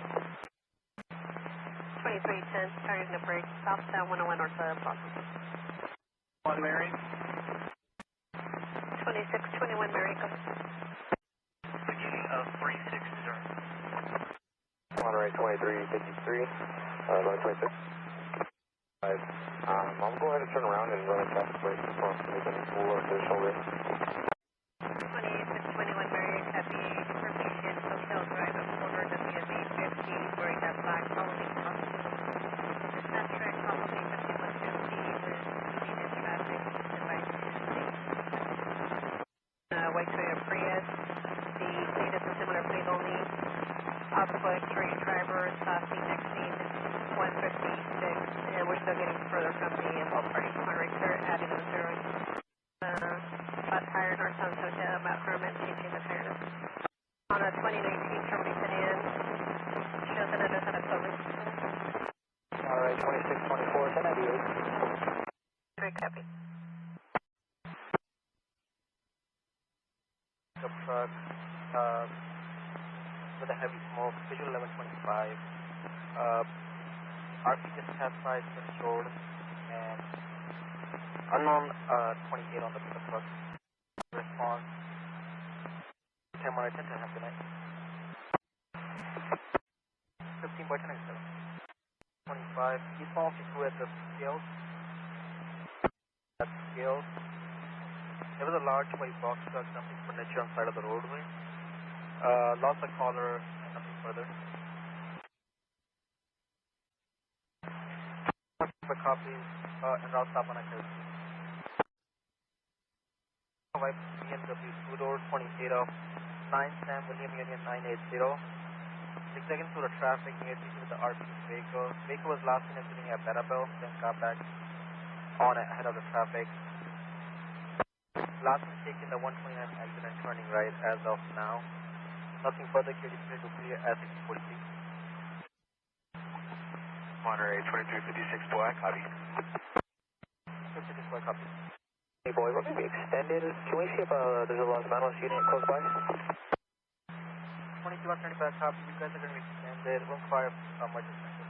2310, starting to break southbound 101 north of Blossom Hill. 1 Mary. 2621 Mary, go ahead. Beginning of 360. Monterey 2353, 1126. I'm going to go ahead and turn around and run a traffic break from the pool to the shoulder. 2621 Mary, copy information, Hotel Drive, a quarter WMA 50, where you got black following dispatch track, probably 5150 with immediate traffic, device white Toyota Prius, the plate is a similar plate only. Alpha X-ray driver, scene next scene, 156, and we're still getting further from the involved party. Monterey, sir, adding on 0. Flat tire, Northbound Hotel, Mount Herman, changing the tire. On a 2019 Terminal sedan, shows that it does have a tow rate. Alright, 2624, 1098. Great copy. The truck, with a heavy smoke, visual 1125. RP just classified controlled and unknown 28 on the pickup truck. Response 10 more 10 to half the night. 15 by 10 25. He's found through at the scales. At scales. There was a large white box truck dumping furniture on the side of the roadway. Lost the caller and nothing further. For copies and route stop on active. Wipe BMW 2-door 28 of 9 Sam William Union 980. Zigzagging through the traffic near with the RP vehicle. Vehicle was last seen exiting at Bellabelle, then got back on ahead of the traffic. Last one taking the 129 exit and turning right as of now. Nothing further, clear to clear at 643. Monterey 2356 black, copy. 56 black, copy. Hey boy, we're going to be extended. Can we see if there's a Los Banos unit close by? 2135 copy, you guys are going to be extended. We'll inquire much extended.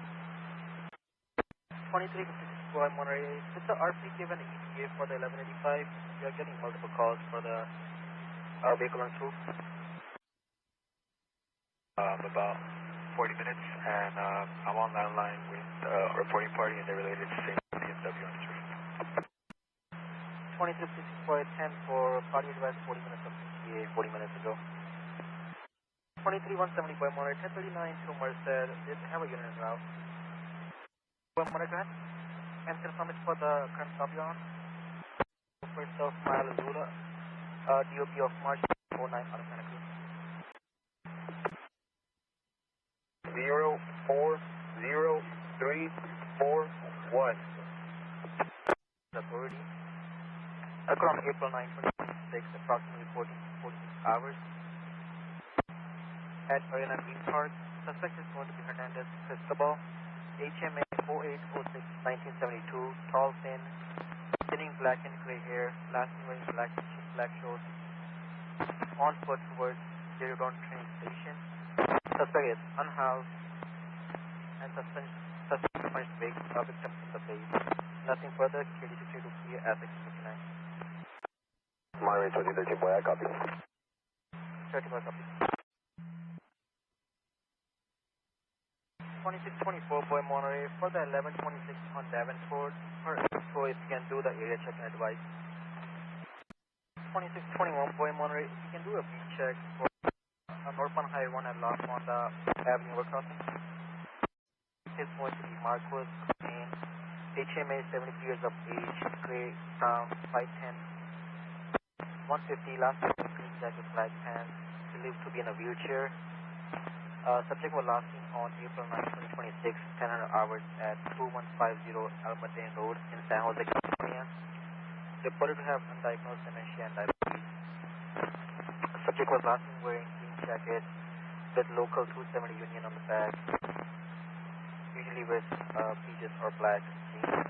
2356 black, Monterey. Is the RP given an ETA for the 1185? We are getting multiple calls for the vehicle on route. About 40 minutes, and I'm on landline with a reporting party, and they're related to the same BMW on its route. 2356 for 10 for party advice 40 minutes of ETA 40 minutes ago. 23170 by Monterey, 1039 to Merced. Did have a unit en route. Monterey, go ahead. And confirm it for the current stop you're on. First of Mile Azula, DOP of March 49 automatically. 04031. Authority. Around April 9, 2026, approximately 46 hours. At Arena Green Park, suspect is going to be Hernandez Cristobal, HMA 4806 1972, tall, thin, thinning black and gray hair, last wearing black shorts, on foot towards Gilroy train station. Suspect is unhoused and suspect punched victim in the face. Nothing further, KD to clear at 659. Monterey 2013 boy, I copy. 30 boy, copy. 2624 boy Monterey for the 1126 on Davenport. So if you can do the area check and advice. 2621 boy Monterey, if you can do a beat check for northbound highway 1 at Los Monda Avenue we're crossing. It's going to be Marcos, Cocaine, HMA 73 years of age, gray, brown, 5'10", 150, last name green jacket, black pants, believed to be in a wheelchair. Subject was last seen on April 9, 2026, 1000 hours at 2150 Almaden Road in San Jose, California. Reported to have undiagnosed dementia and diabetes. Subject was last seen wearing green jacket with local 270 Union on the back. Usually with peaches or black jeans.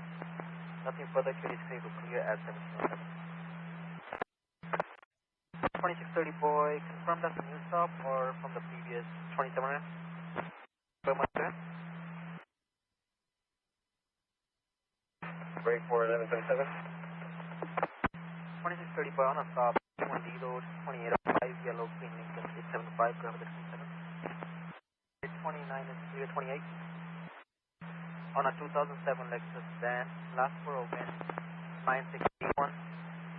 Nothing further, curious clear to clear at 1707. 2630 boy, confirm that's a new stop or from the previous 27? Break for 1137. 2630 boy on a stop, 1 D road, 2805, yellow, green Lincoln, 875, grab the 27. 29 is clear, 28. On a 2007 Lexus sedan, last 4 open, 9681,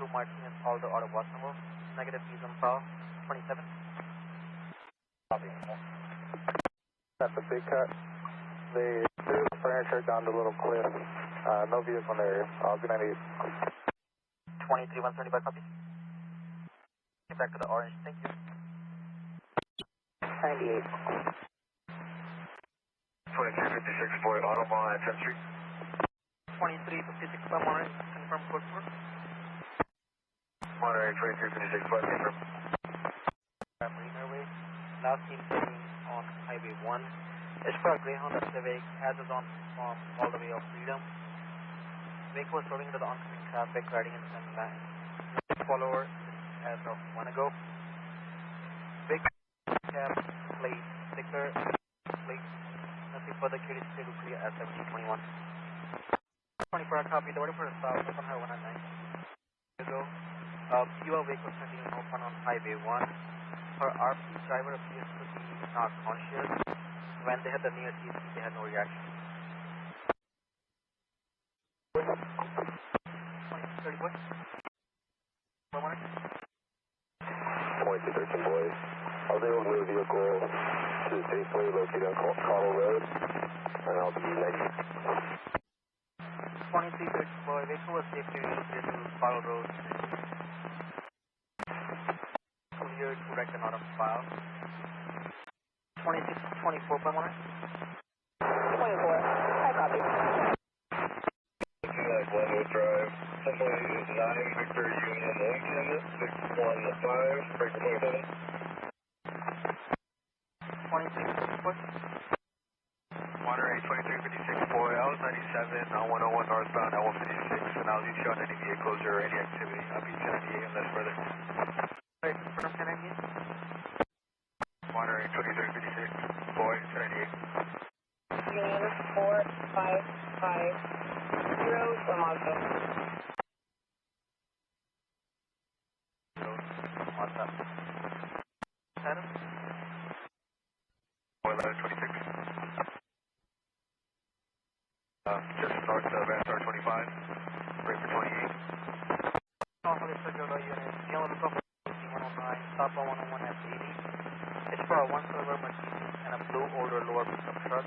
through Martinez, Aldo, Auto Wassamo, negative fees on file, 27. Copy. That's a big cut. They threw the furniture down the little cliff. No vehicle in the area. Good night. 23175, copy. Get back to the orange, thank you. 98. 2356 boy, auto mall at 10th Street. 2356 by Monterey, confirm code 4. Monterey 2356 boy, confirm. Marine Airway, last seen on Highway 1. It's for a Greyhound Civic, has its on all the way of Freedom. Vehicle was swerving into the oncoming traffic, riding in the center line. No follower as of 1 ago. Big cab, plate, sticker, plate. Nothing further, curious to clear at 1721. 24-hour copy, the order for a stop, on Highway 109. Ago, fuel vehicle sending an open on Highway 1. Her RP driver appears to be not conscious. When they had the near TC, they had no reaction. 2630 boy. 2213 boy. I was able to move the vehicle to safely located on Cottle Road, and I'll be 90. 2313 boy, vehicle was safely relocated to Cottle Road. Clear to wreck and not on file. 2624 by Monterey. 24, I copy. Glenwood Drive, Assembly 9, Victor Union Lincoln, 615, break 27. 2624. Monterey 2356 boy, I was 97 on 101 northbound, I 156, and I was each on any vehicles or any activity. I'll be 1098 unless further. Right, confirm 1098. Monterey 2356 boy, 1098. Unit 455. Zero for Mazda. Mazda. Adam? 1126. Just north of SR 25. Break for 28. Hollister, Gilroy unit. Yellow Copa 109, stop on 101 at 80. It's for a one silver Merced and a blue older lower pickup truck.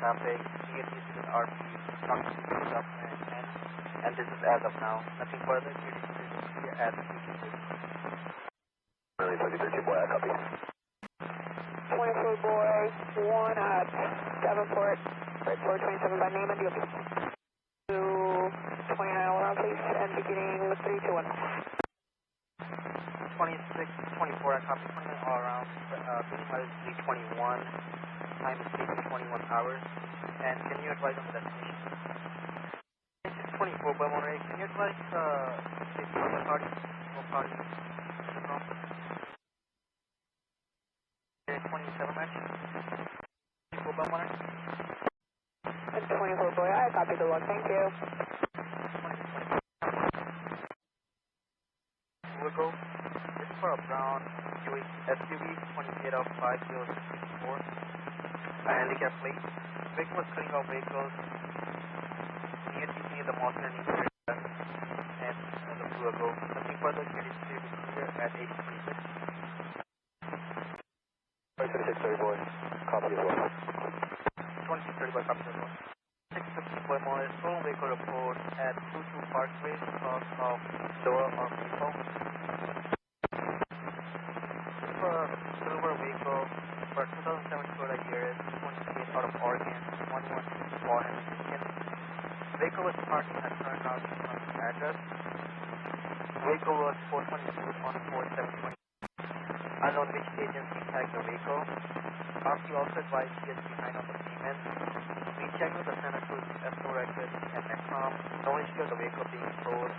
Traffic, CHP with RP, Stockton picks up and this is as of now. Nothing further, clear at 326. Really 2013 boy, I copy. 24 boy, 1 at Davenport, right 427 by name and DOP. To 29 around please, and beginning with 321. 2624, I copy 29 all around, beginning by 321. Time is taking 21 hours, and can you advise on the destination? 2624 by Monterey, can you advise safety on the party? No party? No? 27 match? 24 by Monterey? 24 boy, I copy the log, thank you. 2624. We'll go, this is for a brown SUV, 28 of 5064. Handicap plate. Vehicle was cutting off vehicles near TC in the mountain and the blue ago. Nothing further, curious to clear at 826. 2630 boy, copy as well. 2630 by copy as well. 650 boy more, stolen vehicle report at 22 Parkway, south of Lower or People. For a silver vehicle, for 2007 Toyota Yaris, 28 out of Oregon, 114 Michigan. Vehicle was parked at current house on the address. Vehicle was 422 on 4720. unknown which agency tagged the vehicle. RP also advised he is behind on the payment. We checked with the Santa Cruz FO records and Metcom, no issue of the vehicle being towed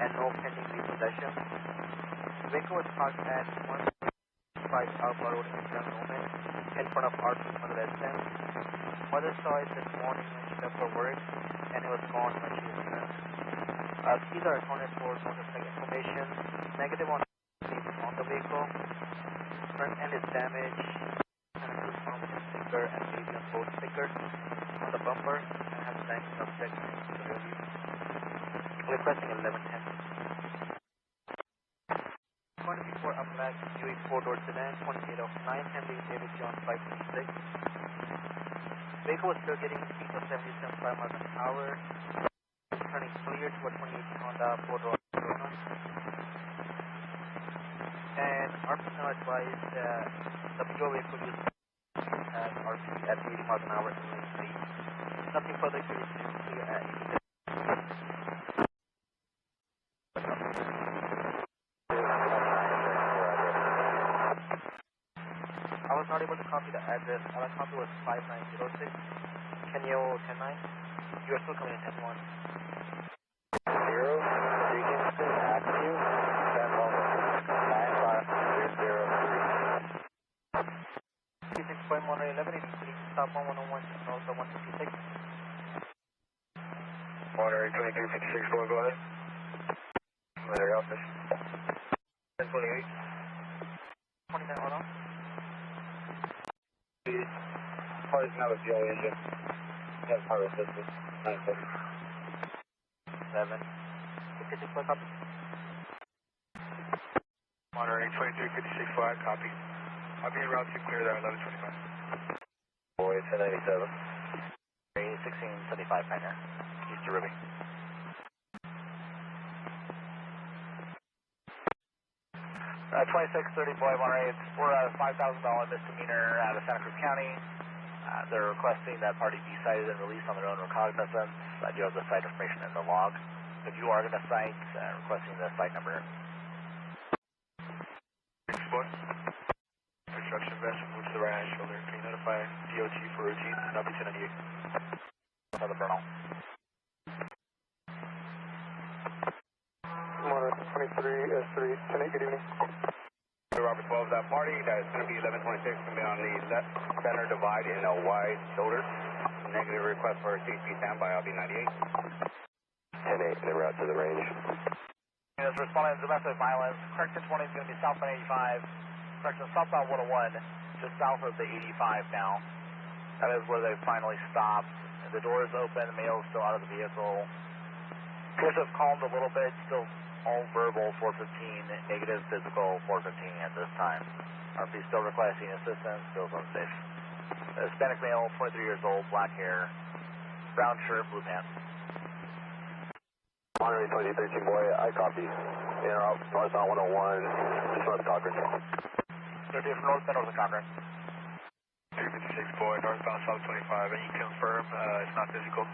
and no pending repossession. The vehicle was parked at 155 Alba Road in Gilroy in front of RP Modesto. Mother saw it this morning when she left for work and it was gone when she returned. Keys are accounted for motorcycle information, negative on the vehicle. Front end is damaged, Santa Cruz pump sticker and baby on both stickers on the bumper and has blank subject to review. Requesting 1110. Going to be for a black Buick 4-door sedan, 28 of 9, Henry David John 526. Vehicle was still getting speeds of 77 miles an hour, turning clear to a 2018 Honda 4-door Corona. And RP now advised that the PO vehicle used at RP at 80 miles an hour in lane 3. Nothing further to clear at 80. I was not able to copy the address. All I copied was 5906. Can you 109? You are still coming in 101. 0, Regency Avenue, Channel 95003. 36.111, stop on 101, also 156. Monterey 2356, go ahead. Madera office. 1028. 29, hold on. Part is not a GL engine. Has power assistance. 950. 7. 56, copy. Monterey 2356, flag, copy. I'll be en route to clear that 1125. Boy, 1097. 1675, Niner. East to Ruby. 2630 Boy, Monterey. We're at a $5,000 misdemeanor out of Santa Cruz County. They're requesting that party be cited and released on their own recognizance. I do have the site information in the log. If you are going to cite, requesting the site number. Construction vessel moves to the right hand shoulder. Can you notify DOT for routine? That'll be 1098. Another burn. Motor 23 S3, 10-8, good evening. Robert 12, that party, that's going to be 1126, going to be on the left center divide in a wide shoulder. Negative request for CHP standby, I'll be 98. 10-8, en route to the range. Units responding to domestic violence. Correction 20 is going to be southbound 85. Correction southbound 101, just south of the 85 now. That is where they finally stopped. The door is open, the male is still out of the vehicle. Appears to have calmed a little bit, still all verbal 415, negative physical 415 at this time. RP still requesting assistance, still unsafe. Hispanic male, 23 years old, black hair, brown shirt, blue pants. Monterey 2013 boy, I copy. In or out, northbound 101, just north of Cochran. 30 from northbound north of Cochran. 356 boy, northbound south 25, and you confirm it's not physical?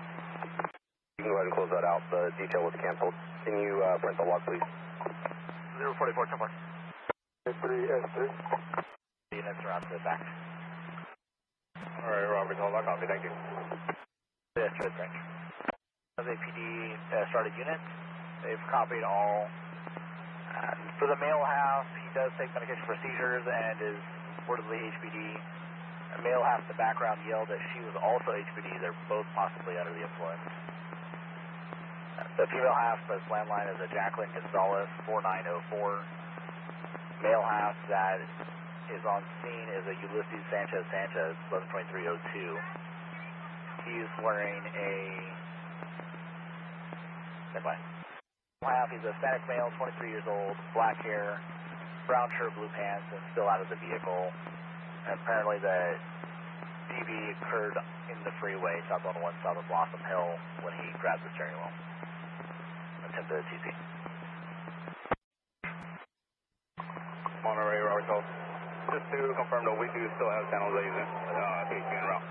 You can go ahead and close that out. The detail was canceled. Can you print the log, please? 044, 10 more. 3 S3. Units are out to the back. All right, Robert, hold on, copy, thank you. Yes, right, thank you. The PD started units. They've copied all. For the male half, he does take medication for seizures and is reportedly HPD. The male half in the background yelled that she was also HPD. They're both possibly under the influence. The female half, the landline is a Jacqueline Gonzalez, 4904. Male half that is on scene is a Ulysses Sanchez, 112302. He's wearing a... Standby. Half, he's a Hispanic male, 23 years old, black hair, brown shirt, blue pants, and still out of the vehicle. And apparently the DV occurred in the freeway, southbound 1 south of Blossom Hill, when he grabbed the steering wheel. Attempted a TC. Monterey, Robert 12. Just to confirm, though, we do still have San Jose's CHP en route.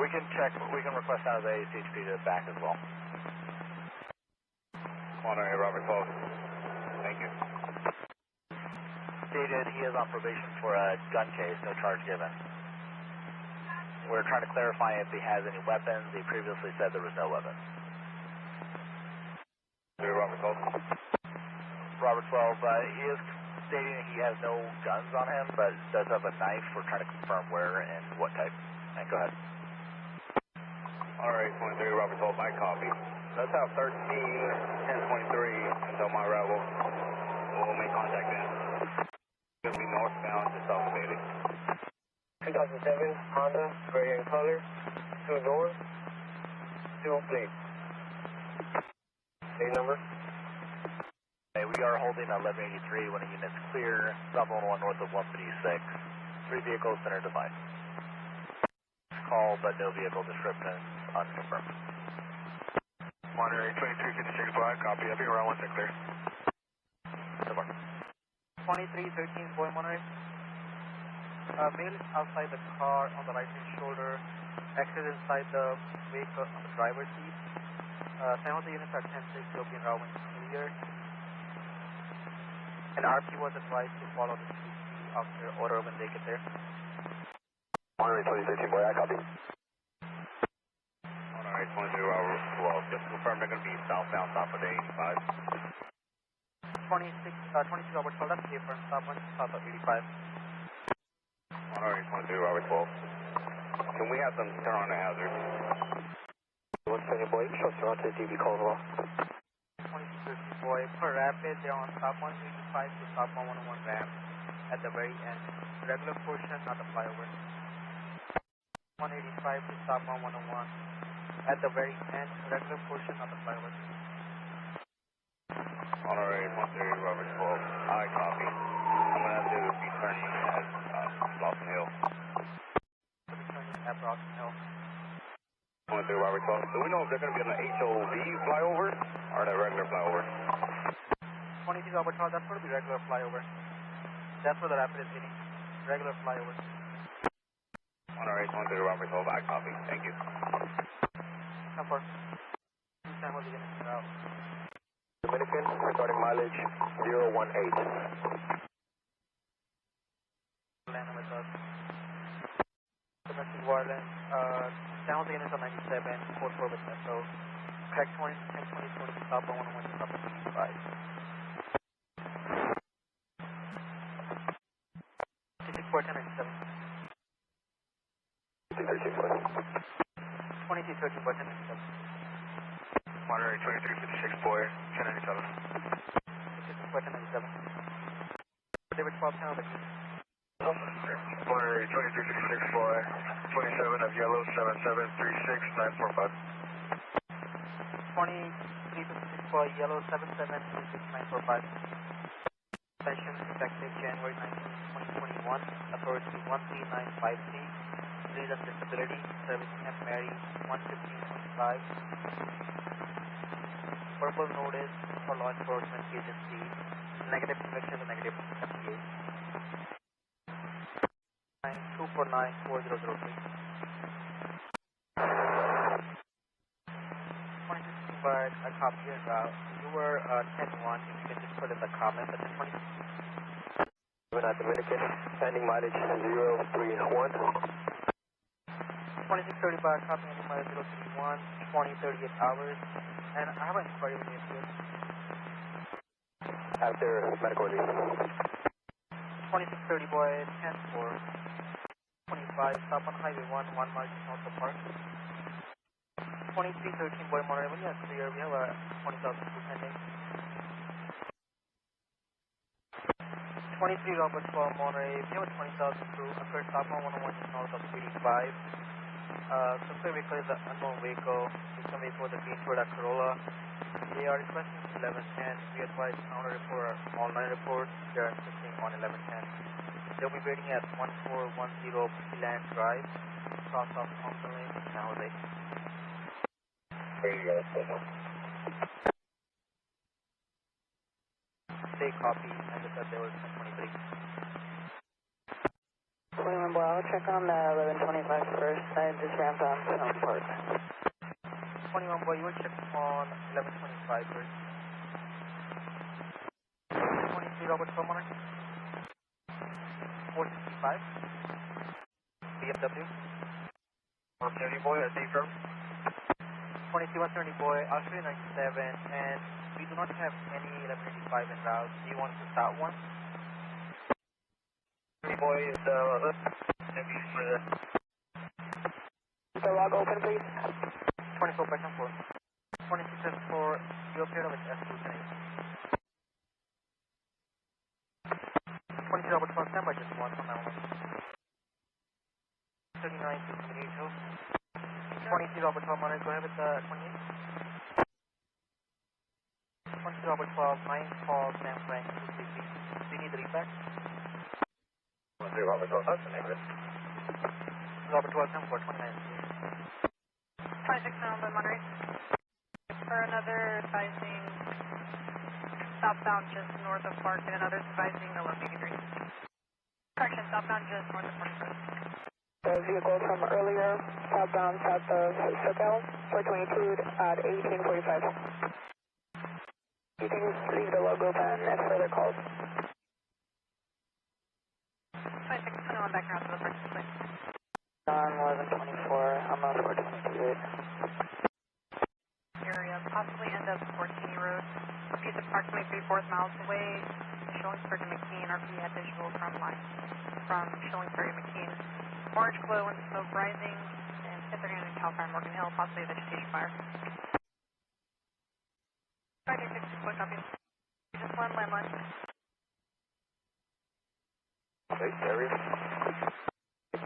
We can check, we can request San Jose CHP to back as well. Monterey, Robert 12. Thank you. stated he is on probation for a gun case, no charge given. We're trying to clarify if he has any weapons. He previously said there was no weapons. Robert 12. Robert 12, he is stating he has no guns on him, but does have a knife. We're trying to confirm where and what type. And go ahead. Alright, 23, Robert 12, I copy. Let's have 13, 1023 until my arrival. We'll make contact then. It's going to be northbound, just off the Bailey. 2007 Honda, gray in color, 2 doors, 2 plate. A number? Hey, we are holding 1183 when a unit's clear, South 101 north of 156. 3 vehicles, center device. Call, but no vehicle description unconfirmed. Monitor 2356, boy, copy. I'll be around once I clear. So far. 2313, boy, monitor. Male is outside the car on the right hand shoulder, exit inside the vehicle on the driver's seat. Some of the units are 10-6, will be en route when clear. And RP was advised to follow the CPVE officer order when they get there. Monitor 2013, boy, I copy. Alright, 23, Robert 12, just confirm they're going to be southbound, south of the 85. 22 Robert 12, that's safer, southbound, south of 85. Alright, 23, Robert 12. Can we have them turn on the hazard? 170, boy, show you to DB Caldwell. 2213, boy, per rapid, they're on stop 185 to stop 111 ramp at the very end. Regular portion, not the flyover. 185 to stop 111 at the very end. Regular portion, not the flyover. Alright, 13, Robert 12. I copy. I'm going to have to be turning at Blossom Hill. Turning at Blossom Hill. 13, Robert 12. Do we know if they're going to be on the HOV flyover or the regular flyover? 22 Robert 12, that's going to be regular flyover. That's where the rapid is hitting. Regular flyover. Alright, 13, Robert 12. I copy. Thank you. Hanford. Two samples are getting out. Dominican, regarding mileage 018. Land with us. Domestic violence, down the units on 97, 44 with Metro. Correct 20, 10, 20, 20, stop 111, stop 85. 64, 1097. 2213, boy, 1097. Monitor 2356, boy, 1097. 64, 1097. David 12, 10 on the key. Monitor 2356, boy, 27 of yellow, 7736945. 2356, boy, yellow, 7736945. Session effective January 19, 2021. Authority 13953. Reason disability. Service M. Mary 115.5. Verbal notice for law enforcement agency. Negative conviction and negative FTA. 2494003. 26, I copy your route. You were 10-1. If you can just put in the comments at 10-20. Dominican, landing mileage 031. 2635, copy landing mileage 031, 2038 hours. And I have an inquiry with you. After medical release. 2630, boy, 10-4. 25, stop on Highway 1, 1 mile south of Park. 2313, boy, Monterey, when you have clear, we have a 20,000 pending. 23 Robert 12, Monterey, we have a 20,000 crew. First stop on 101 just north of 85. Suspect vehicle is an unknown vehicle. It's a vehicle with a green Toyota Corolla. They are requesting 1110. We advise counter report or online report. They are insisting on 1110. They'll be waiting at 1410 Land Drive, cross off Thompson Lane, San Jose. There you go. They copy and they said they were 1023. 21 boy, I'll check on the 1125 first. I just ramped on Stone Park. 21 boy, you will check on 1125 first. 23 Robert, come on. 465. BMW. 170 boy, that's affirm. 170 boy, Australia 97, and we do not have any 1185 en route. Do you want to start one? Boy is maybe for the log open, please. 24 by 4. 2674, you appear with S2 today. 22 double 12, stand by just one from now on. 39 to 22 double 12, Maroon, go ahead with 28. 22 double 12, 9 Paul, San Frank, 250. Do you need the read back? 13 Robert 12, that's the name of it. Robert 12, Hanford, 29. 26 November, Monterey. For another advising southbound just north of Park and another advising 1183. Correction, southbound just north of 41st. The vehicle from earlier, southbound south of SoCal, 422 at 1845. You can leave the log open if further calls. 2621 back around to the first place. On 1124, I'm on 422. Area, possibly end up 14 Road. He's approximately 3/4 miles away. Shillingsburg and McKean, RP had visual from Shillingsburg and McKean. Orange glow and smoke rising, and 1039 in California, Morgan Hill, possibly a vegetation fire. 526, quick copy. Just one landline. Okay, area.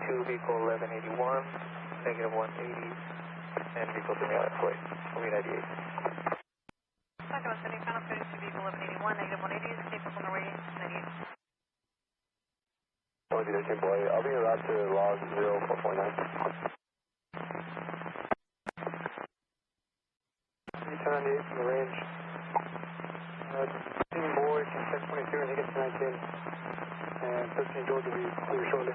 2 vehicle 1181, negative 180, and vehicle 38, 98. Second one, sending final code to vehicle 1181, negative 180, stations on their way, 98. I'll be there, boy. I'll be around to log 0449. 378 from the range. Team boy can 622 and he gets 19. And 13 George will be clear shortly.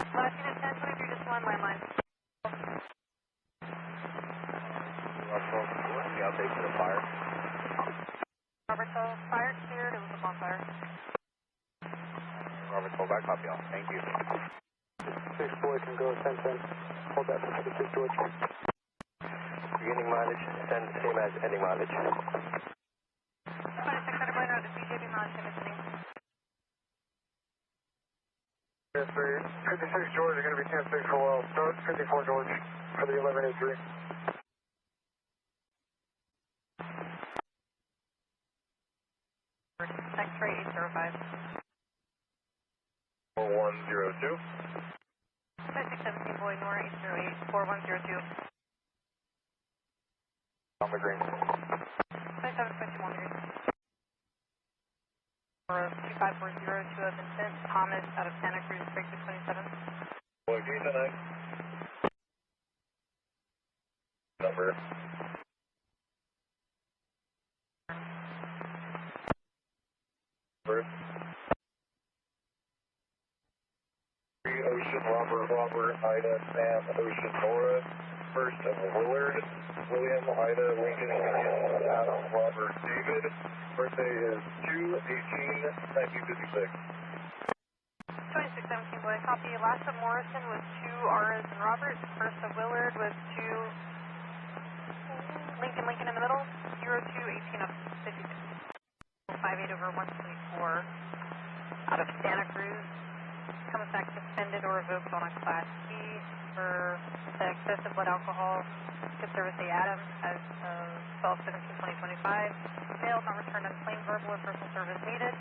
11 to 1023, just one landline. The update to the fire. Robert 12, fire cleared, it was a bonfire. Robert 12, back copy off. Thank you. 6 boy can go 1010. Hold that for 56 George. Beginning mileage, same as ending mileage. 2600 going out to CJB mileage, same as ending. Yes, 56 George are going to be 10-6 for a while. Start 54 George for the 1183. X-ray 805. 4102. 2617 boy, Nora 808, 4102. On the green. 2721 green. 2540, 2 of intent, Thomas out of Santa Cruz, break to 27. Boy, give me the 9. Number. Ocean, Robert, Ida, Sam, Ocean, Nora, first of Willard, William, Ida, Lincoln, Adam, Robert, David. Birthday is 2/18/1956. 2617 boy, copy. Last of Morrison was 2 R's and Robert. First of Willard was 2 Lincoln in the middle. 0218 of 56. 58 over 124 out of Santa Cruz. Comes back suspended or revoked on a Class B for excessive blood alcohol. Good service A Adam as of 12/17/2025. Failed, not returned unclaimed, verbal or personal service needed.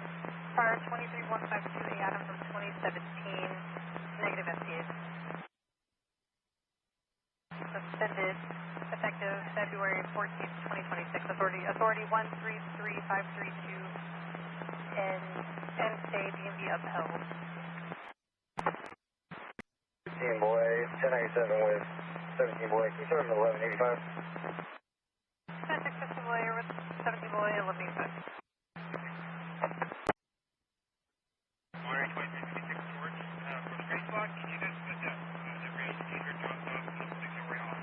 Prior 23152 A Adam from 2017. Negative FCAs. Suspended effective February 14th, 2026. Authority 133532 and stay DMV upheld. 15 boy, 1097 with 17 boy, can you start at 1185? 1060 boy with 17 boy, 1185. Monterey 2356 George, for the race log, can you guys put that, the range leader dropped off and the signal right off?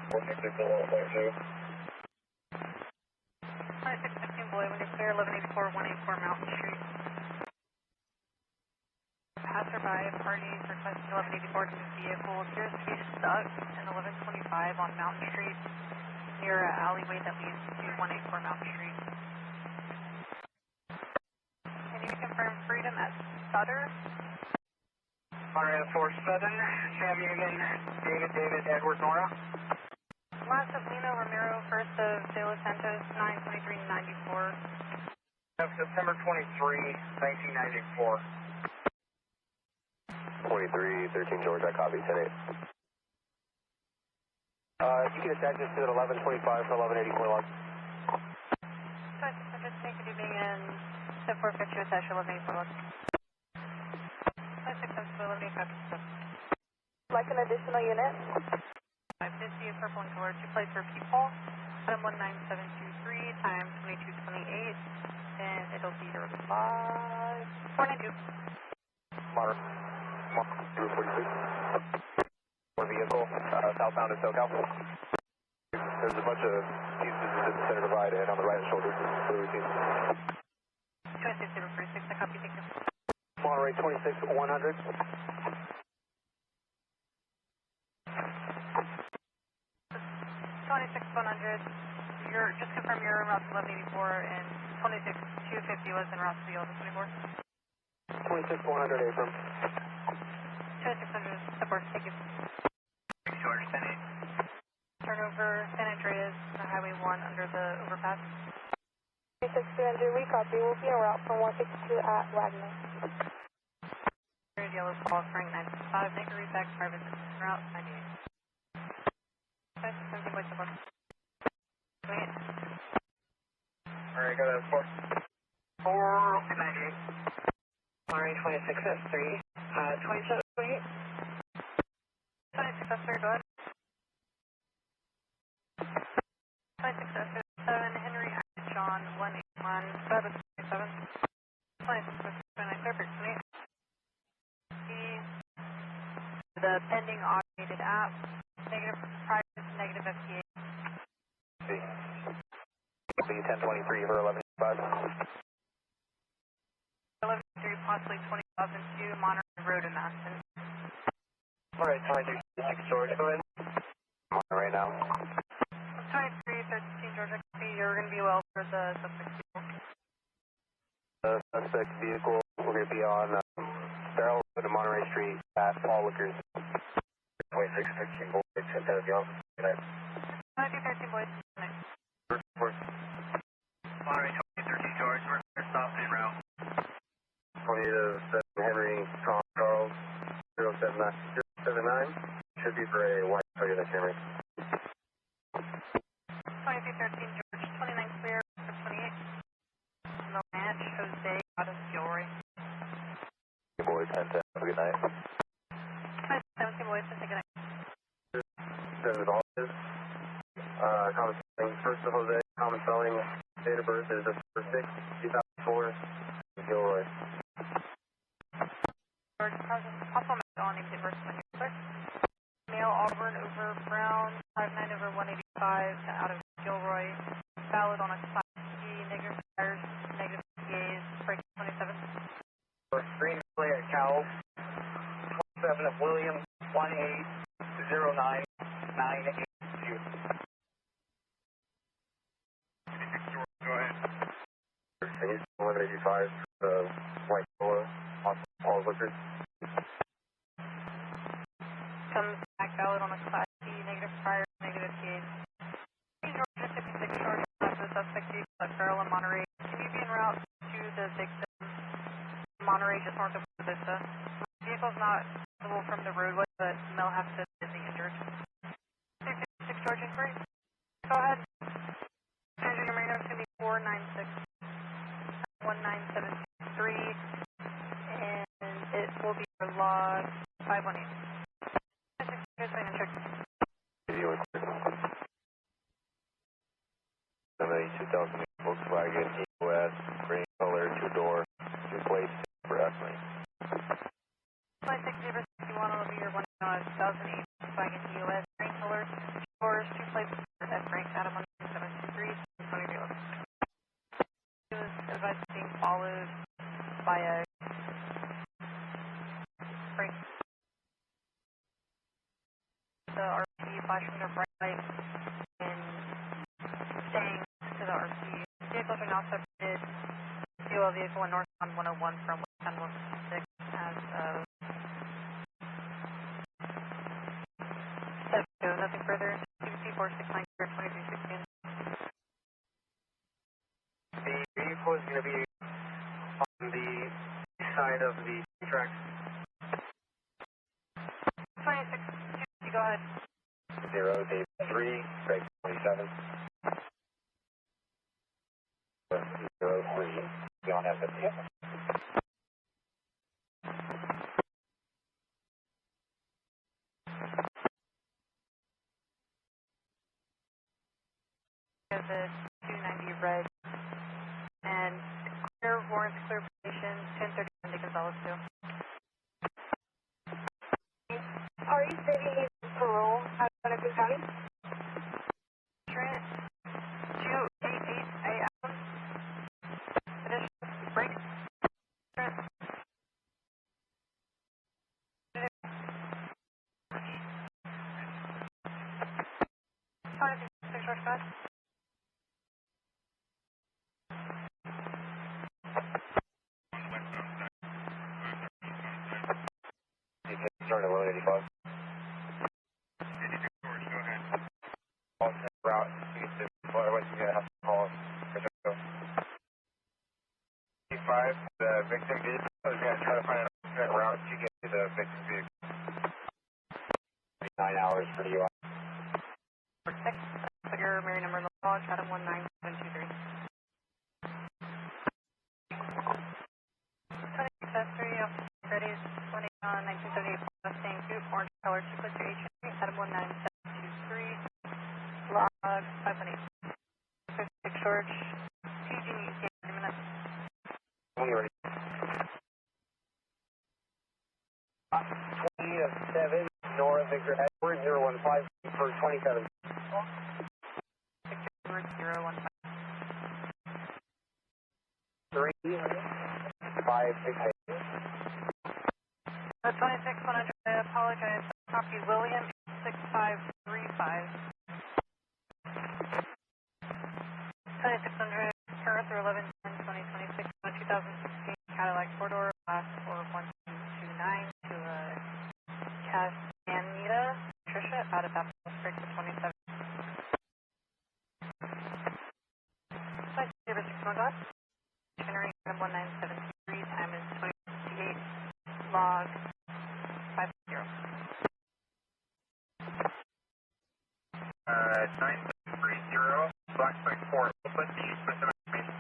466 1.2. 2615 boy, 184, 184 Mountain Street. Passerby party requesting 1184 to move vehicle. Appears to be stuck in 1125 on Mountain Street near an alleyway that leads to 184 Mountain Street. Can you confirm freedom at Sutter? Monterey 4 Southern, Sam Union, David, Edward, Nora. Last of Lino Romero, first of De Los Santos, 92394. September 23, 1994. 2313 George, I copy, 10-8. You can attach this to the 1125 for 1184 log. I'm just thinking of being in the forfeiture attach 1184 log. 1185. Like an additional unit? I did see a purple and color, 2 plates for people. Item 19723 times 2228, and it'll be your 492. Maroon, 046. One vehicle, southbound in SoCal. There's a bunch of pieces in the center divide and on the right shoulder for the routine. 26046, I copy, thank you. Monterey 26100. 26100. You're just confirm you're in route 1184 and 26250 was in route to the 1124. 26100 Abram. 2600 support, thank you. George, 10-8. Turnover San Andreas, Highway 1 under the overpass. 26200, we copy. We'll be en route from 162 at Wagner. Yellow Falls, Frank 965, make a read back, private route 98. Okay, 17 points support. 28. Alright, go to 4. 498. Monterey 26S3. 2728. 26S3, go ahead. 26S3, 7, Henry John 181, go ahead with 27. 26S3, clear for 28. The pending automated app, negative private, negative FTA. B 1023 for 1185. 1153, possibly 2002, Monterey Road in Aston. Alright, 2336 George, go ahead. Monterey now. 2313 Georgia, you're going to be well for the suspect vehicle. The suspect vehicle, we're going to be on Barrel Road to Monterey Street at Paul Liquors. 2613 boys, sent out the office. Good night. 2313 boys, good night. Monterey 2013 George, we're stopping en route. 2807 Henry Tom Charles 079 should be for a white Toyota Camry. 2313 George, 29 clear for 28. No match, Jose out of Gilroy. Boys, 10-10, have a good night. 17 boys, just take a night. This is Hollister. Common spelling, first of Jose, common spelling, date of birth is December 6, 2004, Gilroy. George, possible match on named versus when you're clear. Male Auburn over Brown, 59 over 185 out of Gilroy. Valid on a Class C, negative tires, negative PAs, break 27. Greenway at Cal. 27 of William, 1809982. Go ahead. 1185, white Polo, all liquors. Comes back valid on a Class C, negative prior, negative PAs. Georgia 56 short after the suspect vehicle at Farrell and Monterey. Can you be en route to the victim, Monterey, just north of Modesto? The vehicle's not visible from the roadway, but they'll have to visit the injured. 256 Georgia inquiry. Go ahead. Andrew Marino, 496 19723, and it will be for log 518. Video equipment. 2000 Volkswagen EOS, green color, 2-door, 2 plates, for F-Lane. 2661 will be your 2008 Volkswagen EOS, green color, 2 doors, 2 plates, F-Rank, Adam 1723, 20 He was advised also did fuel vehicle in northbound 101 from westbound 156 as of 7. Nothing further. CPVE 469 2316. The vehicle is going to be on the east side of the tracks. 26, go ahead. 0, Dave 3, Craig 27. 0, 3, beyond F50. The 290 red and clear warrants, clear station 1031 to Gonzales 2. Are you stating his parole at Benefit County? Trent 288 AM. Additional break. Trent. 26 short side. Turn to 185. 82 George, go ahead. On route, otherwise you're going to have to call Pacheco. 85, the victim vehicle is going to try to find an alternate route to get to the victim vehicle. 9 hours for the UI. Protect. Put your Mary number in the log, Adam 19723. 26 off ready, 20 on 1978 Mustang Coupe, orange color, 2 click your HMP, Adam 19723, log 518. 56 George, PG, 8 minutes. When you're ready. 20 of 7, Nora Victor Edward 015 for 27. Victor Edward 015. 3, 5, 6, 8. 26, 100, I apologize. Copy William 6535. 2600, Earth 1110, 2026, 2016 Cadillac 4-door, last 4129 to Castaneda, Tricia, out of Baptist Creek to 27. 06 Glass, itinerary 1973, time is 2058, log 50. 9730, Black Spike 4, open the specific information.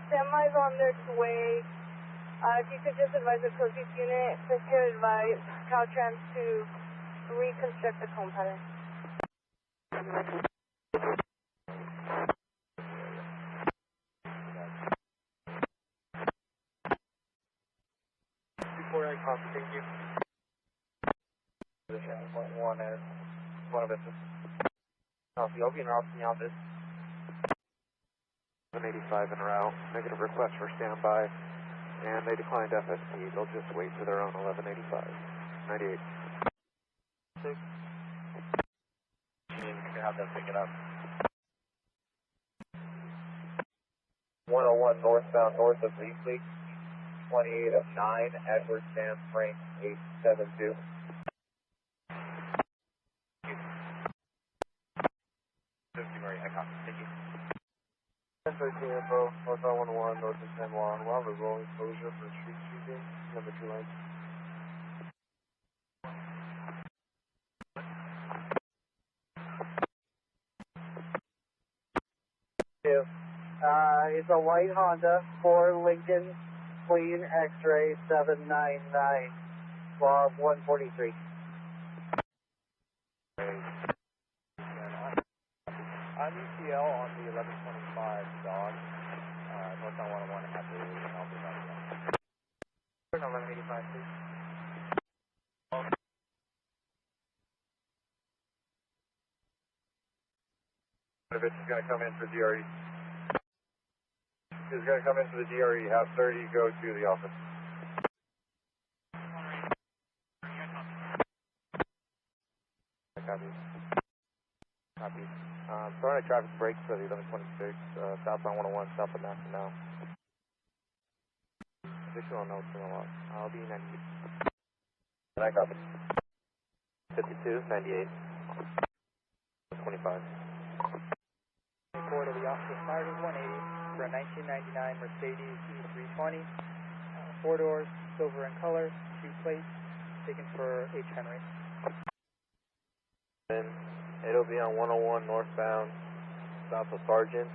Semis on their way. If you could just advise the closest unit, please could advise Caltrans to reconstruct the cone pattern. Before I copy, thank you. Position 1 as one of us. Copy, I'll be in route from the office. 185 en route, negative request for standby, and they declined FSP. They'll just wait for their own 1185. 98. 6. You can have them pick it up. 101 northbound north of Leafley, 28 of 9, Edward Sam Frank 872. Thank you. 1013 info, northbound 101, north of San Juan. We'll have a rolling closure for street sweeping, number 2 lane. It's a white Honda, 4 Lincoln, clean X-ray 799, log 143. I'm ECL on the 1125 dog, northbound 101 at the Alpha. 1185, please. If it's going to come in for DRE. It's going to come in for the DRE, have 30, go to the office. Copy. Copy. Starting a traffic break for the 1126, southbound 101, south of Merced now. Additional notes from the log. I'll be 98. I copy. 52, 98. 25. Report of the officer started 180 for a 1999 Mercedes E320. 4 doors, silver in color, 2 plates, taken for H. Henry. Then it'll be on 101 northbound, south of Sargent.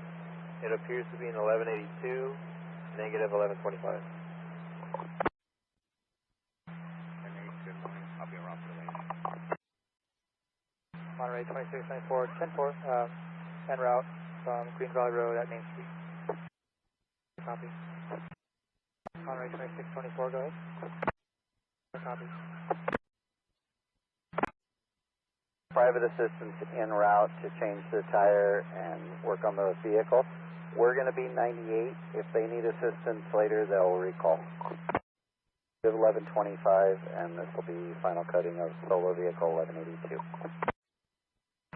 It appears to be in 1182, negative 1125. I'll be around for the lane. Monterey 2694, 10-4, en route from Green Valley Road at Main Street. Copy. Monterey 2624, go ahead. Copy. Private assistance en route to change the tire and work on the vehicle. We're going to be 98. If they need assistance later, they'll recall. 1125, and this will be final cutting of solo vehicle 1182. Code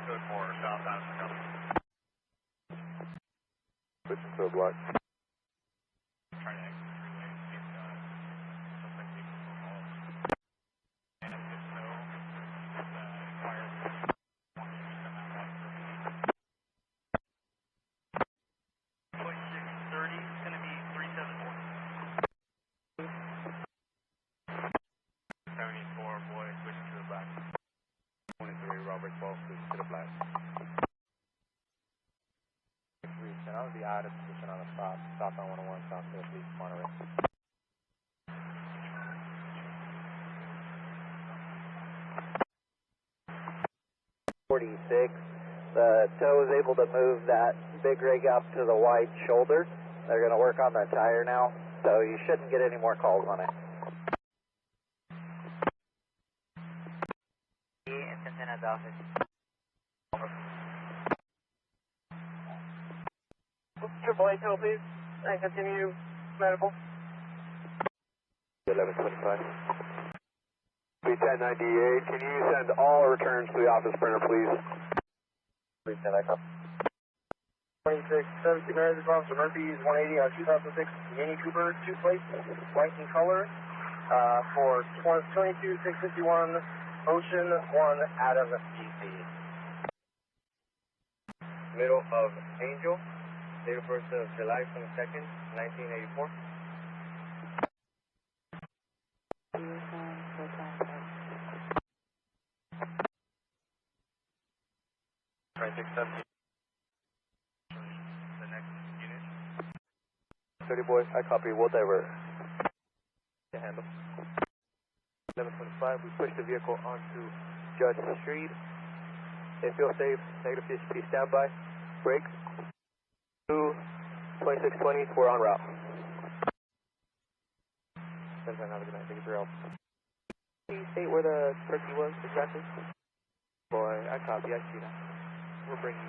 4, southbound, coming. Switching to a block. Trying to exit the freeway. Looks like we can move all. And if so, fire. 2630 is going to be 374. 74, boy, switching to the black. 23, Robert 12, switching to the black. And I'll be out of position on the stop on 101, south to the police, Monterey. 46. The tow is able to move that big rig up to the wide shoulder. They're going to work on the tire now, so you shouldn't get any more calls on it. Cincinnati's office. Triple A tow, please. And continue medical. 1125. B1098, can you send all returns to the office printer, please? 310, I copy. 2670 Merced, Officer Murphy is 180 on 2006 Mini Cooper, 2 plates, white in color, for 22651 Ocean 1 Adam DC. Middle of Angel, date of birth of July 22nd, 1984. Right, 617. The next unit. 30 boy, I copy, we'll divert. Yeah, handle. 1125, we push the vehicle onto Judge Street. They feel safe, negative CHP standby. Break. 2620, we're on route. Have a good night, thank you for your help. Can you state where the turkey was exactly? Boy, I copy, I see that. We're bringing,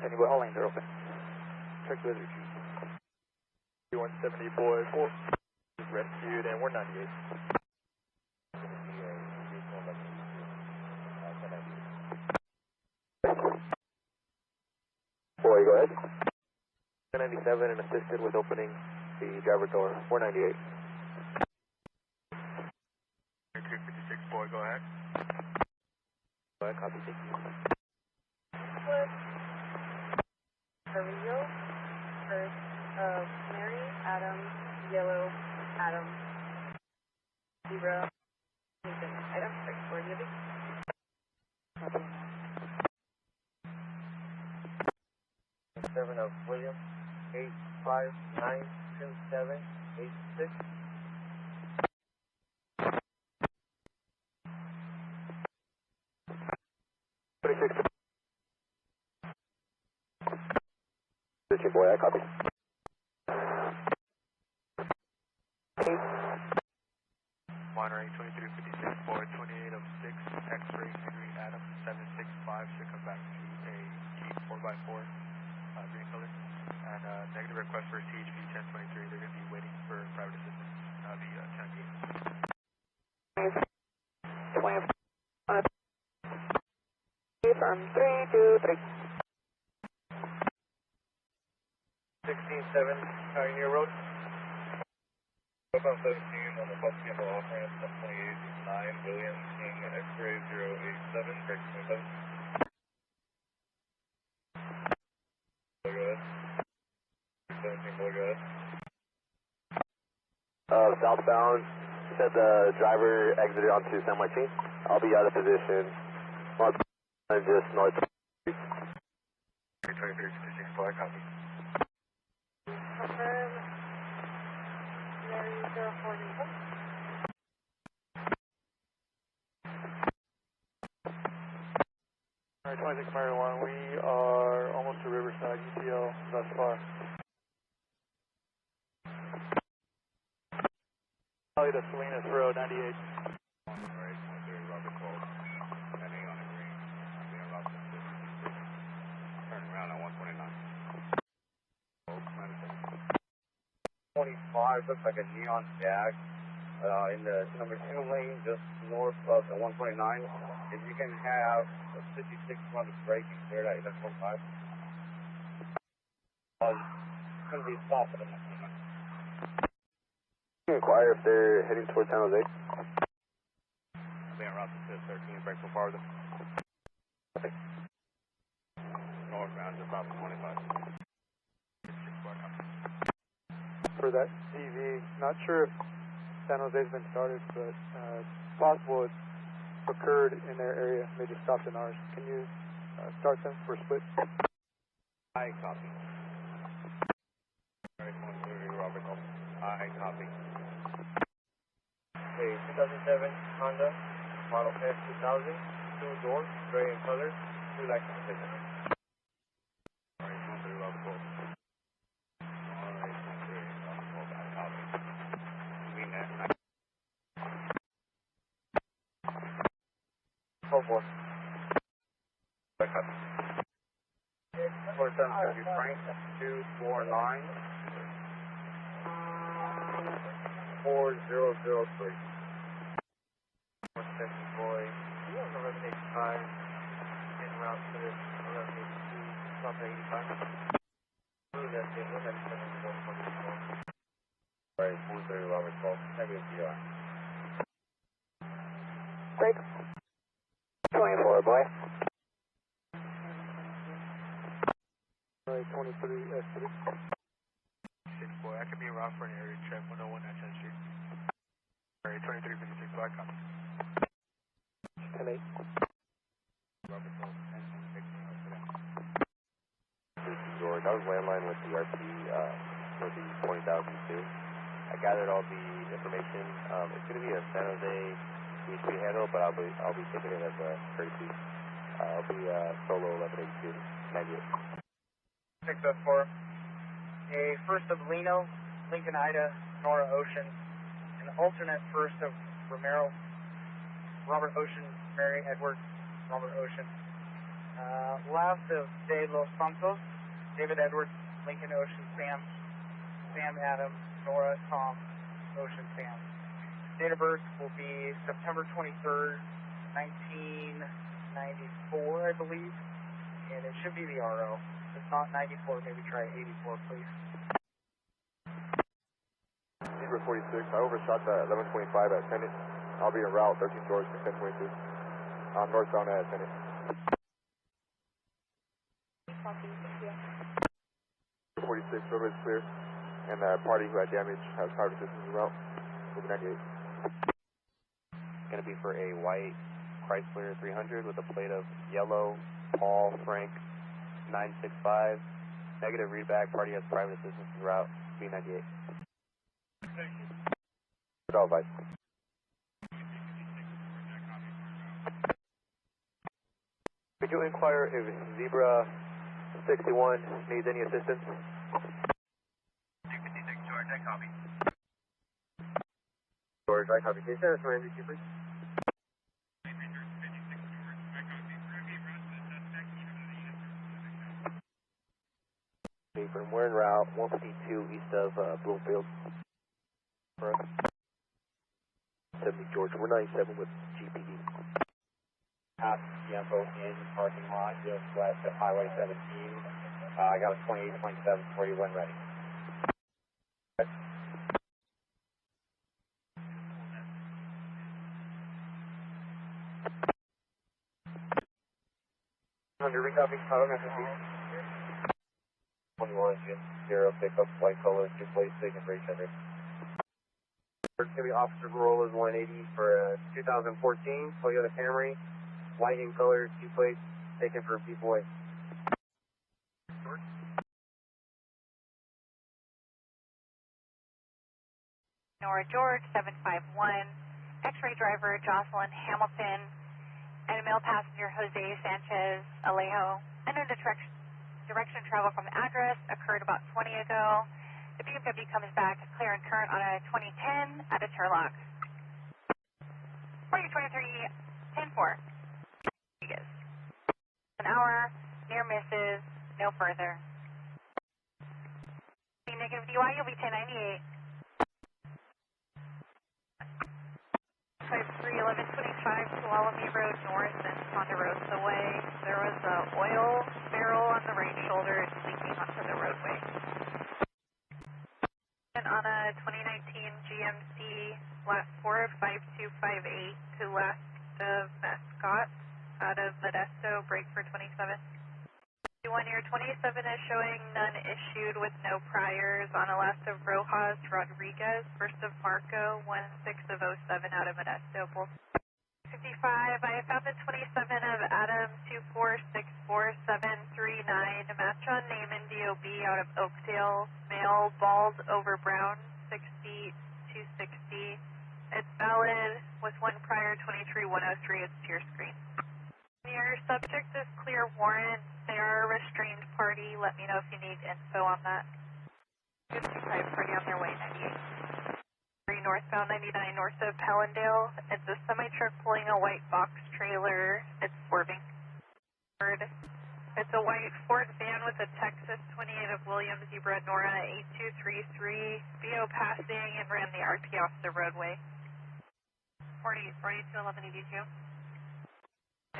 Anyway, all lanes are open. Turkey was retrieved. 170 boy, 4 is rescued, and we're 98. Boy, go ahead. 97 and assisted with opening the driver door. 498. 256, boy, go ahead. Go ahead, copy, thank you. Carrillo, first of Mary, Adam, Yellow, Adam, Zebra, Nathan, item 6 for Libby. 7 of William, 8592786. 26. Boy, I copy. Monterey 2356, boy 28 of 6, X-ray Henry Adams 765 should come back to a Jeep 4x4, green color, and negative request for CHP 1023. They're going to be waiting for private assistance, the 1098. 16-7, Pioneer Road. Southbound 17 on the bus cancel off ramp, 128.9, William King, X-ray 087, break 27. Go ahead. 17, boy, go ahead. Southbound, you said the driver exited onto San Martin. I'll be out of position. Just north. 2356, flag copy. Confirm. Mary 040. Alright, 26 Maroon, we are almost to Riverside, ETL thus far. Valley to Salinas Road, 98. Alright, 130, Robert Cole. Heading on a green. I'm being about to turn around at 129. 25 looks like a neon jag in the number 2 lane just north of the 129. If you can have a 56 run of braking cleared at 11.5. It's going to be stopped at the next moment. Inquire if they're heading towards San Jose. I'm being route to 13, break so farther. Northbound, just off of 25. For that TV, not sure if San Jose's been started, but it's possible it occurred in their area. They just stopped in ours. Can you start them for split? I copy. Alright, 130, Robert Cole. I copy. Okay, 2007 Honda, model S2000, 2 doors, gray in color, 2 lights in the center. Alright, 130, Robert Cole. Alright, 130, Robert Cole, I copy. Mean that. 4-4. I copy. 47 Frank, 249. 4003. 150 boy. You have 1185. In route to 1182. Stop at 85. Blue, that's it. 177. Alright, 430 Robert Cole. Negative DR. Break. 24 boy. Alright, 23 S3. 6 boy, I could be around for an area check 101 at 10th Street. Alright, 2356, flag copy. 10-8. Robert Cole, 10-16, This is George. I was landline with the RP for the 20,002. I gathered all the information. It's going to be a San Jose CHP handle, but I'll be taking it as a courtesy. I'll be solo 1182, 98. 604. A first of Lino, Lincoln Ida, Sonora Ocean, an alternate first of Romero, Robert Ocean, Mary Edward, Robert Ocean. Last of De Los Santos, David Edwards, Lincoln Ocean, Sam Adams, Nora Tom, Ocean Sam. Date of birth will be September 23rd, 1994, I believe, and it should be the RO. If not 94, maybe try 84, please. Zebra 46, I overshot the 1125 at Senate. I'll be en route 13 George to 1022. I'm northbound at Senate. Copy, yeah. 46, roadway is clear. And the party who had damage has power resistance en route. Moving 98. Going to be for a white Chrysler 300 with a plate of yellow Paul Frank 965. Negative readback. Party has private assistance en route. B98. All advice. Could you inquire if Zebra 61 needs any assistance? 256 George, I copy. George, I copy. Can you send us my NVQ, please? Okay, we're en route 152 east of Bloomfield. 70 George, we're 97 with GPD. Past Tiempo in parking lot just west of Highway 17. I got a 28, 27 for you when ready. Under recopy, 21, 0, pickup, white color, 2 plates taken for each other. It's going to be Officer Roll is 180 for 2014 Toyota Camry, white in color, 2 plates taken for B-Boy. Nora George, 751, X-ray driver Jocelyn Hamilton, and a male passenger Jose Sanchez Alejo. Unknown direction travel from the address occurred about 20 ago. The BMW comes back clear and current on a 2010 at a Turlock. 4023, 10-4. An hour, near misses, no further. Negative DUI, you'll be 1098. 531125 Tuolumne Road North and Ponderosa Way. There was an oil barrel on the right shoulder leaking onto the roadway. And on a 2019 GMC flat 45258 to left of Mascot out of Modesto, brake for 27. 1 year 27 is showing none issued with no priors on a left of Rojas Rodriguez, first of Marco, 16 of 07 out of Modesto. 55, I found the 27 of Adam 2464739, match on name and DOB out of Oakdale, male, bald, over brown, 6 feet, 260. It's valid with one prior 23103, it's to your screen. Your subject is clear warrant. They are a restrained party. Let me know if you need info on that. 55 party on their way, 98. Northbound 99 north of Pellendale. It's a semi-truck pulling a white box trailer. It's swerving. It's a white Ford van with a Texas 28 of Williams Zebra Nora 8233. BO passing and ran the RP off the roadway. 4211 ED2.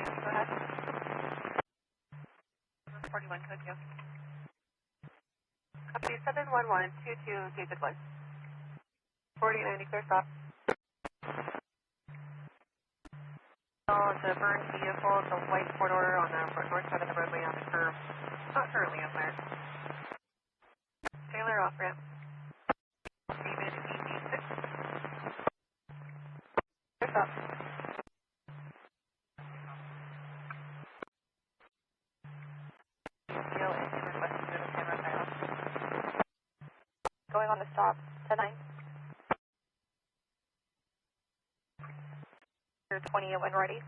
Go ahead. 41 code 2. Copy 71122, David 1. 4090, clear stop. It's a burned vehicle, it's a white four-door on the north side of the roadway on the curve. Not currently on there. Taylor off ramp. David ED6. Clear stop. Going on the stop, 10-9. 20 when ready.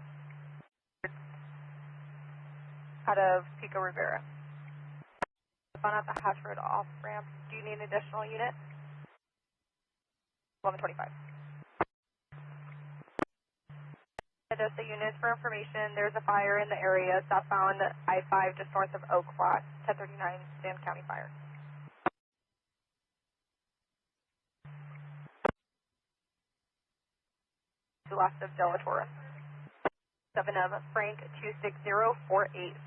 Out of Pico Rivera. Found out the Hatch Road off ramp. Do you need an additional unit? 1125. Modesto units for information. There's a fire in the area. Southbound I-5 just north of Oak Flat. 1039 San County Fire. To left of De La Torre. 7 of Frank 2604860.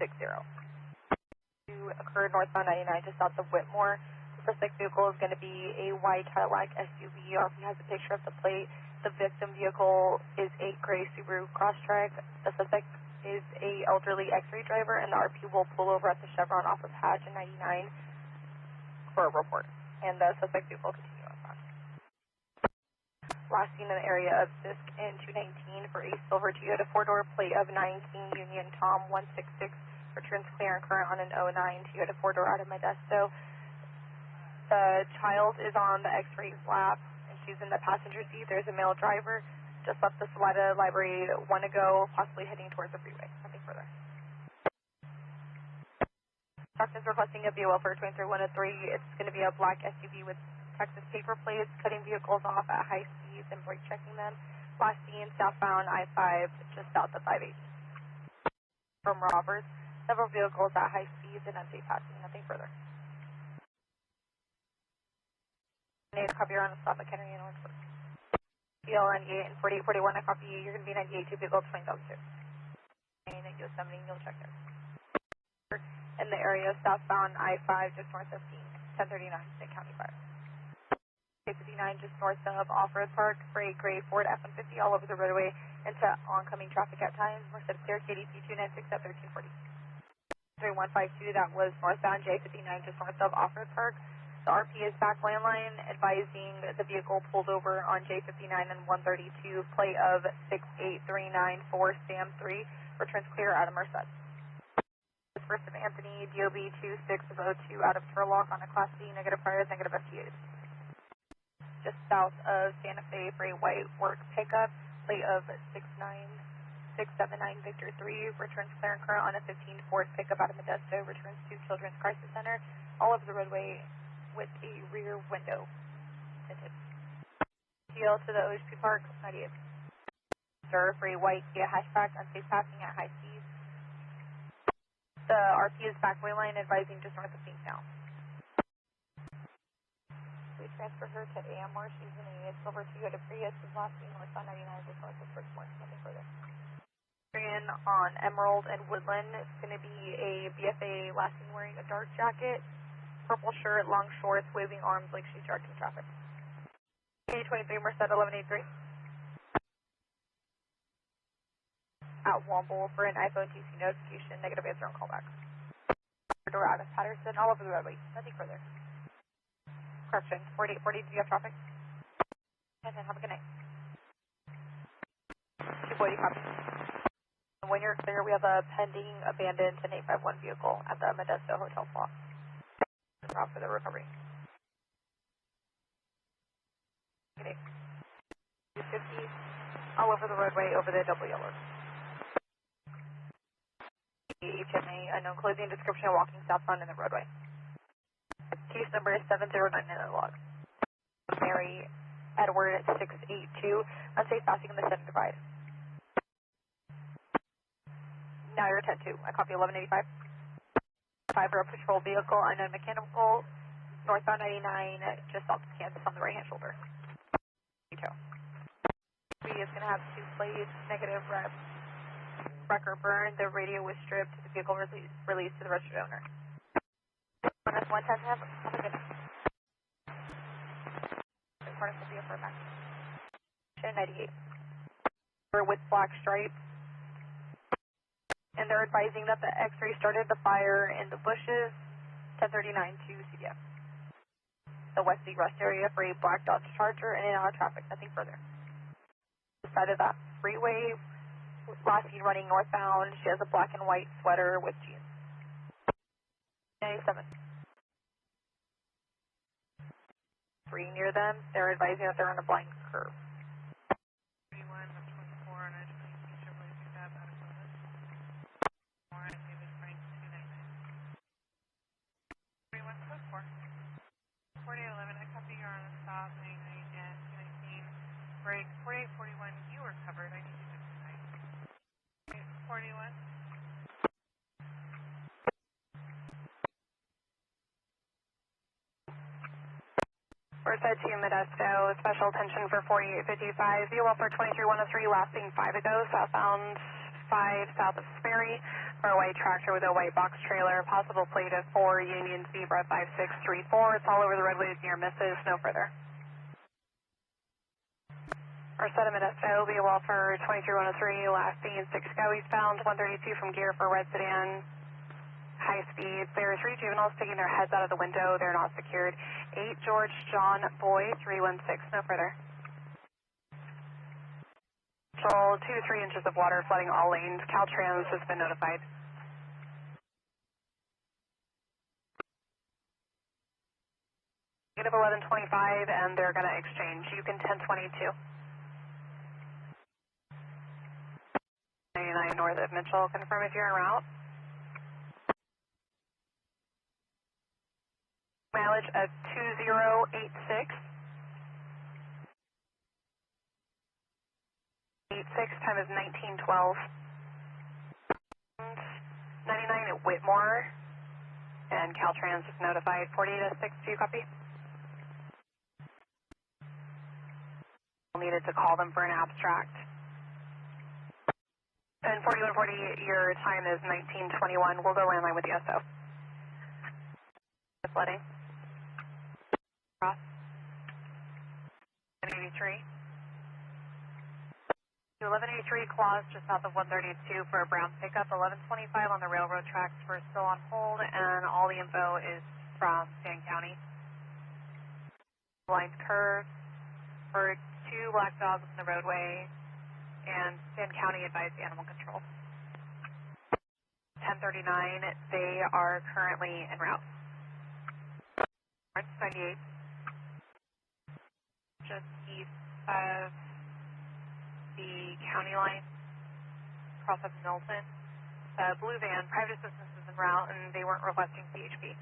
Occurred northbound 99 just south of Whitmore. The suspect vehicle is going to be a white Cadillac SUV. RP has a picture of the plate. The victim vehicle is a gray Subaru Crosstrek. The suspect is a elderly X-ray driver, and the RP will pull over at the Chevron off of Hatch and 99 for a report. And the suspect vehicle will continue on fast. Last seen in the area of Sisk and 219 for a silver Toyota four-door plate of 9 King Union Tom 166. Returns clear and current on an 09 Toyota four-door out of Modesto. The child is on the X-ray lap, and she's in the passenger seat. There's a male driver. Just left the Salida Library 1 ago, possibly heading towards the freeway. Nothing further. Stockton's requesting a BOL for 23103. It's going to be a black SUV with Texas paper plates, cutting vehicles off at high speeds and brake checking them. Last seen southbound I-5 just south of 580. From Roberts, several vehicles at high speeds and unsafe passing. Nothing further. Copy around the stop at Kennedy and Orangeburg. PL 98 and 4841, I copy you. You're going to be 98, 2 vehicles, 20,002. And you 70, you'll check there. in the area southbound I-5 just north of 1039 State County Fire. 59 just north of Off-Road Park for a gray Ford F-150 all over the roadway into oncoming traffic at times. Merced clear, KDC 296 at 1340. 3152, that was northbound J59 just north of Off-Road Park. The RP is back landline advising the vehicle pulled over on J59 and 132, plate of 68394 Sam 3, returns clear out of Merced. First of Anthony, DOB 2602 out of Turlock on a Class C, negative priors, negative FTAs. Just south of Santa Fe for a white work pickup, plate of 679 Victor 3, returns clear and current on a 15 Ford pickup out of Modesto, returns to Children's Crisis Center, all over the roadway with a rear window tinted. TL to the OHP Park, 98. Sir, for a white Kia hatchback, unsafe passing at high speed. The RP is back wayline advising just north of Pink now. We transfer her to AMR. She's in a silver 2 at a Prius, is last seen northbound 99 just north of Fresno. Nothing further. On Emerald and Woodland, it's going to be a BFA last seen wearing a dark jacket, purple shirt, long shorts, waving arms like she's directing traffic. K23 Merced 1183. At Womble for an iPhone TC notification, negative answer on callback. Door out of Patterson, all over the roadway, nothing further. Correction, 4840, do you have traffic? And then have a good night. 240, copy. When you're clear, we have a pending abandoned 10851 vehicle at the Modesto Hotel Spot. Route for the recovery. Okay. 250, all over the roadway, over the double yellows. HMA, unknown clothing description, walking southbound in the roadway. Case number is 709 in the log. Mary Edward 682, unsafe passing in the center divide. Now you're 10-2. I copy 1185. 5 for a patrol vehicle, unknown mechanical, northbound 99, just off of Kansas on the right hand shoulder. B is going to have 2 plates, negative rep. Wrecker burned, the radio was stripped, the vehicle released to the registered owner. Bonus 110, have a good night. Bonus will be a for back. 98. With black stripes. And they're advising that the X-ray started the fire in the bushes, 1039 to CDF. The West Egress area for a black Dodge Charger and in and out of traffic, nothing further. The side of that freeway, last seen running northbound, she has a black and white sweater with jeans. 97. 3 near them, they're advising that they're on a blind curve. 31 of 24 on a 22 Chevrolet pickup out of Columbus. Warren David Frank 299. 31 code 4. 4811, I copy you're on a stop, 99 and 219. Break 4841, you were covered, I need you to tonight. 41. Merced to Modesto, special attention for 4855, view for 23103, last seen 5 ago, southbound 5 south of Sperry, for a white tractor with a white box trailer, possible plate of 4 Union Zebra 5634, it's all over the roadways near Misses, no further. Merced to Modesto, view for 23103, last seen 6 ago, eastbound 132 from Gear for red sedan. High speed. There are 3 juveniles sticking their heads out of the window. They're not secured. 8 George John Boy 316. No further. Control 2 to 3 inches of water flooding all lanes. Caltrans has been notified. Negative 1125, and they're going to exchange. You can 1022. 99 north of Mitchell. Confirm if you're en route. Mileage of 2086. 86, time is 1912. 99 at Whitmore, and Caltrans is notified. 4806, do you copy? Needed to call them for an abstract. And 4140, your time is 1921. We'll go landline with the SO. Flooding. Cross. 1183. 1183 Claws just south of 132 for a brown pickup. 1125 on the railroad tracks. We're still on hold, and all the info is from San County. Lines curved for 2 black dogs in the roadway, and San County advised animal control. 1039, they are currently en route. 98, just east of the county line, across of Milton. Blue van, private assistance is en route, and they weren't requesting CHP.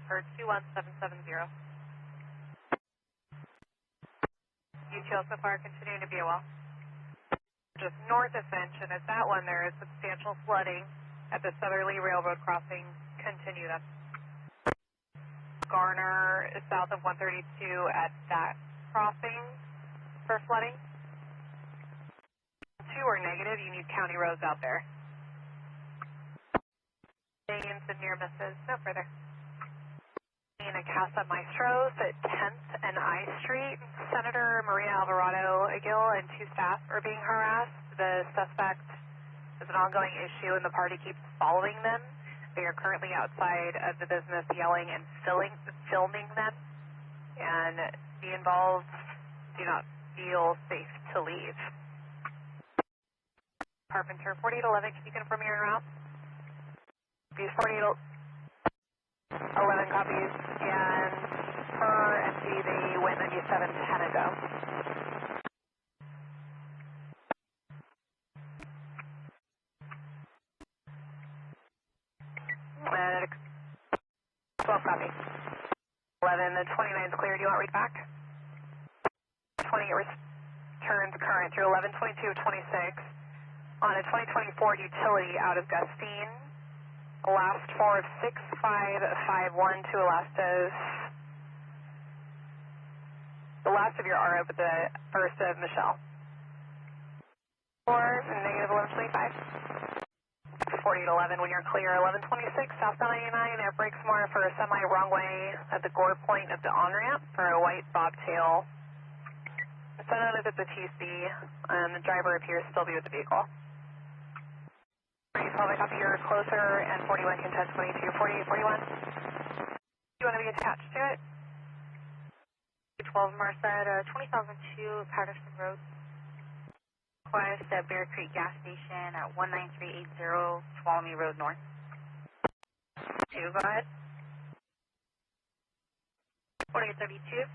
For 21770. UTL so far continuing to be well. Just north of Finch, and at that one there is substantial flooding at the southerly railroad crossing. Continue that. Garner is south of 132 at that crossing for flooding. 2 are negative, you need county roads out there. Gains and near misses, no further. In a Casa Maestros at 10th and I Street, Senator Maria Alvarado Aguil and 2 staff are being harassed. The suspect is an ongoing issue and the party keeps following them. They are currently outside of the business yelling and filming them, and the involved do not feel safe to leave. Carpenter, 4811, can you confirm your route? 4811 copies, and per MC, they went 9710 ago. And 12 copies. 11, the 29 is clear. Do you want to read back? 20 returns current through 11/22/26 on a 2024 utility out of Gustine. Last 4 of 6551 to the last of your RO, but the first of Michelle. 4 negative 1125. 4811 when you're clear. 1126 southbound 99 at brakes more for a semi wrong way at the gore point of the on ramp for a white bobtail. It's unknown if it's a TC, and the driver appears to still be with the vehicle. 4012, I copy you're closer, and 41 contest 22, 4841. You want to be attached to it? 12 Merced, 20,002 Patterson Road. Request at Bear Creek Gas Station at 19380 Tuolumne Road North. 2, go ahead. 4832.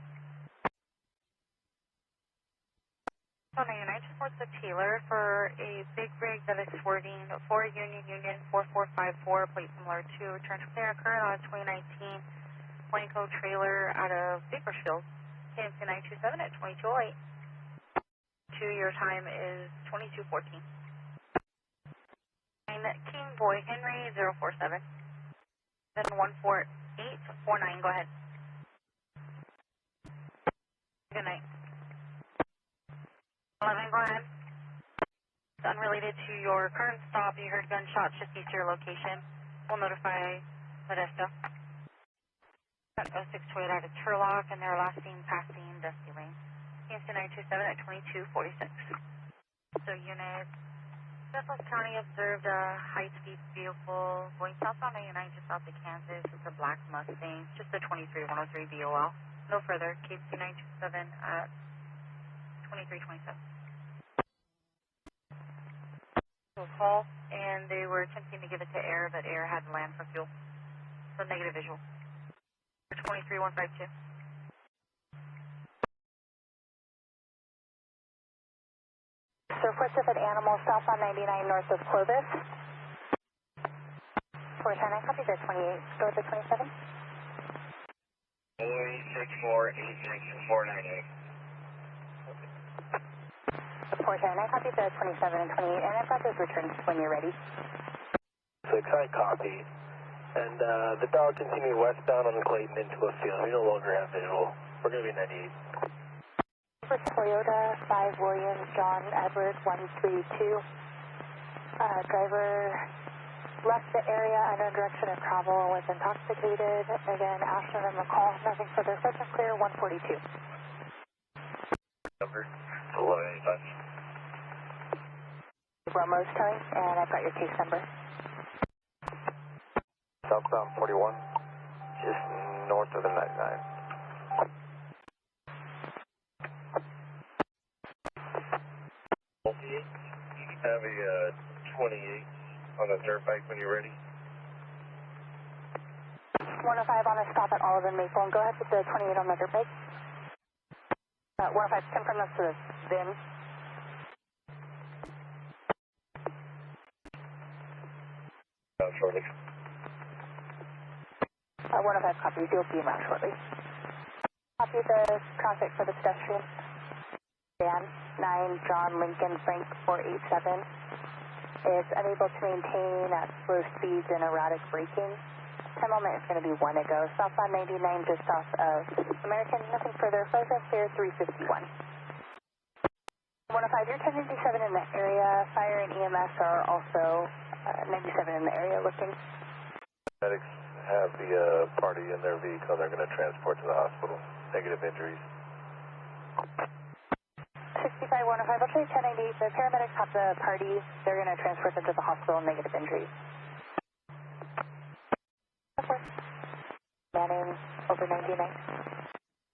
199 supports the Taylor for a big rig that is swerving 4 Union 4454, plate similar to return to clear current on a 2019 Blanco trailer out of Bakersfield. KMC 927 at 2208. 2-year time is 2214. King Boy Henry 047. Then 14849. Go ahead. Good night. 11, go ahead. It's unrelated to your current stop. You heard gunshots just east of your location. We'll notify Modesto. Got 0628 out of Turlock, and they're last seen passing Dusty Lane. KMC 927 at 2246. So unit, Suffolk County observed a high-speed vehicle going southbound 99 just south of Kansas. It's a black Mustang, just a 23103 BOL. No further. KMC 927 at 2327. Call, and they were attempting to give it to air, but air had land for fuel. So negative visual. 23152. Surface of an animal south on 99 north of Clovis. 410, copy there, 28. Go to 27. 464-86498. 410, copy there, 27 and 28. And I've got those returns when you're ready. 6, I copy. And the dog continued westbound on Clayton into a field. We no longer have visual. We're going to be 98. For Toyota, 5 Williams, John Edward, 132. Driver left the area under direction of travel and was intoxicated. Again, Ashton and McCall, nothing further. Search and clear, 142. Number 1185. Romo's towing, and I've got your case number. Southbound 41, just north of the 99. You can have a 28 on the dirt bike when you're ready. 105 on a stop at Olive and Maple, and go ahead with the 28 on the dirt bike. 105, confirm that's the VIN. Shortly. 105 copies, you'll be in route shortly. Copy the traffic for the pedestrian. Dan, 9 John Lincoln Frank 487 is unable to maintain at slow speeds and erratic braking. 10 moment is going to be 1 ago. Southbound 99 just south of American, nothing further. Fresno clear 351. 105, you're 1097 in the area. Fire and EMS are also 97 in the area looking. Medics have the party in their vehicle they're going to transport to the hospital. Negative injuries. 65 105, I'll show you 1098. The paramedics have the party. They're going to transport them to the hospital, negative injuries. Okay. Manning over 99.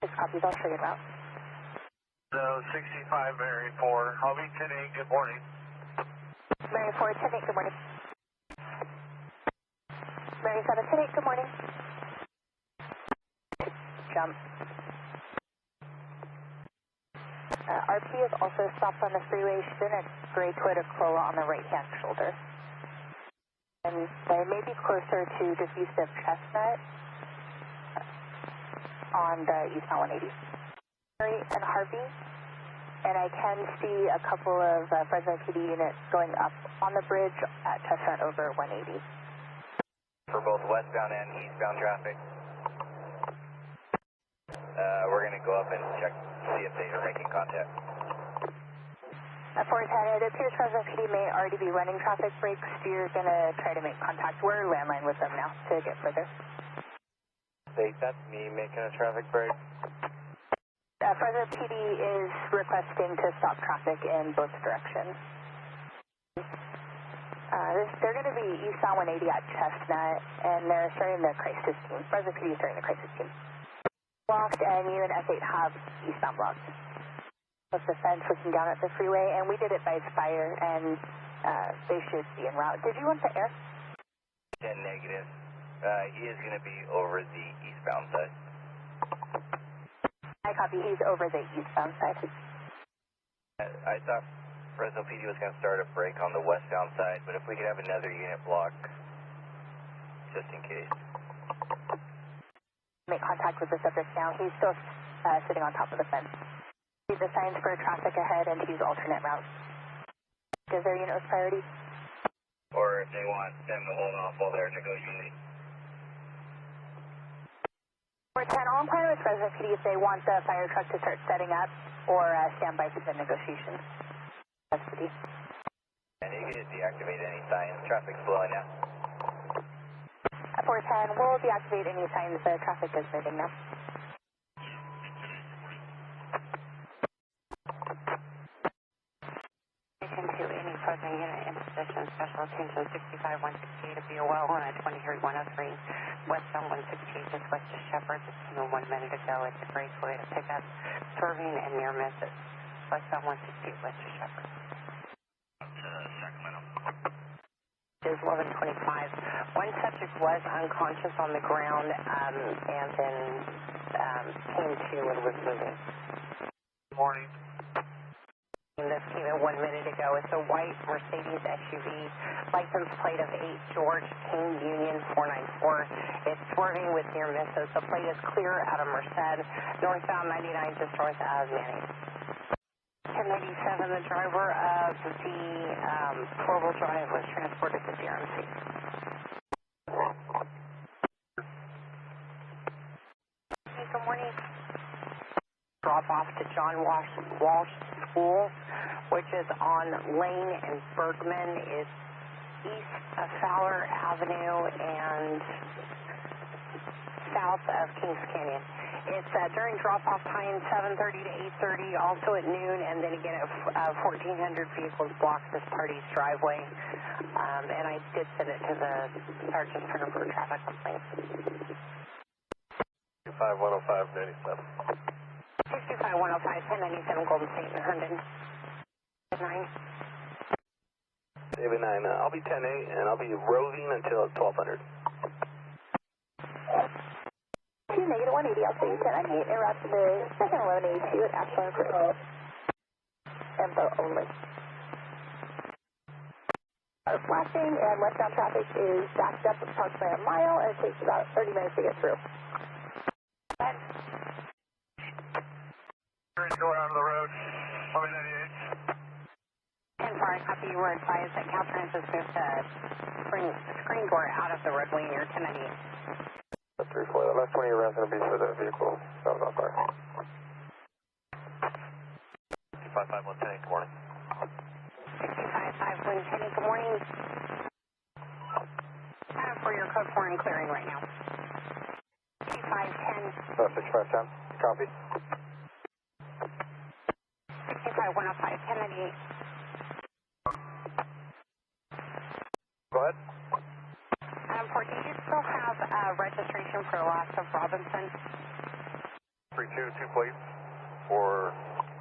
6 copies, I'll show you route. So 65 Mary 4, I'll be 10-8, good morning. Mary 4, 10-8, good morning. Mary 7, 10-8, good morning. Jump. RP is also stopped on the freeway. She's in a gray Toyota Corolla on the right-hand shoulder. And they may be closer to deceased of Chestnut on the eastbound 180. Mary and Harvey, and I can see a couple of Fresno PD units going up on the bridge at Chestnut over 180. For both westbound and eastbound traffic, we're going to go up and check, see if they are making contact. 410, it appears Fresno PD may already be running traffic breaks. You're going to try to make contact. We're landline with them now to get further. State, that's me making a traffic break. Fresno PD is requesting to stop traffic in both directions. They're going to be eastbound 180 at Chestnut, and they're starting the crisis team. Fresno PD is starting the crisis team. Blocked, and you and S8 have eastbound blocked. With the fence looking down at the freeway, and we did it by Spire, and they should be en route. Did you want the air? 10 negative. He is going to be over the eastbound side. I copy. He's over the eastbound side. I thought Fresno PD was going to start a break on the westbound side, but if we could have another unit block, just in case. Make contact with the subject now. He's still sitting on top of the fence. See the signs for traffic ahead and use alternate routes. Does their unit with priority? Or if they want them to hold off while they're negotiating. 410, I'll inquire with Fresno PD if they want the fire truck to start setting up or stand by for the negotiations. Custody. And you can just deactivate any signs. Traffic's flowing now. At 410, we'll deactivate any signs the traffic is moving now. Attention to any Fresno unit in position. Special attention 65 168 to BOL on a 23 103. Westbound 168 just west of Shepherd. Just came in 1 minute ago. It's a gray Toyota pickup swerving and near misses. Westbound 168 west of Shepherd. Sacramento. Is 1125. One subject was unconscious on the ground and then came to and was moving. Good morning. This came in 1 minute ago. It's a white Mercedes SUV, license plate of 8 George King Union 494. It's swerving with near misses. The plate is clear out of Merced, northbound 99 just north of Manning. 1087, the driver of the four-wheel drive was transported to DRMC. Hey, good morning. Drop off to John Walsh School, which is on Lane and Bergman, is east of Fowler Avenue and south of Kings Canyon. It's during drop-off time, 7:30 to 8:30, also at noon, and then again at 1,400 vehicles block this party's driveway. And I did send it to the Sergeant for number of traffic complaints. 2510597. 625-105, 1097 Golden State in Herndon. 9. David 9, I'll be 10-8, and I'll be roving until 1200. Negative 180, I'll see you 1098, en route to the second 1182 at Ashland Cruz. Info only. Flashing and westbound traffic is backed up approximately a mile, and it takes about 30 minutes to get through. Going out of the road, 98. And far, I copy you were advised that Caltrans has moved the screen door out of the roadway near 1098. 3-4, the last 20 rounds going to be for the vehicle that was on fire. 55110, good morning. 655-110, good morning. For your code 4 and clearing right now. 6510. 6510, copy. 65105, 1098. Go ahead. 14, do you still have registration for the loss of Robinson? 32, 2 plates for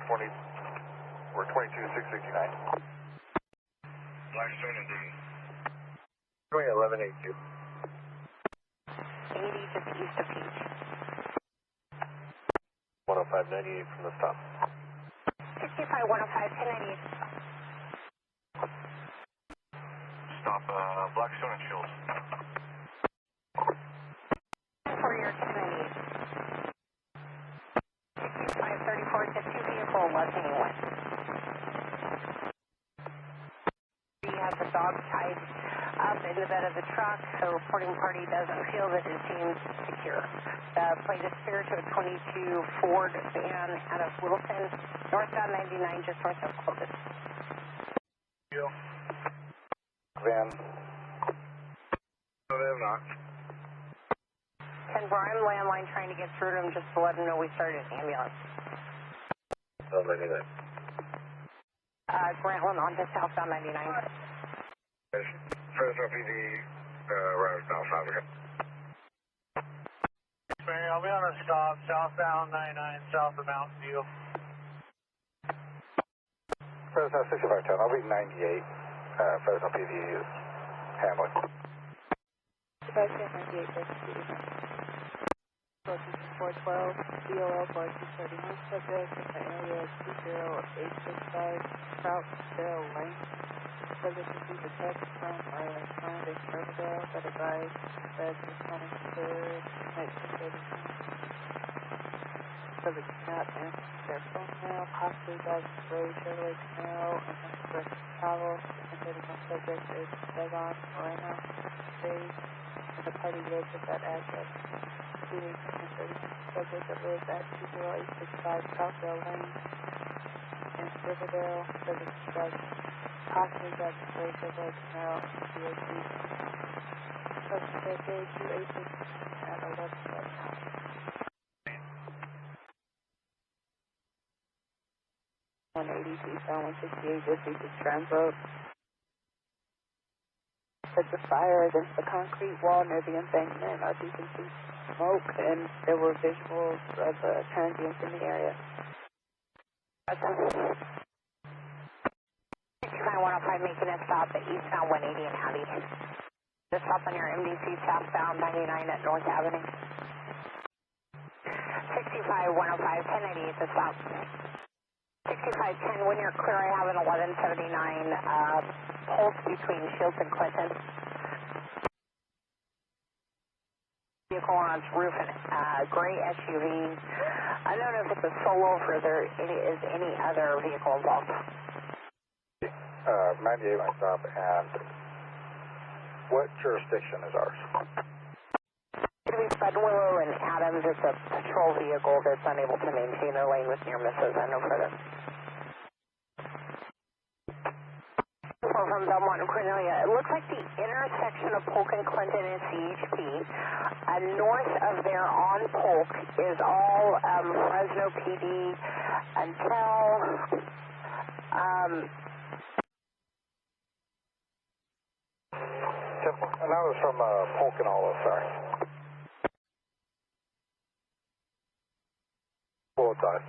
22669. Blackstone indeed. 1182. 80 just east of Peach. 10598 from the stop. 65105, 1098. Stop Blackstone and Shields. For your 1098. 6534, it's a two-vehicle left and west. He has a dog tied up in the bed of the truck, so reporting party doesn't feel that it seems secure. The plate is clear to a 22 Ford van out of Littleton, northbound 99, just north of Clovis. Van. No, they have not. 10 Brian, landline trying to get through to him just to let him know we started an ambulance. Grantland on to southbound 99. Fresno PD, route south again. I'll be on a stop, southbound 99, south of Mountain View. Fresno 6510, I'll be 98. Fresno PD is handling. 98, 412, BOL bar 231, subject in the area 20865, Troutdale Lane. Subject received a text from our client in Porterville that advised that responding to 1939. Subject did not answer their phone now, possibly driving through Chevrolet Camaro and unexpressed travel. 1031 subject is Devon Moreno, stage, and the party lives at that address. 1031 subject that lives at 20865 Troutdale Lane in Riverdale. Subject describes possibly driving through Chevrolet Camaro and DOT. Subject said 286 at 11 right now. 180, 168, just east of Transload. Said the fire against the concrete wall near the embankment. You can see smoke, and there were visuals of transients in the area. 69105 making a stop at eastbound 180 and Abbey. Just stop on your MDC southbound 99 at North Avenue. 65105, 1098 to stop. 6510, when you're clear, I have an 1179 pulse between Shields and Clinton. Vehicle on its roof, and gray SUV. I don't know if it's a solo or if there is any other vehicle involved. 98 my stop, and what jurisdiction is ours? It's going to be Fredwillow and Adams. It's a patrol vehicle that's unable to maintain their lane with near misses and no further. 4 from Belmont and Cornelia. It looks like the intersection of Polk and Clinton is CHP. North of there on Polk is all Fresno PD until and that was from Polk and Hollow, sorry. Full time.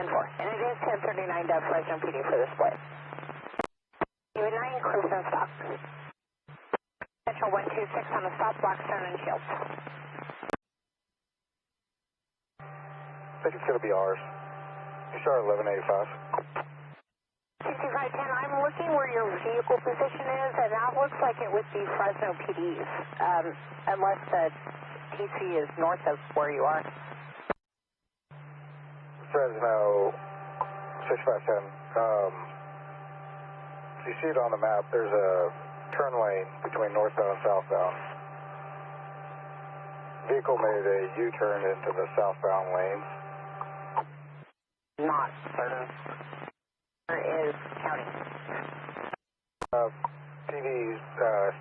And it is 1039 to Fresno PD for this split. Unit 9, Cruz and Stockton. Central 126 on the stop, Blackstone and Shields. I think it's going to be ours. You start 1185. 6510, I'm looking where your vehicle position is, and that looks like it would be Fresno PD's, unless the TC is north of where you are. Fresno 6510. If you see it on the map, there's a turn lane between northbound and southbound. Vehicle made a U-turn into the southbound lanes. Not certain. There is county. PD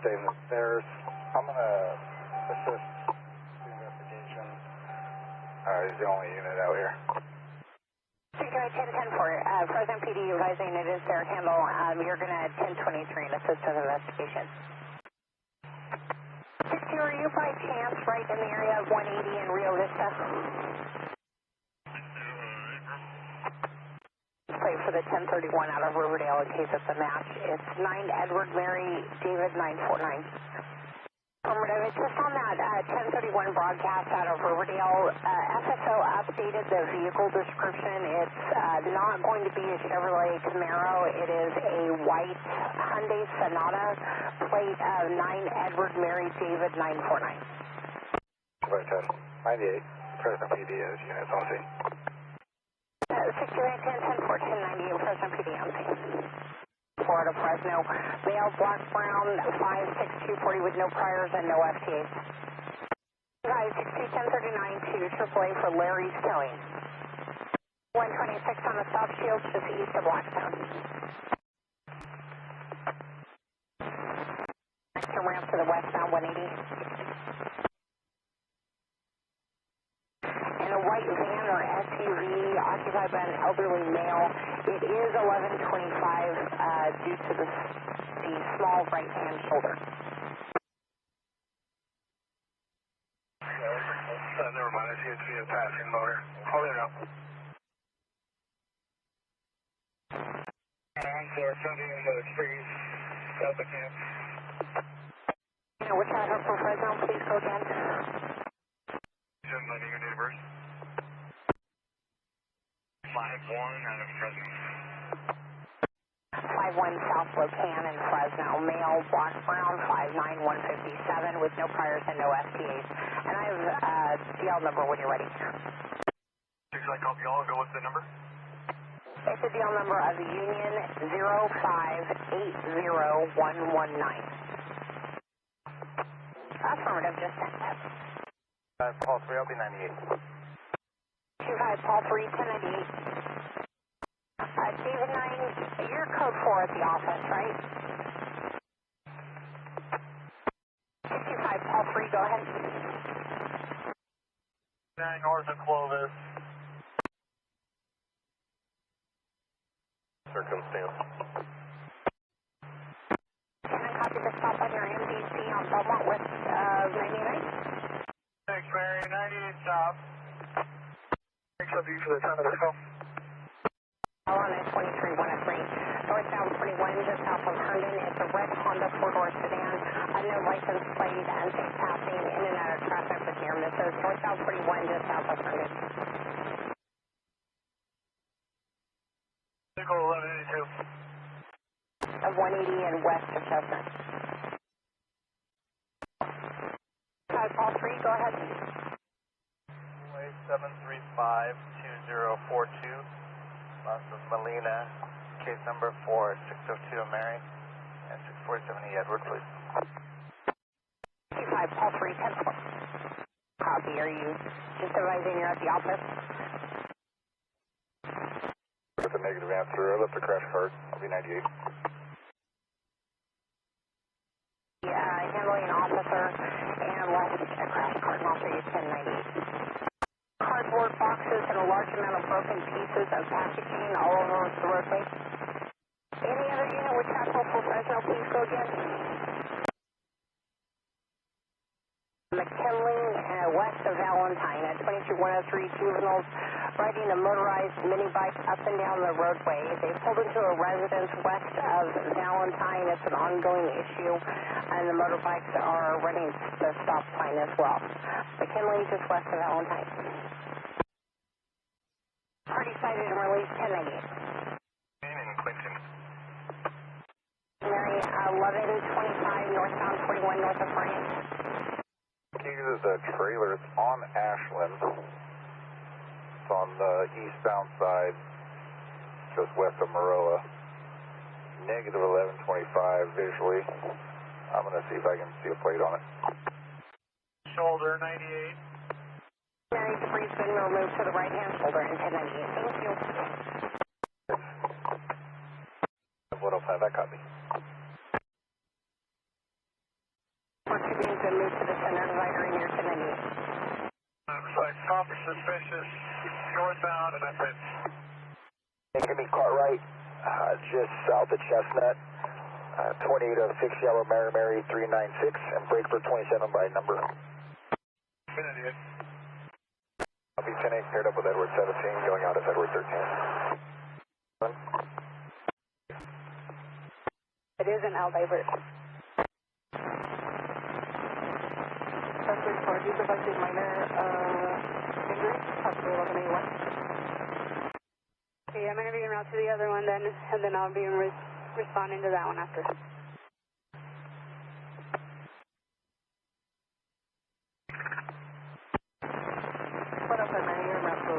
staying there's. I'm going to assist the investigation. He's the only unit out here. 1010 for Fresno PD advising it is their handle. You're going to 1023 and assist with investigation. 60, are you by chance right in the area of 180 in Rio Vista? Play for the 1031 out of Riverdale in case it's a match. It's 9 Edward Mary David 949. Affirmative. It's just on that 1031 broadcast out of Riverdale. FSO updated the vehicle description. It's not going to be a Chevrolet Camaro. It is a white Hyundai Sonata, plate 9 Edward Mary David 949. Right, 98. Fresno PD is units on scene. 6910 10 1098 Fresno PD on scene. Florida, Fresno, male, black, brown, 56240 with no priors and no FTAs. Guys, 621039 to AAA for Larry's Towing. 126 on the stop, Shields just east of Blackstone. Next ramp to the westbound 180. And a white van or SUV occupied by an elderly male. It is 1125 due to the small right-hand shoulder. Never mind, I see it to be a passing motor. Hold it up. Floor 70 in the trees, south of camp. You know, which address for Fresno, please go again. 790 your neighbors. 51 out of Fresno. 51 South Locan in Fresno. Male, black, brown, 59157 with no priors and no FTAs. And I have DL number when you're ready. 6, I copy all. Go, what's the number? It's the DL number of the Union 0580119. Affirmative, just sent. Paul 3, I'll be 98. 25 Paul 3, 1098. David 9, you're code 4 at the office, right? 65 Paul 3, go ahead. 9 north of Clovis. Circumstance. Can I copy the stop on your MDC on Belmont with 99? 6 Mary, 98 stop. Thanks for the time of the call. On at 23, 1 at 3. Northbound 21, just south of Herndon. It's a red Honda 4-door sedan. Unknown license plate and safe passing in and out of traffic with near misses. Northbound 41, just south of Herndon. Vehicle 1182. Of 180 and west of Chestnut. 5 Paul 3, go ahead. 735-2042. Los Molina, case number 4602 Mary, and 6470 Edward, please. 5 Paul 3, 10 4. Copy, are you just advising you're at the office? With a negative answer, I left the crash card. I'll be 98. handling officer and left a crash cart, and I'll show you 1098. Cardboard boxes and a large amount of broken pieces of packaging all over the roadway. Any other unit with Chapel for Fresno, please go again. McKinley, west of Valentine at 22103, juveniles riding a motorized mini bike up and down the roadway. They pulled into a residence west of Valentine. It's an ongoing issue, and the motorbikes are running the stop sign as well. McKinley, just west of Valentine. Party cited and released 1098. In Clinton. Mary, 1125 northbound 41 north of Fresno. Uses a trailer. It's on Ashland. It's on the eastbound side, just west of Maroon. Negative 1125 visually. I'm going to see if I can see a plate on it. Shoulder 98. Mary, debris has been removed to the right-hand shoulder in 1098. Thank you. 105, I copy. Porterville has been moved to the center divider in your 1098. Looks like something suspicious northbound, and that's it. Give me Cartwright, just south of Chestnut, 2806 Yellow Mary 396, and break for 27 by number. Idiot. I'll be 10-8 paired up with Edward 17, going out as Edward 13. It is an Aldebert. Suspect for supervised minor injury, possibly 1181. Okay, I'm going to be en route to the other one then, and then I'll be responding to that one after. What else am I here? I'm route to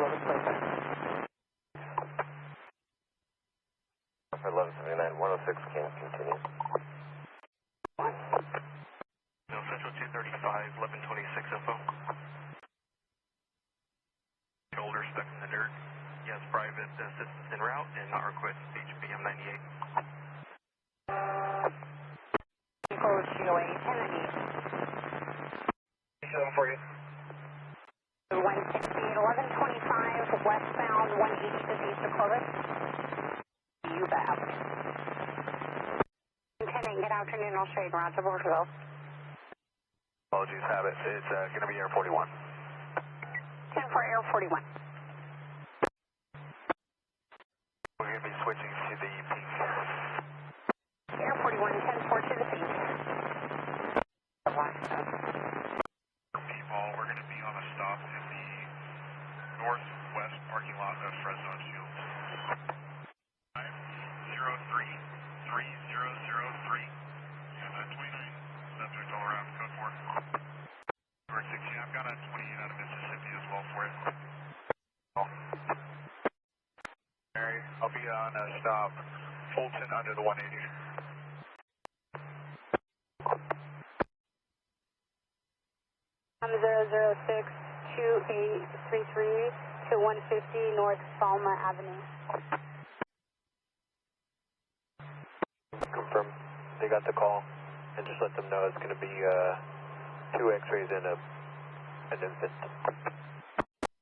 1179, 106 can continue. No, Central 235, 1126 info. Shoulder stuck in the dirt. Yes, private assistance en route and not request HPM 98. Code GOA 1098. 7 for you. 168, 1125, westbound 185 east of Clovis. You bet. 10-8, good afternoon. I'll show you around to Porterville. Apologies, have it. It's going to be Air 41. 10 for Air 41. We're going to be switching to the peak. Air 41, 10-4 to the peak. People, we're going to be on a stop in the northwest parking lot of Fresno and Shields. 5033003. And 29 subject all around, code 4. Number 16, I've got a 28 out of Mississippi as well for it. Mary, I'll be on a stop, Fulton under the 180. I'm 006-2833 to 150 North Salma Avenue. Confirm they got the call, and just let them know it's going to be 2 x-rays and an infant.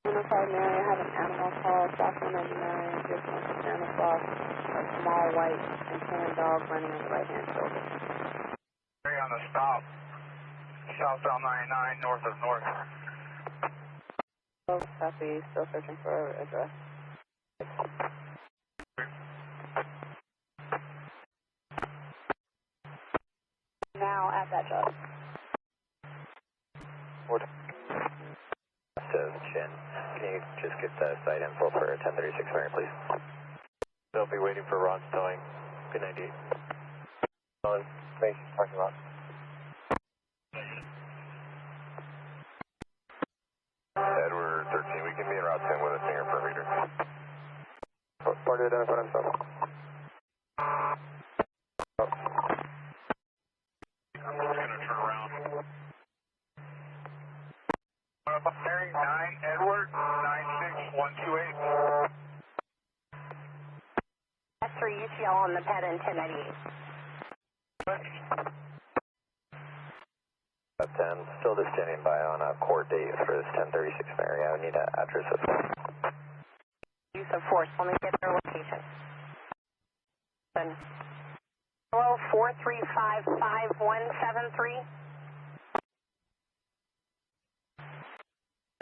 Unified Mary, I have an animal call, Stockton 99, just north of Santa Claus, a small white and tan dog running on the right-hand shoulder. Mary on the stop, southbound 99, north of North. Oh, copy, still searching for address. Now at that job. What? Says Chin. Can you just get the site info for 1036 Mary, please? They'll be waiting for Ron's towing. Good 98. On space parking lot. Edward 13, we can be en route 10 with a fingerprint reader. Party identified himself. I'm just going to turn around. Mary 9, Edward 96128. That's for UCL on the pad in 1098. 10, still just standing by on a court date for this 1036 Mary. I would need an address as well. Use of force. Let me get their location. 4355173.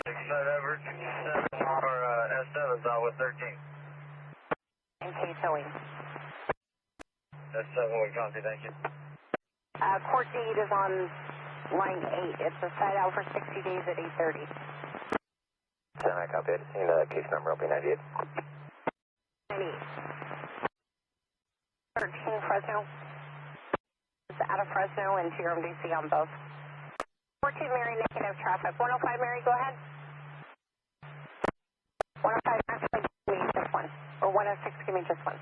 6 over 7 or S7's out with 13. And K towing. S7, we copy, thank you. Court date is on line 8. It's a site out for 60 days at 8:30. 10, I copy it. And the case number will be 98. 98. 13 Fresno. It's out of Fresno and TRMDC on both. 42 Mary, negative traffic. 105 Mary, go ahead. 105, actually, give me just one. Or 106, give me just one.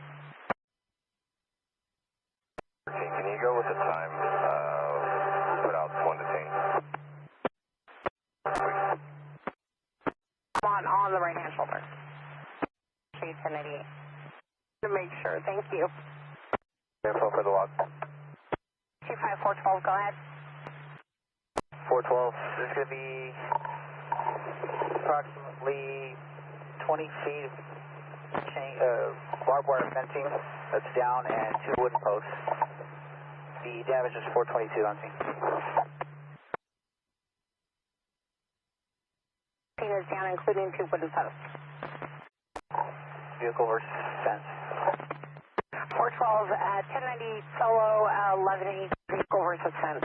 Can you go with the time? Put out one detained. I'm on the right hand shoulder. Shade 1088. To make sure, thank you. Info for the log. 25412, go ahead. 412, this is going to be approximately 20 feet of barbed wire fencing that's down and 2 wooden posts. The damage is 422 on scene. Scene is down, including 2 wooden posts. Vehicle versus fence. 412, 1090 solo, 1180 vehicle versus fence.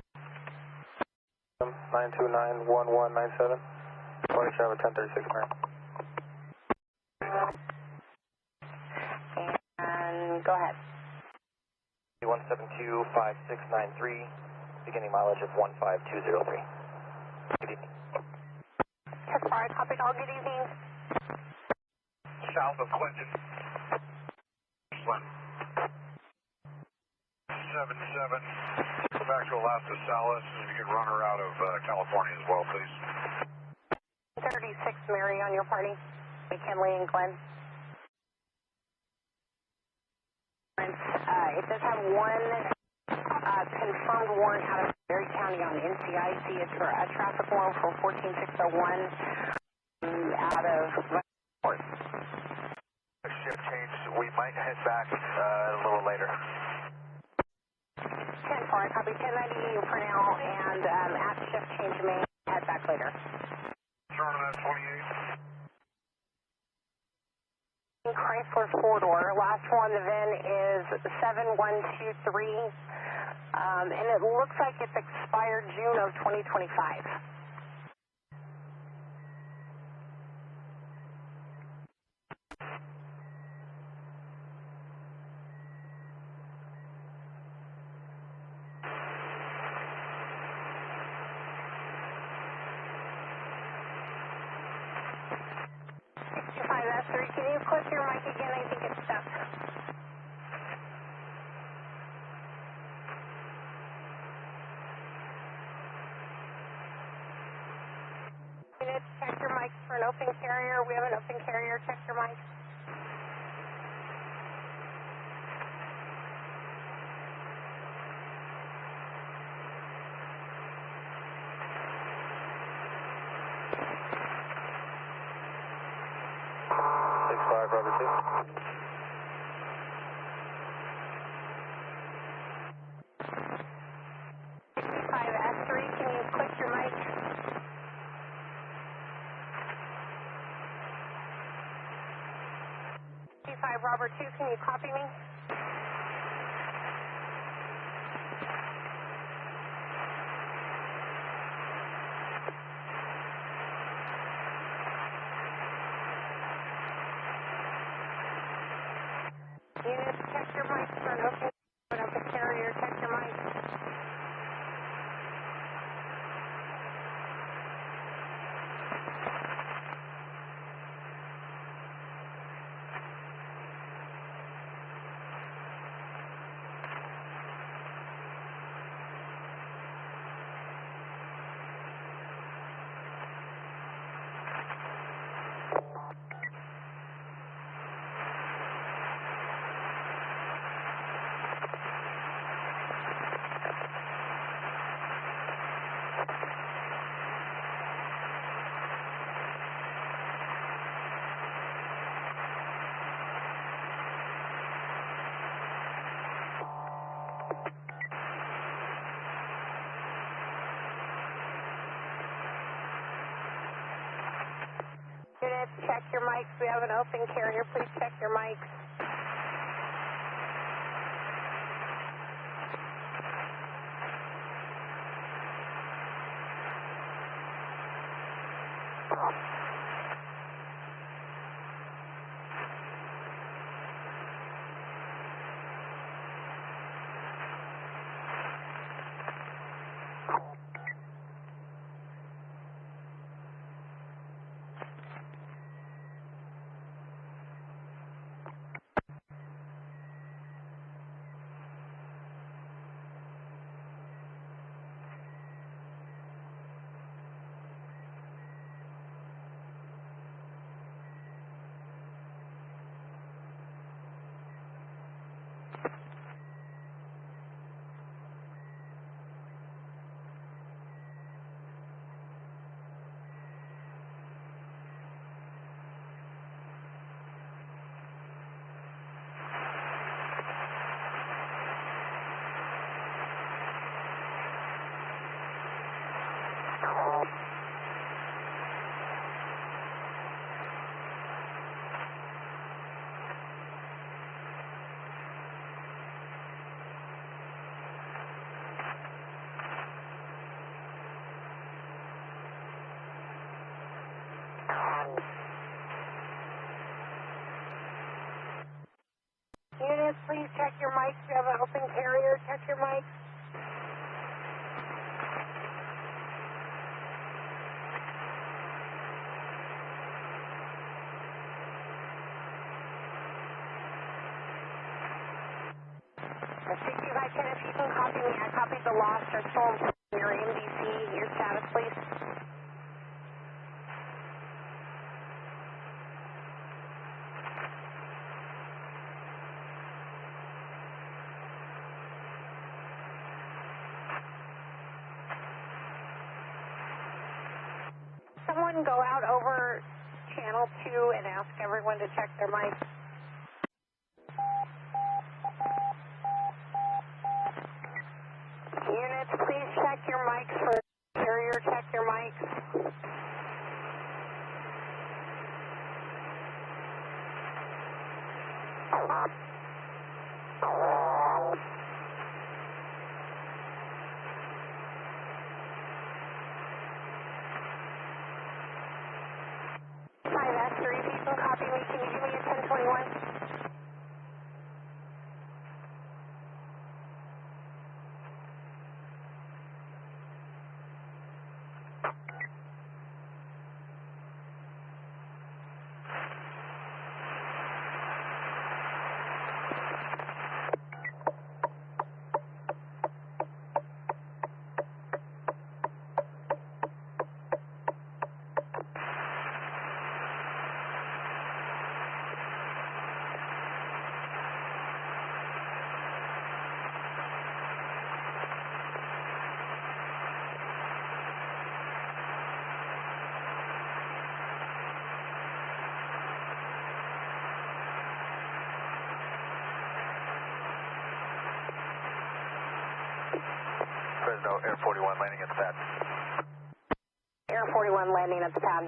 929-1197. Morning, Trevor, 1036 Mary. And go ahead. 172-5693, beginning mileage of 15203. Good evening. Yes, sorry, copied all. Good evening. South of Clinton. 77. Go back to Alaska Salas, and you can run her out of California as well, please. 36 Mary on your party. McKinley and Glenn. It does have one confirmed warrant out of Berry County on NCIC. It's for a traffic warrant for 14601 out of Port. Shift change. We might head back a little later. 10-4, I copy 1090 for now, and at shift change may head back later. Turn on that 28. Chrysler 4-door. Last one, the VIN is 7123, and it looks like it's expired June of 2025. Can you click your mic again? I think it's stuck. Unit, check your mic for an open carrier. We have an open carrier. Check your mic. Robert 2. 65S3, can you click your mic? 65 Robert 2, can you copy me? Unit, check your mic for an open carrier. Check your mic. Units, check your mics. We have an open carrier. Please check your mics. Units, please check your mics. We have an open carrier. Check your mics. If you can copy me, I copied the lost or stolen your MDC, your status, please. Someone go out over channel 2 and ask everyone to check their mics. Units, please check your mics for carrier. Check your mics. Three people copy me. Can you give me a 1021? Fresno, Air 41 landing at the pad. Air 41 landing at the pad.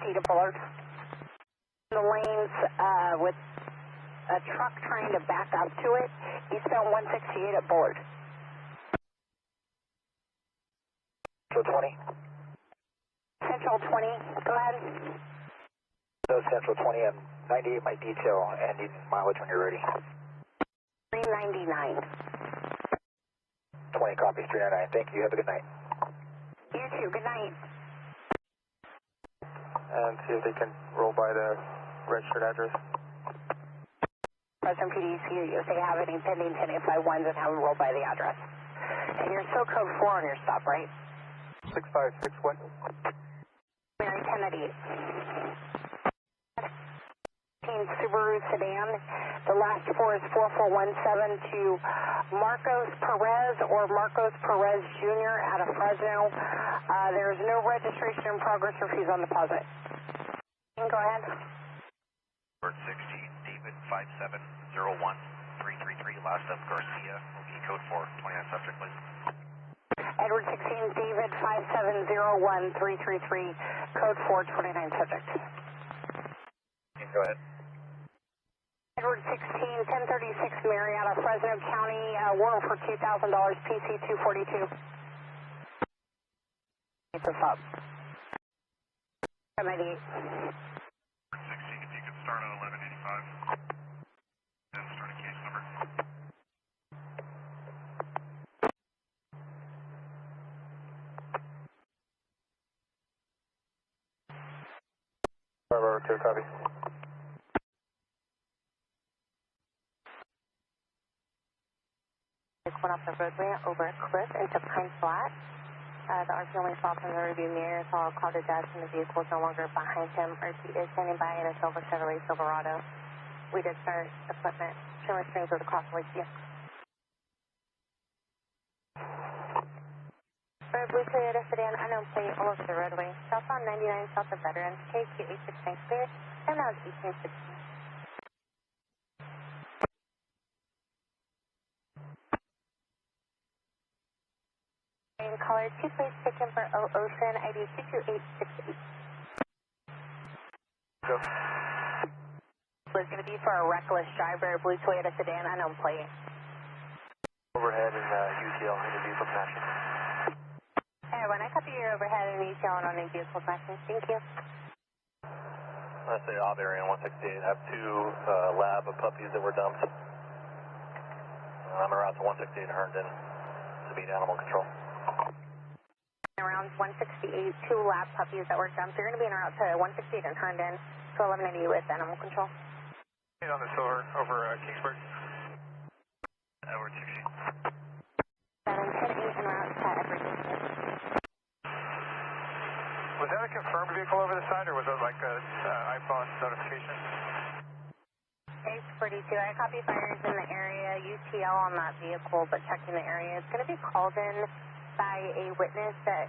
Speed of Bullard. The lanes with a truck trying to back up to it. Eastbound 168 at Bullard. Central 20. Central 20, go ahead. So Central 20, I'm 98 my detail, ending mileage when you're ready. 399. 20 copies, 399. Thank you. Have a good night. You too. Good night. And see if they can roll by the registered address. Present PDC, if they have any pending 1051s and have them roll by the address. And you're still code 4 on your stop, right? 656 what? Mary 10 at 8. Subaru sedan. The last 4 is 4417 to Marcos Perez or Marcos Perez Jr. out of Fresno. There's no registration in progress or fees on deposit. Go ahead. Bird 16, David 5701 333, last of Garcia, will be code 4, 29 subject, please. Edward 16, David 5701333, code 429 subject. Go ahead. Edward 16, 1036 Marietta, Fresno County, warrant for $2,000, PC 242. It's a fob. 98. 16, if you could start on 1185. Then start a case number. Bravo 2, copy. Went off the roadway over a cliff into Pine Flat. The RP only saw from the review mirror, so I'll call the dash and the vehicle is no longer behind him. RP is standing by in a silver Chevrolet Silverado. We did start equipment. Shimmer strings with a crossway view. For a blue Toyota sedan, unknown plate all over the roadway. Southbound 99 south of Veterans, KQ 869 clear, and now it's 1816. Caller 2 plates taken for Ocean, ID 22868. Go. Was going to be for a reckless driver, blue Toyota sedan, unknown plate. Overhead and UTL in the vehicle matching. Hey, when I copy your overhead and UTL on a vehicle matching, thank you. Let's say off area on 168. I have two lab puppies that were dumped. I'm around to 168 Herndon to meet animal control. Around 168, two lab puppies that were dumped. They're going to be en route to 168 in Herndon to 1180 with animal control. On the silver over Kingsburg. Edward 16. 710-8 en route to Edward 16. Was that a confirmed vehicle over the side, or was it like a iPhone notification? It's 42. I copy fires in the area, UTL on that vehicle, but checking the area. It's going to be called in by a witness that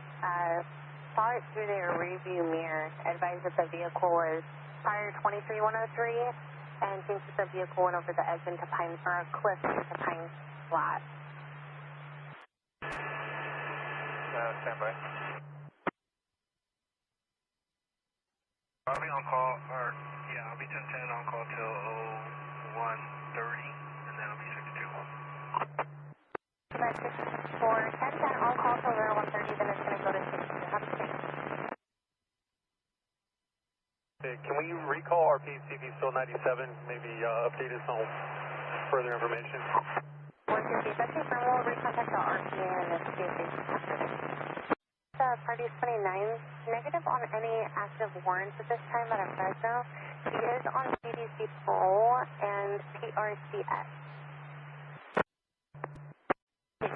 saw it through their rearview mirror, advised that the vehicle was fire 23103, and thinks that the vehicle went over the edge into Pine, or a cliff into Pine Flat. Stand by. I'll be on call, or yeah, I'll be 1010 on call till 0130, and then I'll be 62. That's 4, 1010 on call till 0130, then it's going to go to 62. Have a safe. Hey, can we recall RP see if he's still 97, maybe update us on further information? 150, that's confirmed. We'll recontact the RPA and see if they can capture it. Party 29, negative on any active warrants at this time out of Fresno. He is on CDC parole and PRCS. He's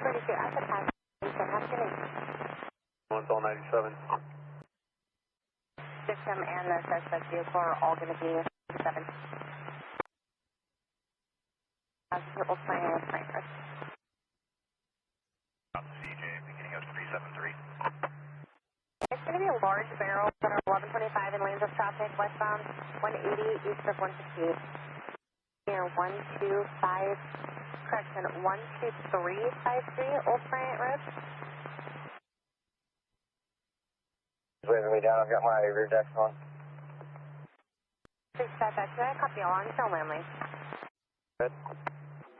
42 at the pass. One's all 97. Victim and the suspect vehicle are all going to be 7. We'll sign in Frankfurt. CJ, beginning of 373. It's going to be a large barrel that are 1125 in lanes of traffic, westbound 180 east of 158. Here, 125, correction, 12353 Old Bryant Road. Waving me down, I've got my rear deck on. 655, can I copy along? It's on land lane. Good.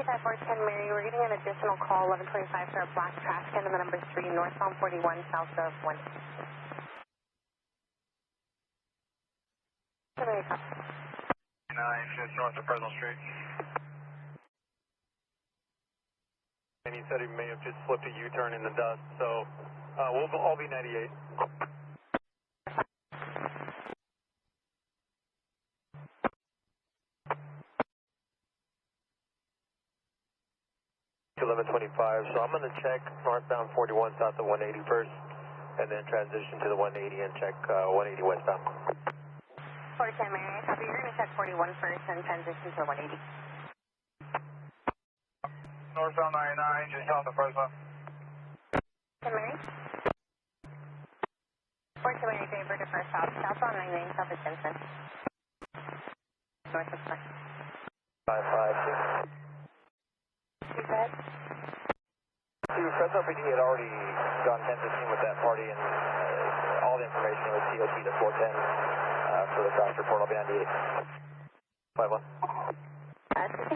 5410 Mary, we're getting an additional call, 1125 for a black trash can in the number 3, northbound 41, south of 1. Mary, copy. 9, just north of Fresno Street. And he said he may have just flipped a U-turn in the dust, so we'll all be 98. 1125, so I'm going to check northbound 41 south of 180 first, and then transition to the 180 and check 180 westbound. 410 Mary, copy. You're going to check 41 first and transition to 180. Northbound 99, just south of Fresno. 10 Mary. 410 Mary, David to first south, southbound 99, south of Jensen. North of Front. 556. You good? RPD had already gone 10-15 with that party, and all the information was TOT to 410 for the crash report. I'll be 98. 51.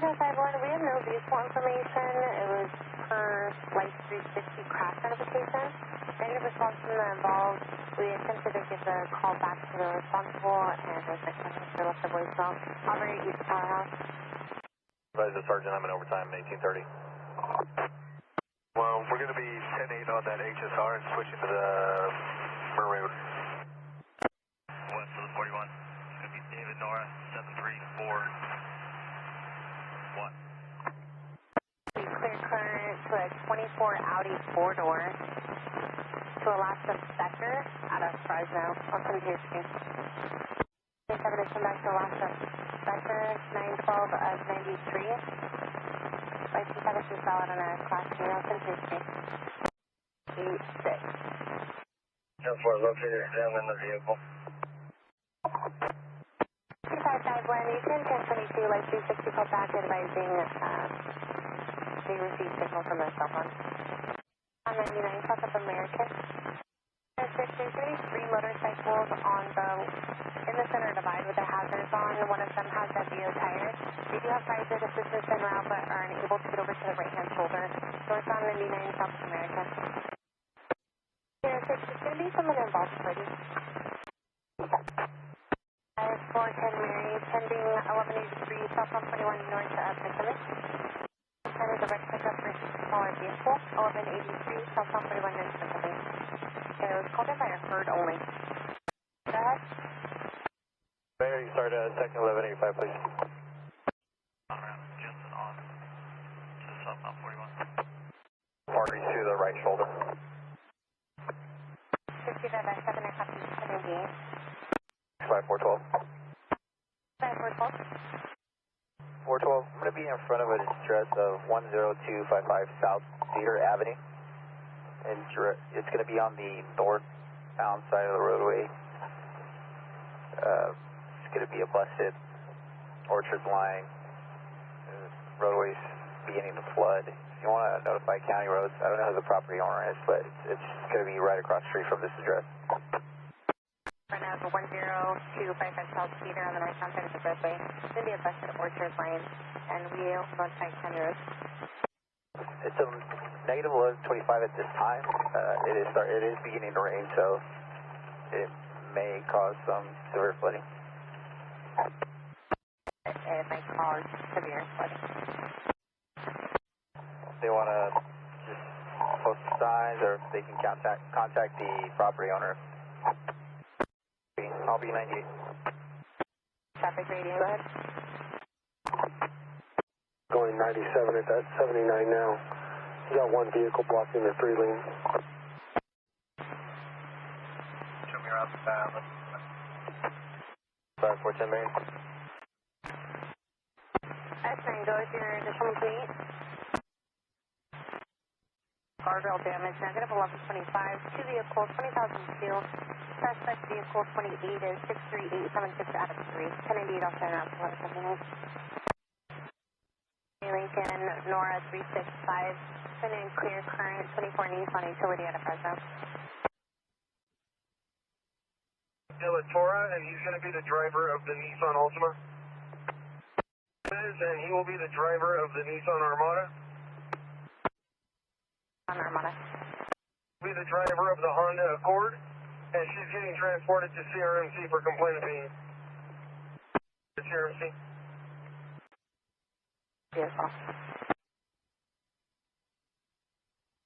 6551, we have no vehicle information. It was per Flight 360 crash notification. Negative response from the involved. We attempted to give the call back to the responsible, and the victim left a voicemail. Operate East Powerhouse. Advise the sergeant, I'm in overtime, 1830. Well, we're going to be 10-8 on that HSR and switching to the Maroon. West of the 41. It's going to be David Nora, 734. What? Clear current to a 24 Audi 4-door to Alaska Spectre out of Fresno. I'll send you a screen. 7 to come back to Alaska Spectre, 912 of 93. License status is valid on a class 2. I'll send you a screen. 86. 10-4 located, examine the vehicle. 2551, you can 1022, Light 360 call back advising they received signal from their cell phone. On 99, South of American. There's going to be 3 motorcycles in the center divide with their hazards on. One of them has a VO tire. They do have private assistance en route but are unable to get over to the right-hand shoulder. North on 99, South of American. There's going to be someone involved already. 410 Mary, pending 1183, South 121 north of McKinley. That is a red pickup for smaller vehicle, 1183, South 121 north of McKinley. It was called in by a Hanford only. Go ahead. Mary, start second 1185, please. Jensen on to the southbound 41. Arteries to the right shoulder. 65 by 7 or copy 788. 5412. 5412. 412, I'm going to be in front of a distress of 10255 South Cedar Avenue. And it's going to be on the northbound side of the roadway. It's going to be a busted orchard line. The roadway's beginning to flood. If you want to notify county roads, I don't know who the property owner is, but it's going to be right across the street from this address. Right now, the 10255 South Cedar on the northbound side of the roadway. It's going to be a busted orchard line, and we will notify county roads. It's a negative 1125 at this time. It is beginning to rain, so it may cause some severe flooding. It may cause severe flooding. They want to just post signs, or they can contact the property owner. I'll be 98. Traffic radio, go ahead. Going 97 at that 79 now. You got one vehicle blocking the 3 lane. Show me around the side. 5410 Mary. S9, go with your additional fleet. Guardrail damage, negative 1125. 2 vehicles, 20,002. Suspect vehicle 28 is 63876 out of 3. 1098 off the announced 1179. Lincoln, Nora 365. Send in clear current 24 Nissan utility out of Fresno. Tora, and he's going to be the driver of the Nissan Altima. And he will be the driver of the Nissan Armada. Armada. Be the driver of the Honda Accord, and she's getting transported to CRMC for complaint being. CRMC. Beautiful.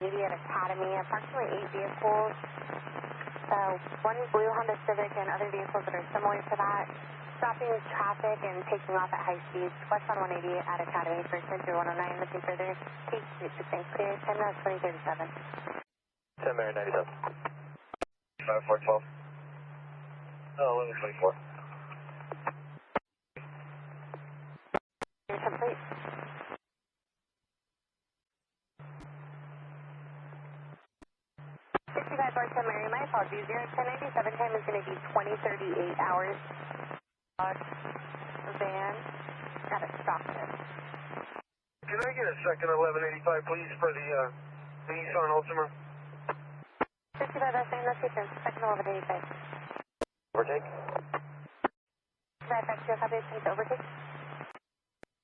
Immediate Academy, approximately 8 vehicles. One blue Honda Civic and other vehicles that are similar to that. Stopping traffic and taking off at high speeds. West on 180 at Academy for 10109. Looking further. Keep 6 clear. 10 minutes 2037. 10 Mary 97. 5412. Oh, 1124. You're complete. Mary, my apologies. Your 1097 time is going to be 2038 hours. Van out of Stockton. Can I get a second 1185, please, for the Nissan Altima. 65, that's saying that's different. Second 1185. Overtake. 65, back to copy, please overtake.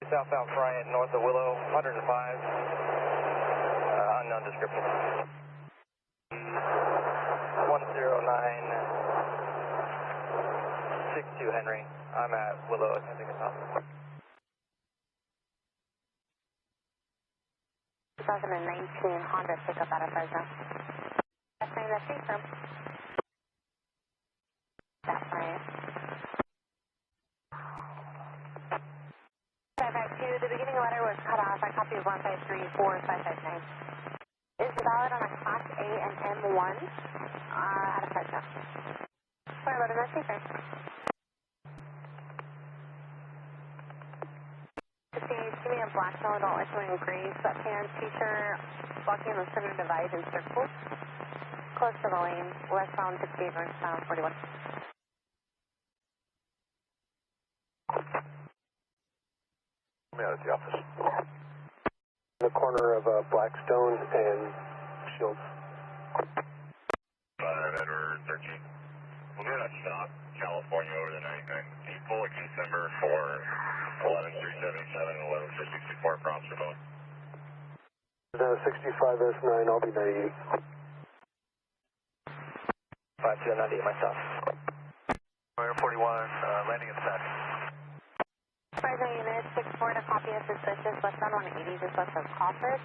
Southbound Bryant, north of Willow, 105. Unknown description. 10962 Henry. I'm at Willow, attempting a stop. 2019 Honda pickup out of Fresno. That's saying that's confirmed. That's right. 552, the beginning letter was cut off. I copied 1534559. Is valid on a Class A and M1 out of Fresno. Sorry, let him know safer. 68, give me a black solid all issuing gray sweatpants, t-shirt, blocking the center divide in circles. Close to the lane, westbound 68, northbound 41. I'm out at the office. The corner of Blackstone and Shields. 5 Edward 13. We'll do that stop, California over the night, and pull a case number for 11377, 1164 prompts for both. 65S9, I'll be 98. 5298 myself. Air 41, landing in set. Fresno unit 64 to copy a suspicious westbound 180 just west of Crawford.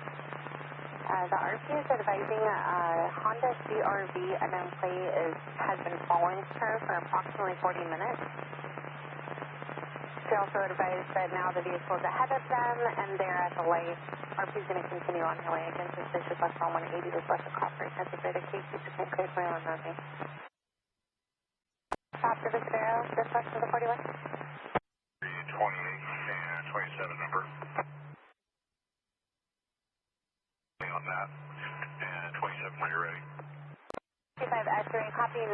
The RP is advising Honda CRV unknown plate has been following her for approximately 40 minutes. She also advised that now the vehicle is ahead of them and they're at the light. RP is going to continue on her way against suspicious westbound 180 just west of Crawford. That's a greater case, you can clear for on me. Stop to Visalia, just west of the 41. 28 and 27 number. On that. And 27 when you're ready. 25 X-ray, copy 9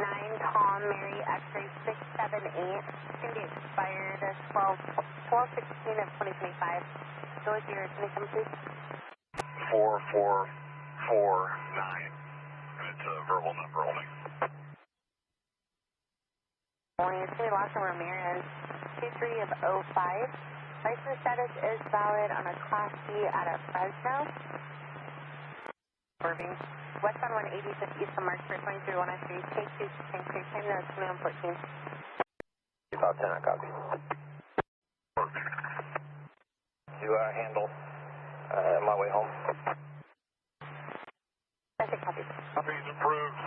Tom Mary X-ray 678. It's going to be expired 12/16 of 2025. Go with your 27 please. 4449. And it's a verbal number only. It's going to be Lawson Ramirez, 23 of 05. License status is valid on a Class C out of Fresno. Irving. Westbound 180 just east of Marksburg, 23103. Take 2 St. Creek, time notes, 2114. About 10, I copy. To handle my way home. I think copy. Copy's approved.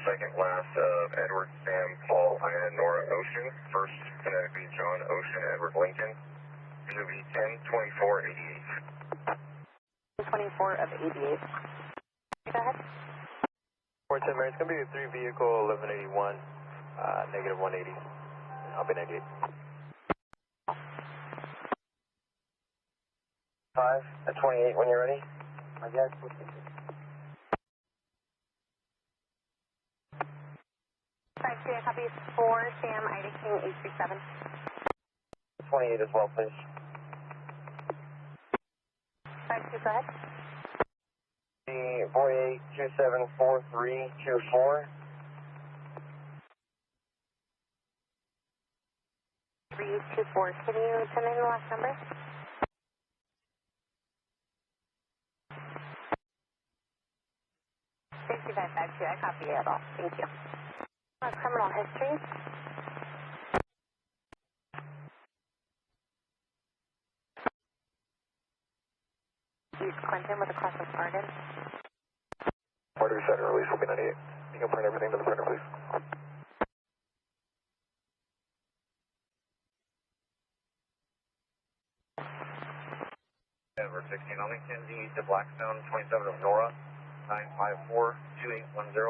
Second last of Edward, Sam, Paul, Ina, Nora, Ocean. First, phonetically John, Ocean, Edward, Lincoln. It will be 102488. 24 of 88. Go ahead. 410 Mary, it's going to be a 3-vehicle 1181, negative 180. I'll be 98. 5 at 28 when you're ready. I guess. 5-2, copy 4 Sam, Ida King 837. 28 as well, please. 5-2, go ahead. 48274324. 324. Can you send in the last number? Thank you, 552. I copy it all. Thank you. Criminal history. East Clinton with a cross of Arden. Porterville center release will be 98. You can print everything to the printer, please. Edward 16 on Lincoln, to Blackstone, 27 of Nora, 954-2810, 20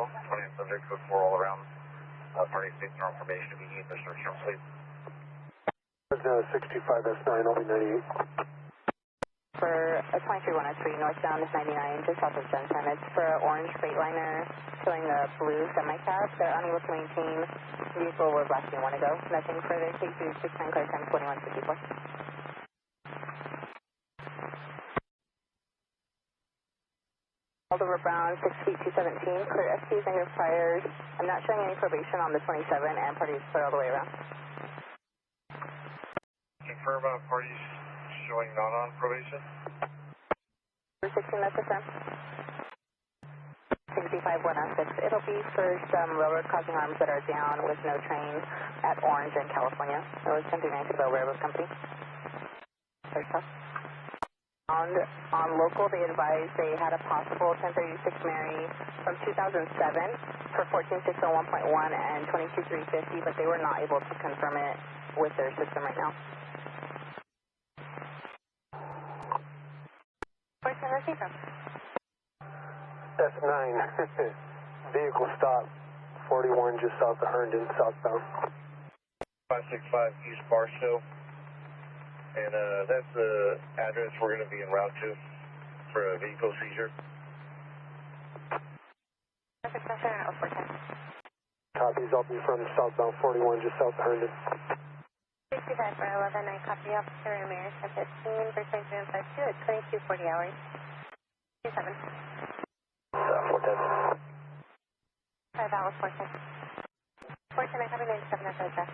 subject, code 4 all around. Party state normal information, if you need the search term, please. 65S9, I'll be 98. For a 23103 northbound is 99, just south of Junction. It's for an orange Freightliner showing a blue semi-cab. They're unable to maintain. The vehicle was last seen 1 ago. Nothing further. Take 269 clear time 2154. Over Brown, 6 feet 217, clear STs, negative priors. I'm not showing any probation on the 27 and parties clear all the way around. Confirm parties showing not on probation. 16, that's affirmed. 65-106. It'll be for some railroad crossing arms that are down with no train at Orange in California. It was 1039 to the Railroad Company. First off. On local, they advised they had a possible 1036 Mary from 2007 for 14601.1 and 22350, but they were not able to confirm it with their system right now. Where's the receiver from? F9. Vehicle stop 41 just south of Herndon, southbound. 565 East Barstow. And that's the address we're going to be en route to for a vehicle seizure. Copies, I'll be from southbound 41 just south of Herndon. 65 for 11, I copy Officer Ramirez at 15, first 952 at 2240 hours. 27. 410. 5 hours, 410. 410, I copy 97 at the address.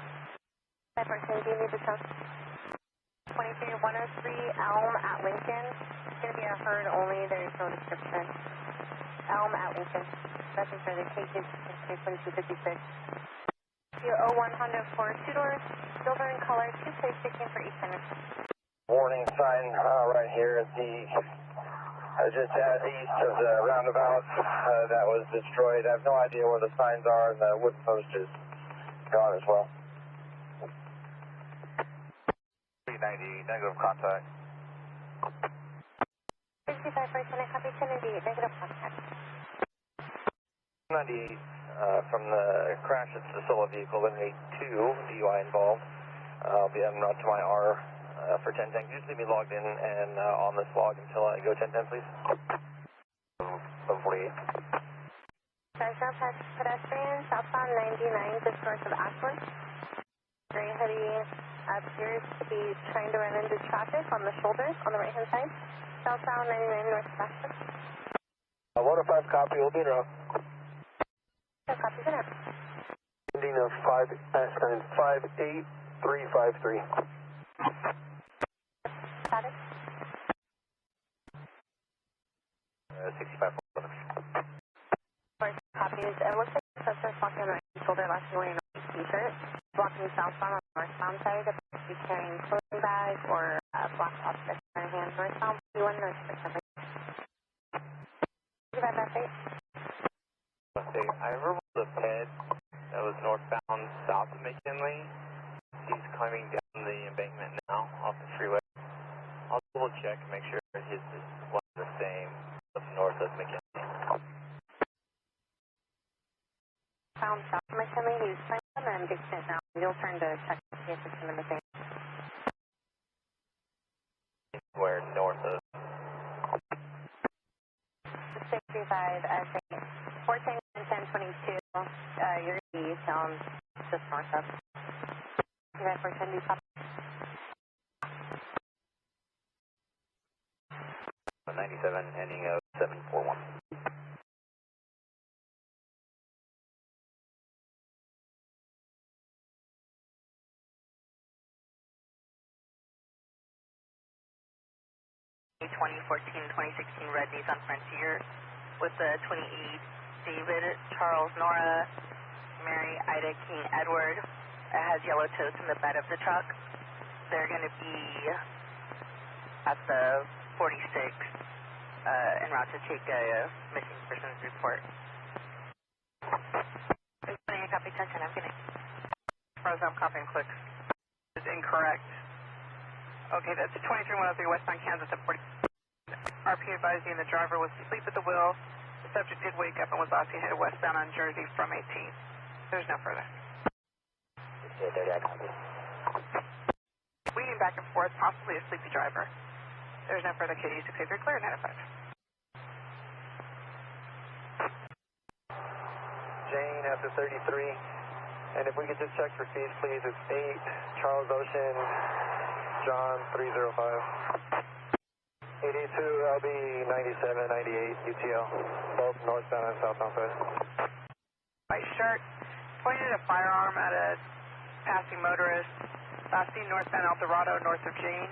5 person, do you need the tone? 23103 Elm at Lincoln. It's going to be a herd only. There's no description. Elm at Lincoln. Nothing further. Cases 2256. Your 01 Honda for 2 doors, silver in color, 2 plates, 16 for each center. Warning sign right here at the just east of the roundabout that was destroyed. I have no idea where the signs are, and the wooden post is gone as well. 390, negative contact. 65 for 10, I copy 1098, negative contact. 98 from the crash at the solo vehicle, eliminate 2 DUI involved. I'll be en route to my R for 1010. Can you just leave me logged in and on this log until I go 1010, please? 748. Fresno pedestrian, southbound 99, just north of Ashland. Very heavy, appears to be trying to run into traffic on the shoulders on the right hand side. Southbound 99, north of Ashland. 105 copy, we'll be in route. So copy for now. Ending of 58353. Got it. 65. First copies. It looks like the suspect's walking on the right shoulder, left wearing a white t-shirt. Walking southbound on the northbound side. Appears to be carrying a clothing bag or a black object in her hand. Northbound 51, north for something. You got that date? I remember the ped that was northbound south of McKinley. He's climbing down the embankment now off the freeway. I'll double check and make sure his was the same north of McKinley. Found south of McKinley. He's climbing on the embankment now. You'll turn to check to see if it's him in the same. Where north of 65, say 14 and 1022. You're east, just north of. You guys for 10 copy. 97, ending of 741. A 2014-2016 red Nissan Frontier with the 28 David, Charles, Nora, Mary, Ida, King, Edward. It has yellow totes in the bed of the truck. They're going to be at the 46 en route to take a missing persons report. Putting a copy 1010, I'm getting. Fresno, I'm copying clicks. It's incorrect. Okay, that's a 23103 westbound Kansas at 40. RP advising the driver was asleep at the wheel. The subject did wake up and was obviously headed westbound on Jersey from 18. There's no further. Weaving back and forth, possibly a sleepy driver. There's no further. KD 683 clear and identified. Jane after 33. And if we could just check for fees, please. It's 8 Charles Ocean, John 305. 82, that'll be 97, 98 UTL, both northbound and southbound side. White shirt pointed a firearm at a passing motorist, last seen northbound El Dorado, north of Jane,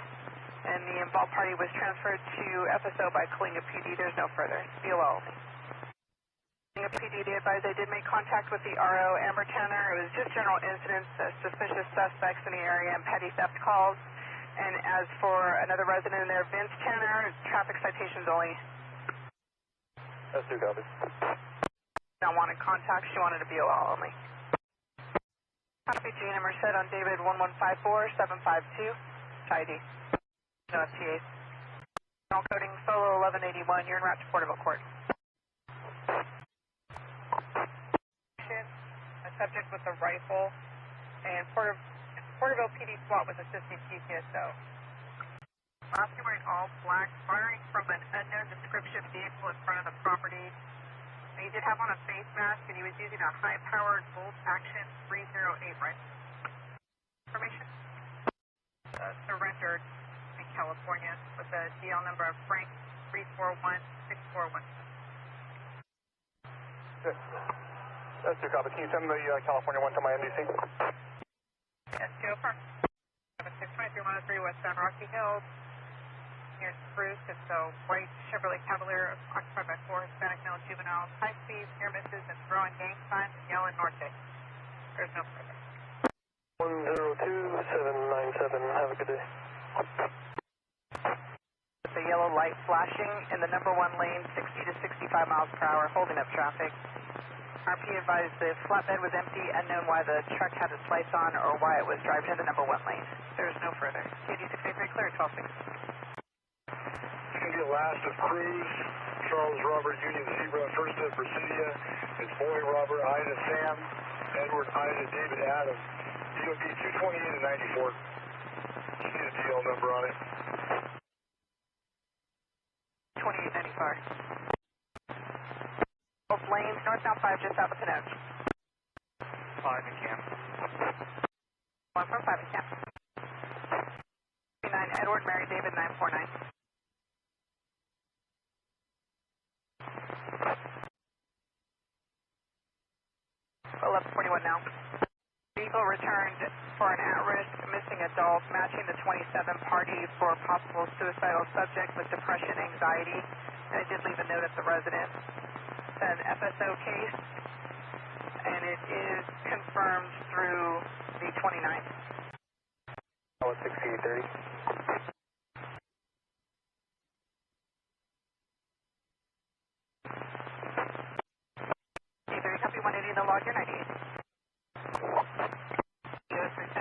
and the involved party was transferred to FSO by Coalinga PD. There's no further. BOL only. Coalinga PD, they advised they did make contact with the RO, Amber Tanner. It was just general incidents, suspicious suspects in the area, and petty theft calls. And as for another resident in there, Vince Tanner, traffic citations only. That's 2 copies. Not wanted contact, she wanted a BOL only. Copy Gina Merced on David 1154752, ID. No FTAs. General coding solo 1181, you're en route to Porterville Court. A subject with a rifle and Porterville PD SWAT was assisting PCSO. Last wearing all black, firing from an unknown description vehicle in front of the property. He did have on a face mask and he was using a high-powered bolt-action 308 rifle. Information. Surrendered in California with a DL number of Frank 341641. Good. That's 2 copies. Can you send the California one to my MDC? Yes, 2 affirm. 623-103 westbound Rocky Hills. Near Cruz, it's a white Chevrolet Cavalier occupied by 4 Hispanic male juveniles. High speeds, near misses, and throwing gang signs and yelling Norte. There's no further. 102-797. Have a good day. The yellow light flashing in the number 1 lane, 60 to 65 miles per hour, holding up traffic. RP advised the flatbed was empty, unknown why the truck had its lights on or why it was driving in the number 1 lane. There's no further. KD 683 clear, 12-6. It's going to be last of Cruz, Charles Robert Union Zebra, first of Visalia. It's Boy Robert Ida Sam, Edward Ida David Adam. DOB 228 and 94. You see the DL number on it. 2895. Both lanes, northbound 5 just south of Pinot. 5 in camp. 1 from 5 in camp. 9 Edward Mary David 949. 1141 now. Vehicle returned for an at-risk missing adult, matching the 27 party for possible suicidal subject with depression, anxiety, and it did leave a note at the residence. It's an FSO case, and it is confirmed through the 29th. Oh, 6830. Copy 180 in the log, you're 98. US 310.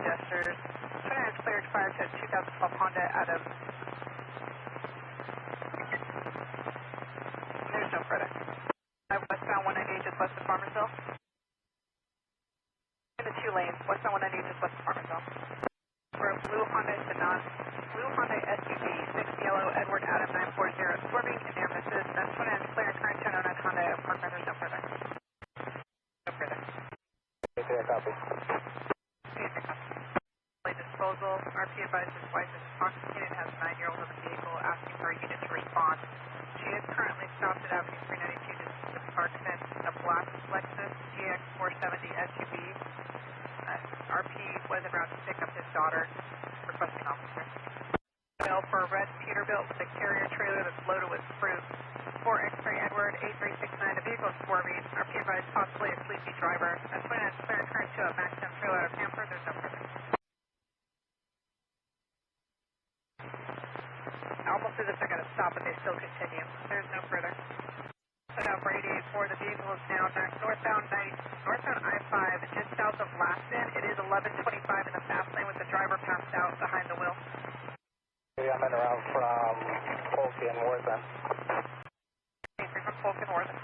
Gestures. 29 is cleared, fire to 2012 Honda out of... There's no further. Westbound 198 just west of Farmersville. In the 2 lanes, westbound 198 just west of Farmersville. For a blue Honda sedan, blue Honda SUV, 6 yellow Edward Adam 940, swerving in near misses. That's 29 clear, current 1009 Honda of Park There's no further. No further. Okay, I copy. Disposal. RP advised his wife is intoxicated and has a 9-year-old in the vehicle, asking for a unit to respond. She is currently stopped at Avenue 392 to Stockton, a black Lexus GX 470 SUV. RP was en route to pick up his daughter, requesting officer. Bill for a red Peterbilt with a carrier trailer that's loaded with fruit. 4 X-ray Edward 8369. The vehicle is swerving. RP advised possibly a sleepy driver. That's 29 clear current to a Maxim trailer out of Hanford. There's no further. Almost as if they're going to stop, but they still continue. There's no further. Put out for 884. The vehicle is now northbound I-5, just south of Laston. It is 1125 in the fast lane with the driver passed out behind the wheel. Okay, I'm in around from Polk and Worthing. From Polk and Worthing.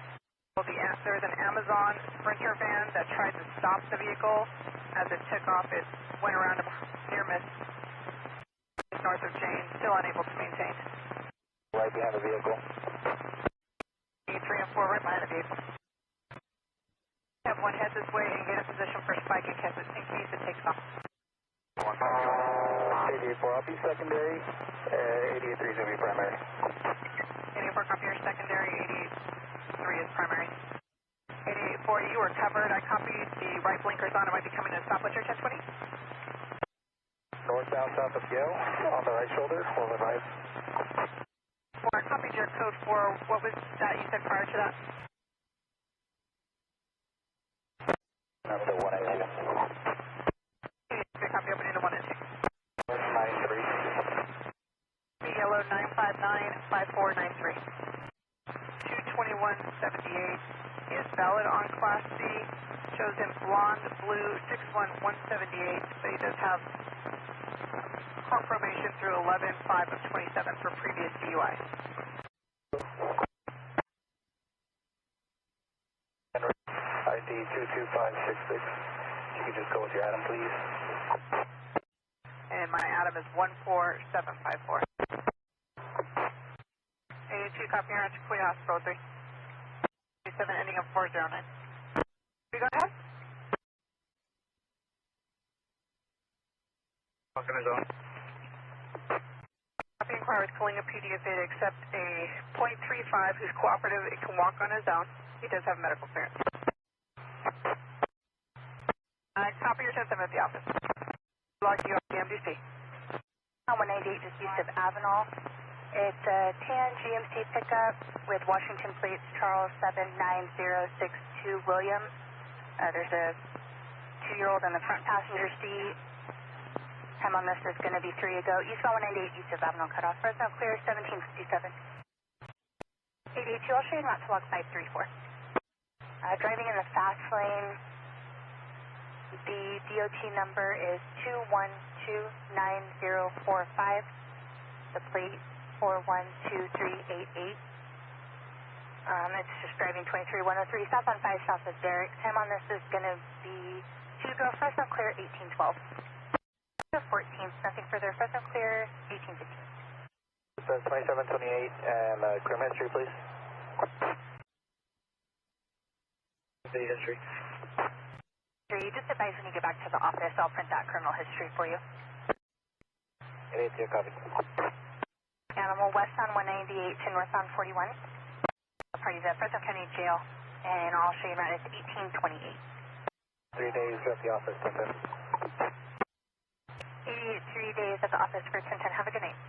Well, there's an Amazon Sprinter van that tried to stop the vehicle. As it took off, it went around a near miss. North of Jane, still unable to maintain. Right behind the vehicle. 3 and 4 right behind the vehicle. Have one head this way and get a position for spike in case it takes off. KD I'll be secondary. 88.3 is going to be primary. 88.4, copy your secondary. 88.3 is primary. 88.4, you are covered. I copied the right blinkers on. It might be coming to stop. What's your 1020? North, south of Yale, on the right shoulder, 415. 4, I copied your code 4. What was that you said prior to that? That's the 182. Okay, copy, opening to 1 and 2. 93. Yellow 959-5493. 22178 is valid on Class C. Shows in blonde, blue, 61178, but he does have court probation through 11/5 of 27 for previous DUI. ID 22566. You can just go with your Adam, please. And my Adam is 14754. 82, copy here at Chicoya Hospital 327, ending in 409. You go ahead. Walking his own. Copy inquiry with Coalinga PD if they accept a .35 who's cooperative. It can walk on his own. He does have medical clearance. Copy your 10-7 at the office. Log you up the MDC. 198 just east of Avenal. It's a tan GMC pickup with Washington plates, Charles 79062 William. There's a 2-year-old in the front passenger seat. Time on this is going to be 3 ago. Eastbound 198 east of Avenal cutoff. Fresno clear 1757. 882, I'll show you route to log 534. Driving in the fast lane. The DOT number is 2129045. The plate 412388. It's just driving 23103 south on 5 south of Derrick. Time on this is going to be 2 go. Fresno clear 1812. 14th, nothing further. Fresno clear 1815. Says 2728 and criminal history, please. The history. You just advise when you get back to the office. I'll print that criminal history for you. 82, copy. Animal westbound 198 to northbound 41. Parties at Fresno County Jail, and I'll show you around. It's 1828. 3 days at the office, 10-10. 3 days at the office for 1010. Have a good night.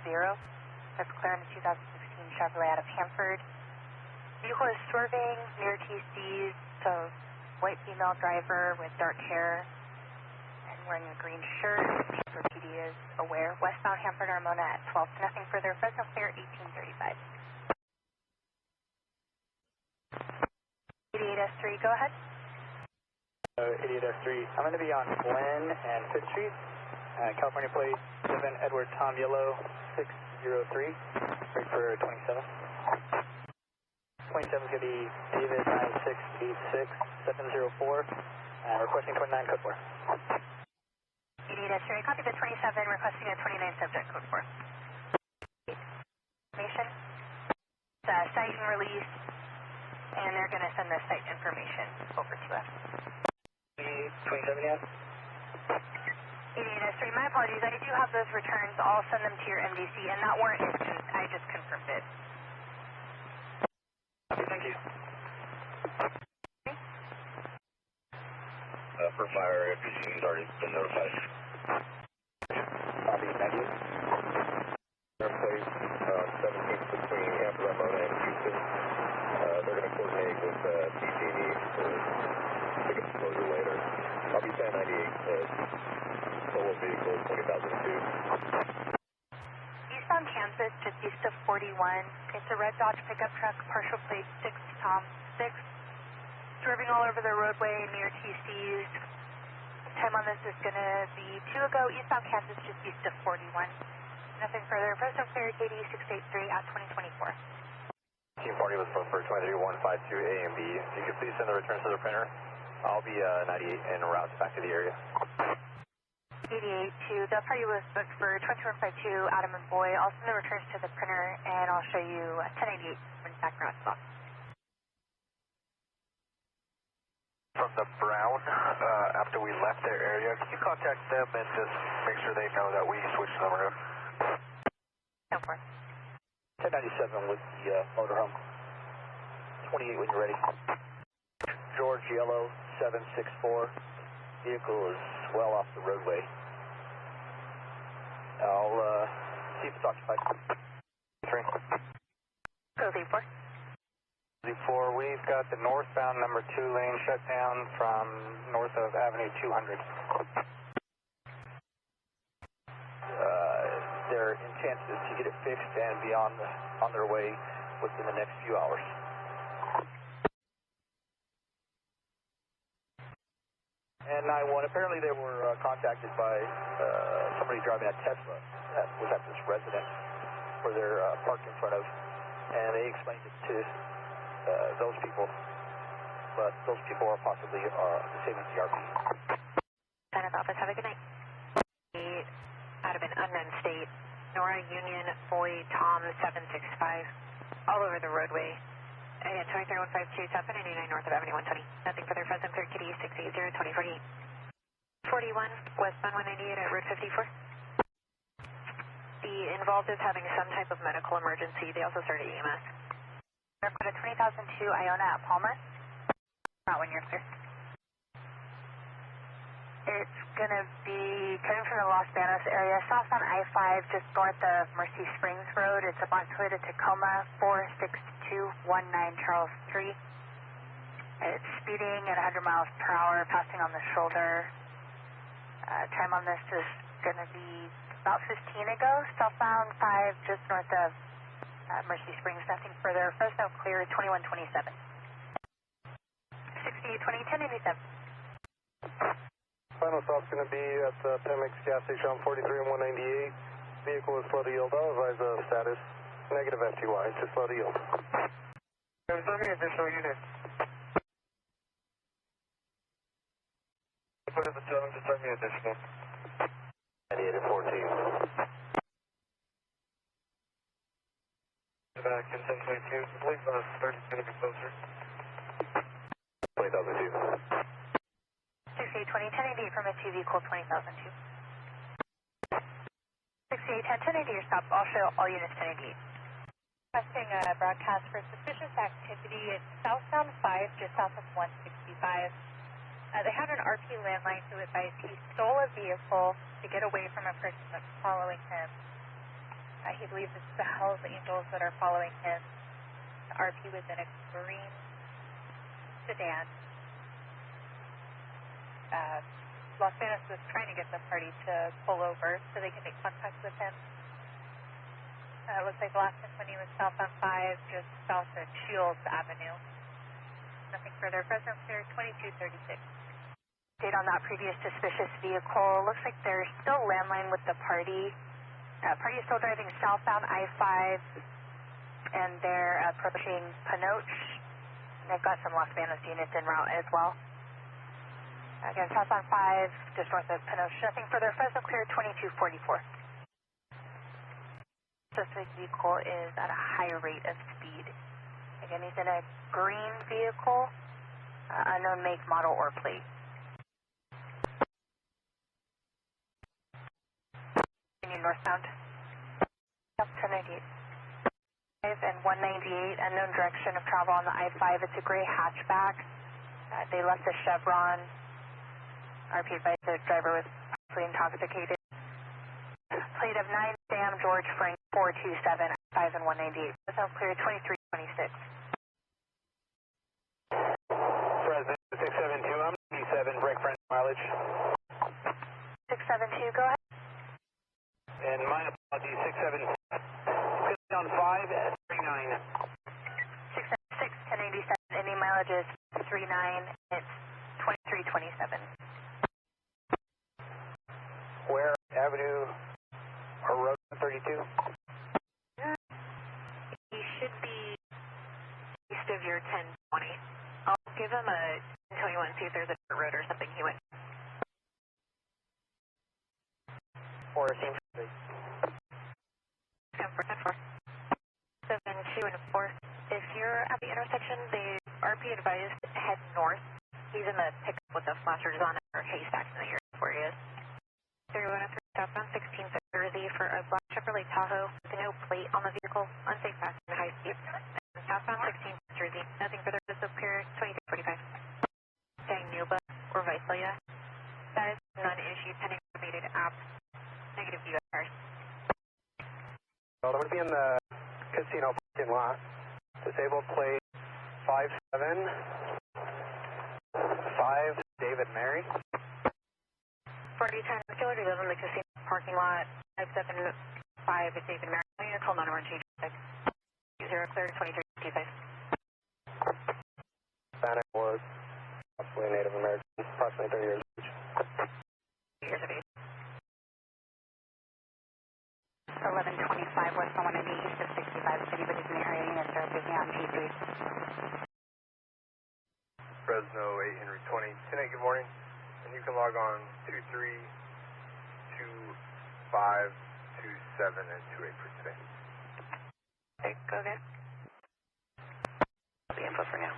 0. That's clear on the 2016 Chevrolet out of Hanford. Vehicle is swerving near TC's, so white female driver with dark hair and wearing a green shirt. Hanford PD is aware. Westbound Hanford Armona at 12. Nothing further. Fresno clear 1835. 88S3, go ahead. 88S3. I'm going to be on Glen and 5th Street. California plate 7 Edward Tom Yellow 603. Wait for 27. 27 is going to be David 9686704. Requesting 29 code 4. 88S3, copy the 27, requesting a 29 subject code 4. Information. Site and release, and they're going to send the site information over to us. 27, yes? 88S3, my apologies. I do have those returns. I'll send them to your MDC, and that warrant is, I just confirmed it. Thank you. For fire, PG has already been notified. Copy, thank you. Place 17th between Hanford, Ramona, and Houston. They're going to coordinate with PG&E for ticket disclosure later. I'll be 1098, solo vehicle, 20,002. Eastbound Kansas, just east of 41. It's a red Dodge pickup truck, partial plate 6 Tom 6. Swerving all over the roadway near TC's. Time on this is going to be 2 ago. Eastbound Kansas, just east of 41. Nothing further. Fresno clear KD 683 at 2024. Team party was booked for 23152 A and B. If you could please send the returns to the printer. I'll be 98 en route back to the area. 88 to the party was booked for 2152 Adam and Boy. I'll send the returns to the printer, and I'll show you 1098 when back route stop. from the Brown after we left their area. Can you contact them and just make sure they know that we switched the route? 1097 with the motorhome. 28 when you're ready. George Yellow 764. Vehicle is well off the roadway. I'll see if it's occupied. 3. Go Z4. Z4, we've got the northbound number 2 lane shut down from north of Avenue 200. Their intent is to get it fixed and be on their way within the next few hours. And 9-1, apparently they were contacted by somebody driving a Tesla that was at this residence where they're parked in front of, and they explained it to those people, but those people are possibly the same as the RP. Banos office, have a good night. Out of an unknown state, Nora Union Boy Tom 765, all over the roadway. 23152 South 99 north of Avenue 120. Nothing further. Fresno clear Kitty 680 2048. 41 westbound 198 at Route 54. The involved is having some type of medical emergency. They also started EMS. Airport 20002 Iona at Palmer. Not when you're clear. It's going to be coming from the Los Banos area, south on I-5, just north of Merced Springs Road. It's up on Toyota Tacoma 46219 Charles Street. It's speeding at 100 miles per hour, passing on the shoulder. Time on this is going to be about 15 ago, southbound 5, just north of Merced Springs. Nothing further. Fresno clear 2127. 6820 1087. Final stop's going to be at the Pemex gas station on 43 and 198. Vehicle is slow to yield. I'll advise the status. Negative FTY, just slow to yield. There's any additional units. Put it at the tone, just send me additional. 98 at 14. Back in 1022. I believe 30 is going to be closer. 2002. 6820 1088 from a TV vehicle 20002. 6810 1080 your stop. I'll show all units 1088. Requesting a broadcast for suspicious activity in southbound 5, just south of 165. They had an RP landline to advise he stole a vehicle to get away from a person that's following him. He believes it's the Hells Angels that are following him. The RP was in a green sedan. Los Banos was trying to get the party to pull over so they can make contact with him. It looks like the last time when he was southbound 5, just south of Shields Avenue. Nothing further. Fresno clear 2236. Date on that previous suspicious vehicle. Looks like they're still landline with the party. Party is still driving southbound I-5, and they're approaching Panoche. They've got some Los Banos units en route as well. Again, southbound 5, just north of Panoche. Nothing further. Fresno clear 2244. Suspect vehicle is at a high rate of speed. Again, he's in a green vehicle, unknown make, model, or plate. Northbound. Yep, 1098. 5 and 198, unknown direction of travel on the I-5. It's a gray hatchback. They left the Chevron. RP advised the driver was possibly intoxicated. Plate of 9 Sam George Frank 427, 5 and 198. That sounds clear. 2326. Fresno 672, I'm 97, break French mileage. 672, go ahead. And my apologies, 672. On 5 at 39. 676, 1087. Any mileage is 39. It's 2327. Where Avenue or Road 32? He should be east of your 1020. I'll give him a 1021, see if there's a dirt road or something he went. Or it seems 7, 2, and 4. If you're at the intersection, the RP advised head north He's in the pickup with the flashers on it, or haystacks in the area where he is. 3103 southbound 1630 for a black Chevrolet Tahoe with no plate on the vehicle, unsafe passing at high speed. Southbound 1630, nothing further to appear 2345. Saying Nuba or Visalia. That is non-issue pending automated app. Negative USR. Well, I'm going to be in the casino parking lot. Disabled plate 575 David Mary. 40 times killer, he lives in the casino parking lot. 575 is David Mary. I'm going to call 911 change 0 clear 2325. Hispanic was possibly Native American, approximately 30 years of age. Years of age. 1125 West 190 East of 65 City, but it's an area unit directly on G3. Fresno 8 Henry 20. 10-8, good morning. And you can log on 232527 and 28 for today. Okay, go again. The info for now.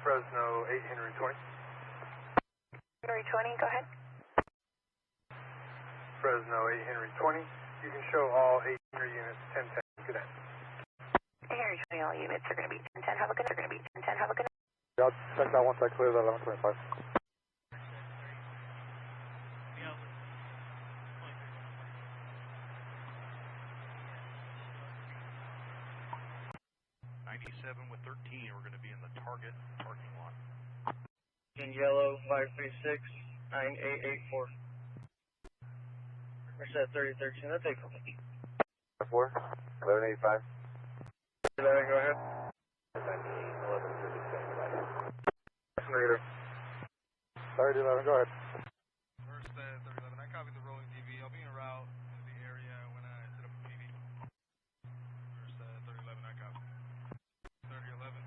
Fresno 8 Henry 20. Henry 20, go ahead. Fresno 8 Henry 20. You can show all 8 Henry units 1010. Good day. Henry 20, all units are going to be 1010. Have a good night. Have a good night. Yeah, I'll check that once I clear that 1125. With 13, we're going to be in the Target parking lot. In yellow, 536 9884. Merced 3013. That's 8 4 1185. 11, go ahead. 1136. Negative. 3011, go ahead. Merced 3011. I copied the rolling TV. I'll be en route to the area when I set up the TV. Merced 3011. I copy. 3011.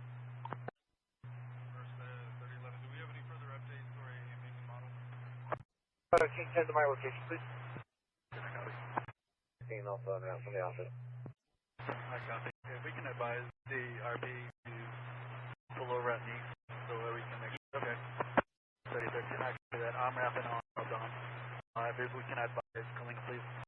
Merced 3011. Do we have any further updates for a make and model? King 10 to my location, please. Also announced from the office. I copy. If we can advise the RP to pull over at me so that we can make sure. Okay. 3013, I copy that. I'm wrapping on. If we can advise Coalinga, please.